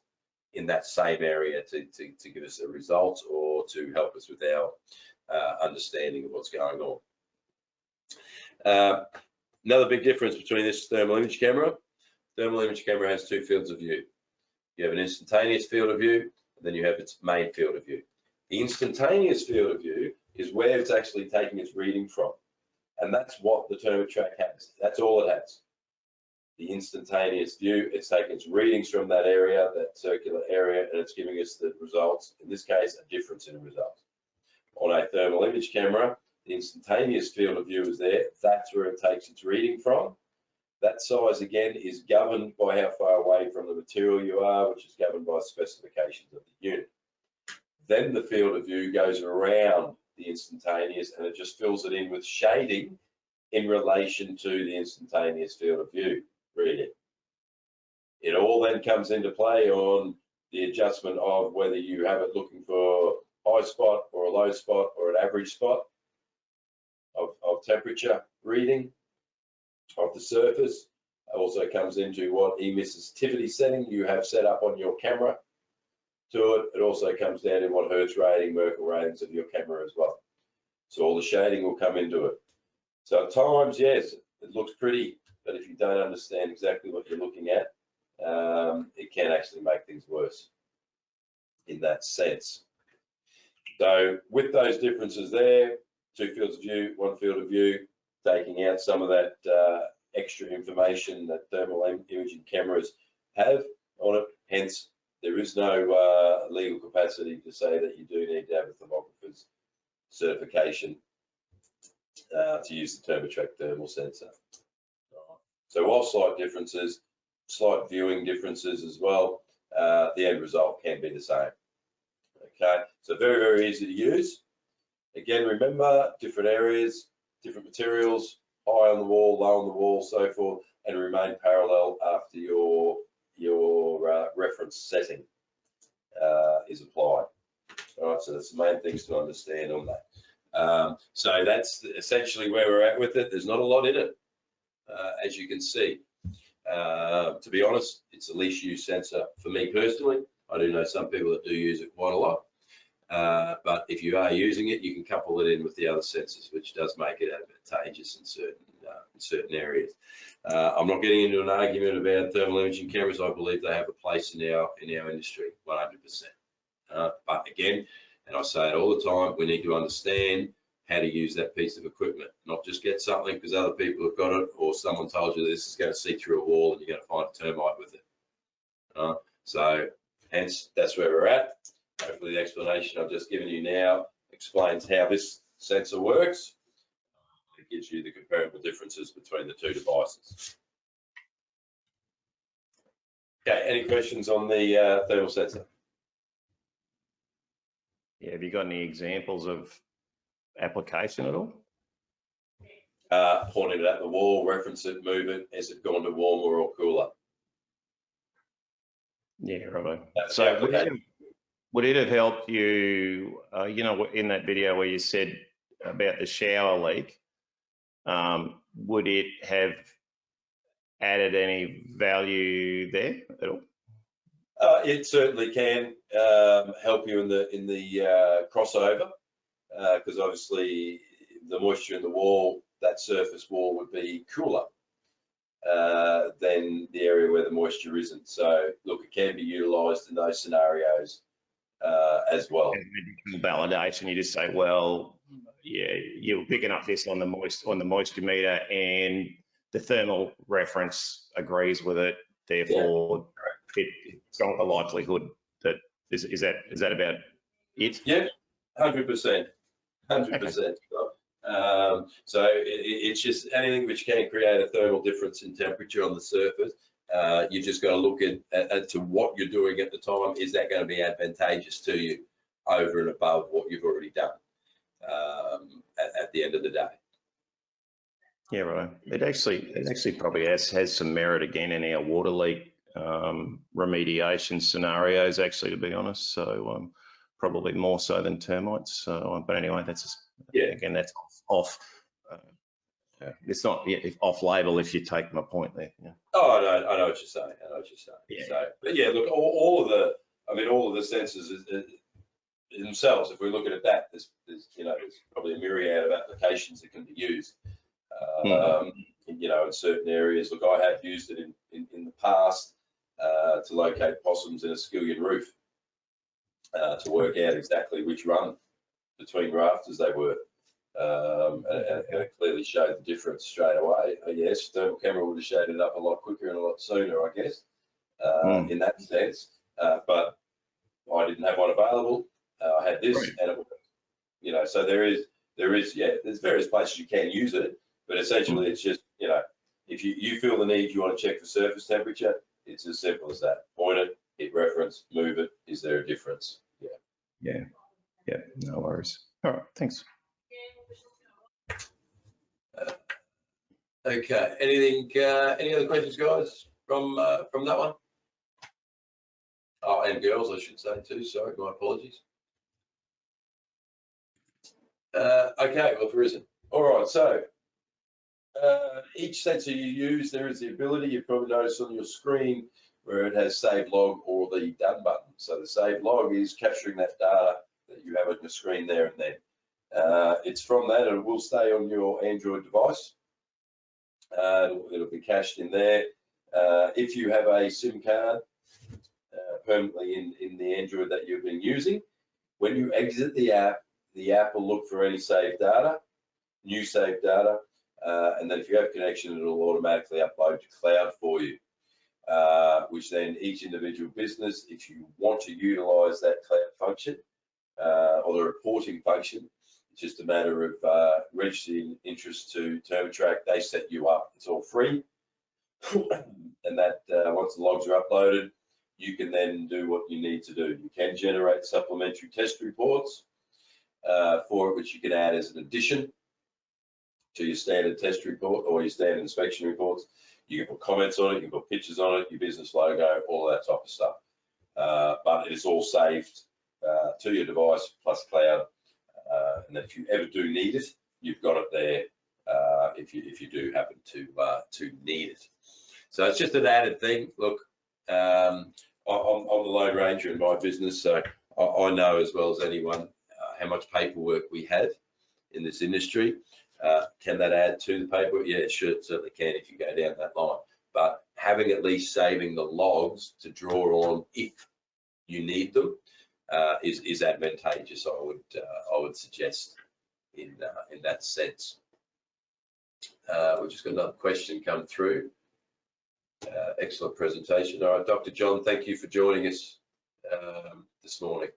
in that same area to give us a result or to help us with our understanding of what's going on. Another big difference between this thermal image camera. Thermal image camera has 2 fields of view. You have an instantaneous field of view, and then you have its main field of view. The instantaneous field of view is where it's actually taking its reading from, and that's what the ThermoTrack has. That's all it has. The instantaneous view, it's taking its readings from that area, that circular area, and it's giving us the results, in this case, a difference in the results. On a thermal image camera, the instantaneous field of view is there. That's where it takes its reading from. That size, again, is governed by how far away from the material you are, which is governed by specifications of the unit. Then the field of view goes around the instantaneous, and it just fills it in with shading in relation to the instantaneous field of view reading. It all then comes into play on the adjustment of whether you have it looking for high spot or a low spot or an average spot of temperature reading of the surface. It also comes into what emissivity setting you have set up on your camera to it. It also comes down to what Hertz rating, Merkel ratings of your camera as well. So all the shading will come into it. So at times, yes, it looks pretty, but if you don't understand exactly what you're looking at, it can actually make things worse in that sense. So with those differences there, 2 fields of view, 1 field of view, taking out some of that extra information that thermal imaging cameras have on it. Hence, there is no legal capacity to say that you do need to have a thermographer's certification to use the ThermoTrack thermal sensor. So while slight differences, slight viewing differences as well, the end result can be the same. Okay, so very, very easy to use. Again, remember, different areas, different materials, high on the wall, low on the wall, so forth, and remain parallel after your reference setting is applied. All right, so that's the main things to understand on that. So that's essentially where we're at with it. There's not a lot in it, as you can see. To be honest, it's the least used sensor for me personally. I do know some people that do use it quite a lot. But if you are using it, you can couple it in with the other sensors, which does make it advantageous in certain areas. I'm not getting into an argument about thermal imaging cameras. I believe they have a place in our industry, 100%. But again, and I say it all the time, we need to understand how to use that piece of equipment, not just get something because other people have got it or someone told you this is going to see through a wall and you're going to find a termite with it. So hence, that's where we're at. Hopefully the explanation I've just given you now explains how this sensor works. It gives you the comparable differences between the 2 devices. Okay, any questions on the thermal sensor? Yeah, have you got any examples of application at all? Point it at the wall, reference it, move it. Has it gone to warmer or cooler? Yeah, right. That's So would it have helped you, you know, in that video where you said about the shower leak, would it have added any value there at all? It certainly can help you in the crossover, because obviously the moisture in the wall, that surface wall would be cooler than the area where the moisture isn't. So look, it can be utilised in those scenarios as well. And validation, you just say, well, yeah, you're picking up this on the moisture meter, and the thermal reference agrees with it. Therefore, it's got a likelihood that is that about it? Yeah, 100%, 100%. So it's just anything which can create a thermal difference in temperature on the surface. You just got to look at to what you're doing at the time. Is that going to be advantageous to you over and above what you've already done at the end of the day? Yeah, right. It actually probably has some merit again in our water leak remediation scenarios, actually, to be honest. So probably more so than termites. So, but anyway, that's just, again, that's off. It's not off label, if you take my point there. Yeah. Oh, no, I know what you're saying. Yeah. So, but yeah, look, all of the sensors themselves. If we're looking at that, there's probably a myriad of applications that can be used. In certain areas. Look, I have used it in the past to locate possums in a skillion roof to work out exactly which run between rafters they were. And it clearly showed the difference straight away. Yes, thermal camera would have showed it up a lot quicker and a lot sooner, I guess, in that sense. But I didn't have one available. I had this, and it worked. So there's various places you can use it, but essentially it's just, if you feel the need, you want to check for surface temperature, it's as simple as that. Point it, hit reference, move it. Is there a difference? Yeah. No worries. All right, thanks. Okay. Any other questions, guys, from that one? Oh, and girls, I should say too. Sorry, my apologies. Okay, well, there isn't. All right, so each sensor you use, there is the ability, you've probably noticed on your screen, where it has save log or the done button. So the save log is capturing that data that you have on your screen there and then. It's from that, and it will stay on your Android device. It'll be cached in there. If you have a SIM card permanently in the Android that you've been using, when you exit the app will look for any saved data, new saved data, and then if you have connection, it'll automatically upload to cloud for you, which then each individual business, if you want to utilize that cloud function or the reporting function, it's just a matter of registering interest to ThermoTrack. They set you up. It's all free. And that once the logs are uploaded, you can then do what you need to do. You can generate supplementary test reports for it, which you can add as an addition to your standard test report or your standard inspection reports. You can put comments on it, you can put pictures on it, your business logo, all that type of stuff. But it is all saved to your device plus cloud. And then if you ever do need it, you've got it there if you do happen to need it. So it's just an added thing. Look, I'm the Lone Ranger in my business, so I know as well as anyone how much paperwork we have in this industry. Can that add to the paperwork? Yeah, it certainly can if you go down that line. But having at least saving the logs to draw on if you need them is advantageous. I would suggest in that sense. We've just got another question come through. Excellent presentation. All right, Dr. John, thank you for joining us this morning.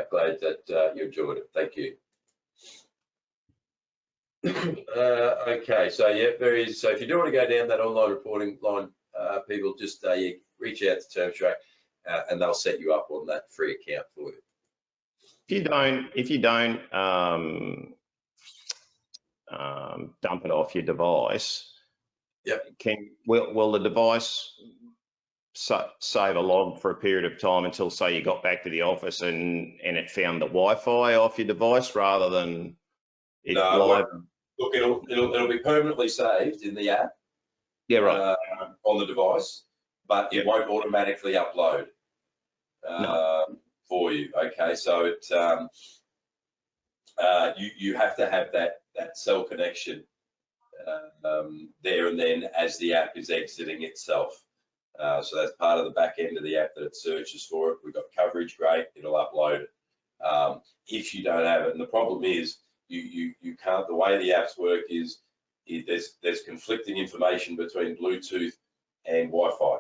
Glad that you enjoyed it. Thank you. Okay, so yeah, so if you do want to go down that online reporting line, people just reach out to ThermoTrack and they'll set you up on that free account for you. If you don't dump it off your device, yep. Will the device save a log for a period of time until, say, you got back to the office and it found the Wi-Fi off your device rather than it live? Look, it'll be permanently saved in the app. Yeah, right. On the device. but it Yep. won't automatically upload for you. Okay, so it you have to have that cell connection there and then as the app is exiting itself. So that's part of the back end of the app that it searches for it. We've got coverage, great, it'll upload it. If you don't have it, and the problem is you can't, the way the apps work is there's conflicting information between Bluetooth and Wi-Fi.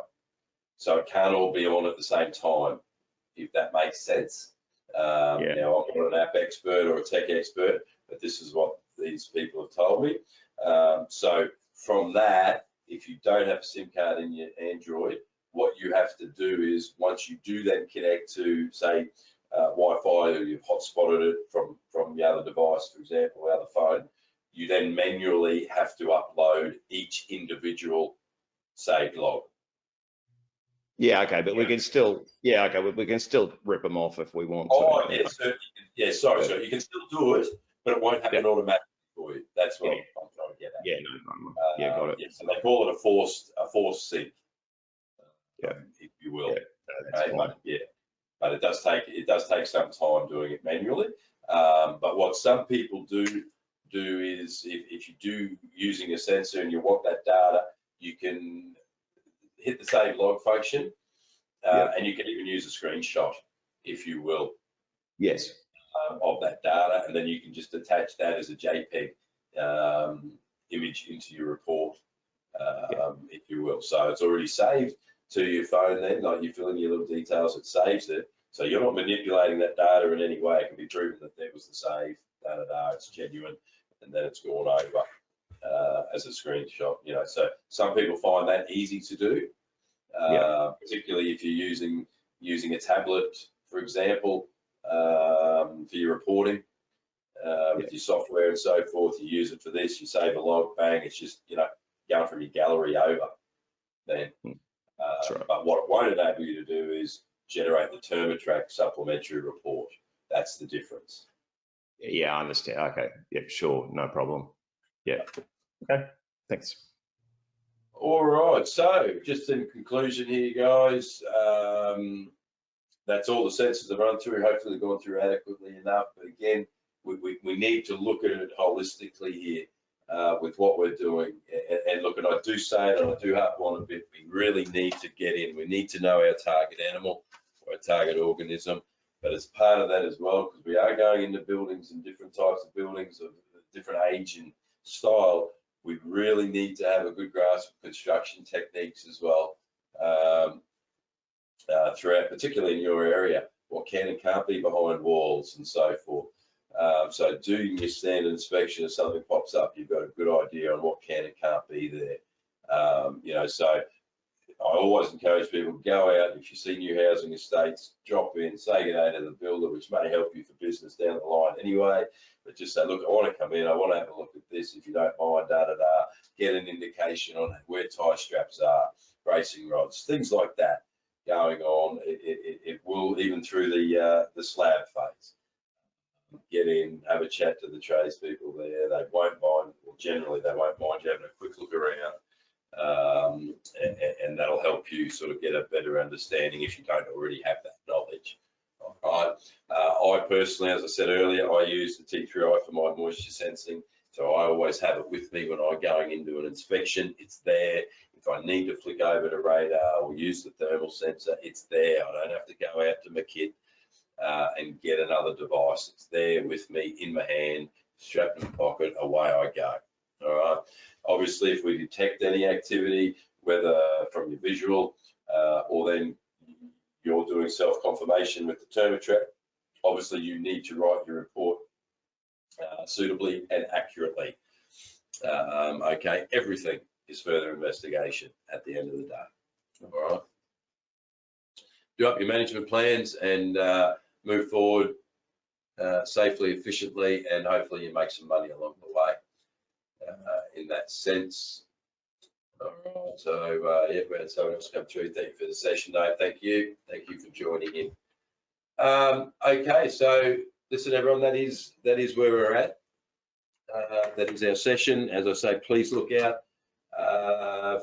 So it can't all be on at the same time, if that makes sense. Now, I'm not an app expert or a tech expert, but this is what these people have told me. So from that, if you don't have a SIM card in your Android, what you have to do is, once you do then connect to, say, Wi-Fi, or you've hotspotted it from the other device, for example, the other phone, you then manually have to upload each individual saved log. Yeah, okay, but we can still, we can still rip them off if we want to. Oh, yeah, certainly. Yeah, sorry, sir. You can still do it, but it won't happen automatically for you. That's what I'm trying to get at. Yeah, no, yeah, got it. Yeah, so they call it a forced sync, if you will. That's fine. But it does take some time doing it manually. But what some people do is, if you do using a sensor and you want that data, you can hit the save log function, and you can even use a screenshot, if you will. Yes. Of that data, and then you can just attach that as a JPEG image into your report, if you will. So it's already saved to your phone then, like you fill in your little details, it saves it. So you're not manipulating that data in any way. It can be proven that there was the save, it's genuine, and then it's gone over as a screenshot, you know. So some people find that easy to do, particularly if you're using a tablet, for example, for your reporting, with your software and so forth. You use it for this, you save a log, bang, it's just, you know, going from your gallery over then. Right. But what it won't enable you to do is generate the ThermoTrack supplementary report. That's the difference. Yeah, I understand. Okay. Yeah, sure. No problem. Yeah. Okay. Thanks. All right. So just in conclusion here, guys, that's all the sensors I've run through. Hopefully they've gone through adequately enough. But again, we need to look at it holistically here with what we're doing. And look, and I do say it, and I do harp on a bit, we really need to get in. We need to know our target animal or our target organism. But as part of that as well, because we are going into buildings and different types of buildings of different age and style, we really need to have a good grasp of construction techniques as well. Throughout, particularly in your area, what can and can't be behind walls and so forth. So doing your standard inspection, if something pops up, you've got a good idea on what can and can't be there. You know, so I always encourage people to go out, if you see new housing estates, drop in, say good day to the builder, which may help you for business down the line anyway, but just say, look, I want to come in, I want to have a look at this, if you don't mind, get an indication on where tie straps are, bracing rods, things like that going on. It will, even through the slab phase. Get in, have a chat to the tradespeople there. They won't mind, well, generally they won't mind you having a quick look around, and that'll help you sort of get a better understanding if you don't already have that knowledge. All right. I personally, as I said earlier, I use the T3i for my moisture sensing. So I always have it with me when I'm going into an inspection. It's there. If I need to flick over to radar or use the thermal sensor, it's there. I don't have to go out to my kit and get another device. It's there with me in my hand, strapped in my pocket, away I go. All right. Obviously, if we detect any activity, whether from your visual or then you're doing self-confirmation with the ThermoTrack, obviously you need to write your report suitably and accurately. Okay, everything is further investigation at the end of the day. All right. Do up your management plans and move forward safely, efficiently, and hopefully you make some money along the way in that sense. All right, so yeah, we had someone else come through. Thank you for the session, Dave. Thank you for joining in. Okay, so listen, everyone, that is where we're at. That is our session. As I say, please look out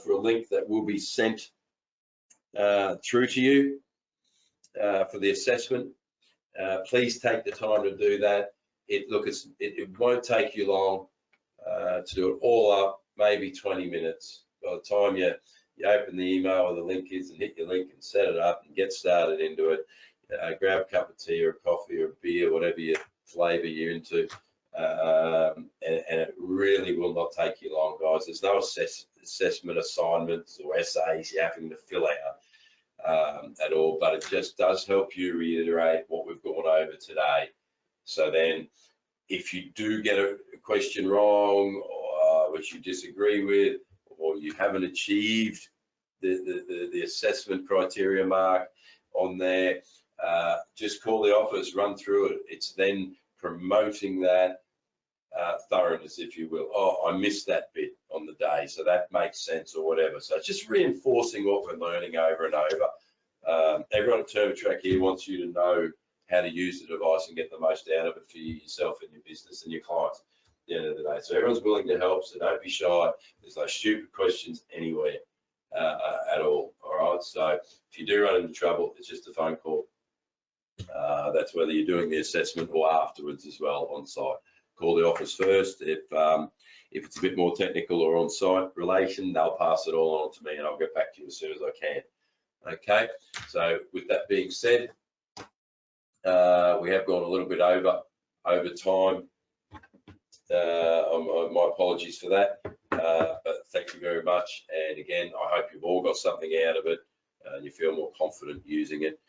for a link that will be sent through to you for the assessment. Please take the time to do that. It won't take you long to do it all up, maybe 20 minutes. By the time you open the email where the link is and hit your link and set it up and get started into it, grab a cup of tea or a coffee or a beer, whatever your flavor you're into, and it really will not take you long, guys. There's no assessment assignments or essays you're having to fill out at all, but it just does help you reiterate what we've gone over today. So then if you do get a question wrong, or which you disagree with, or you haven't achieved the assessment criteria mark on there, just call the office, run through it. It's then promoting that thoroughness, if you will. Oh, I missed that bit on the day, so that makes sense, or whatever. So it's just reinforcing what we're learning over and over. Everyone at TurboTrack here wants you to know how to use the device and get the most out of it for yourself and your business and your clients at the end of the day. So everyone's willing to help, so don't be shy. There's no stupid questions anywhere at all right? So if you do run into trouble, it's just a phone call. That's whether you're doing the assessment or afterwards as well on site. Call the office first. If it's a bit more technical or on site relation, they'll pass it all on to me and I'll get back to you as soon as I can. Okay, so with that being said, we have gone a little bit over time. My apologies for that, but thank you very much. And again, I hope you've all got something out of it and you feel more confident using it.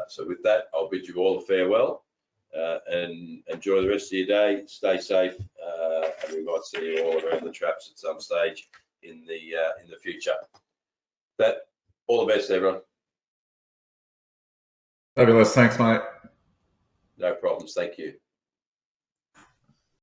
So with that, I'll bid you all a farewell and enjoy the rest of your day. Stay safe, and we might see you all around the traps at some stage in the future. But all the best, everyone. Fabulous. Thanks, mate. No problems. Thank you.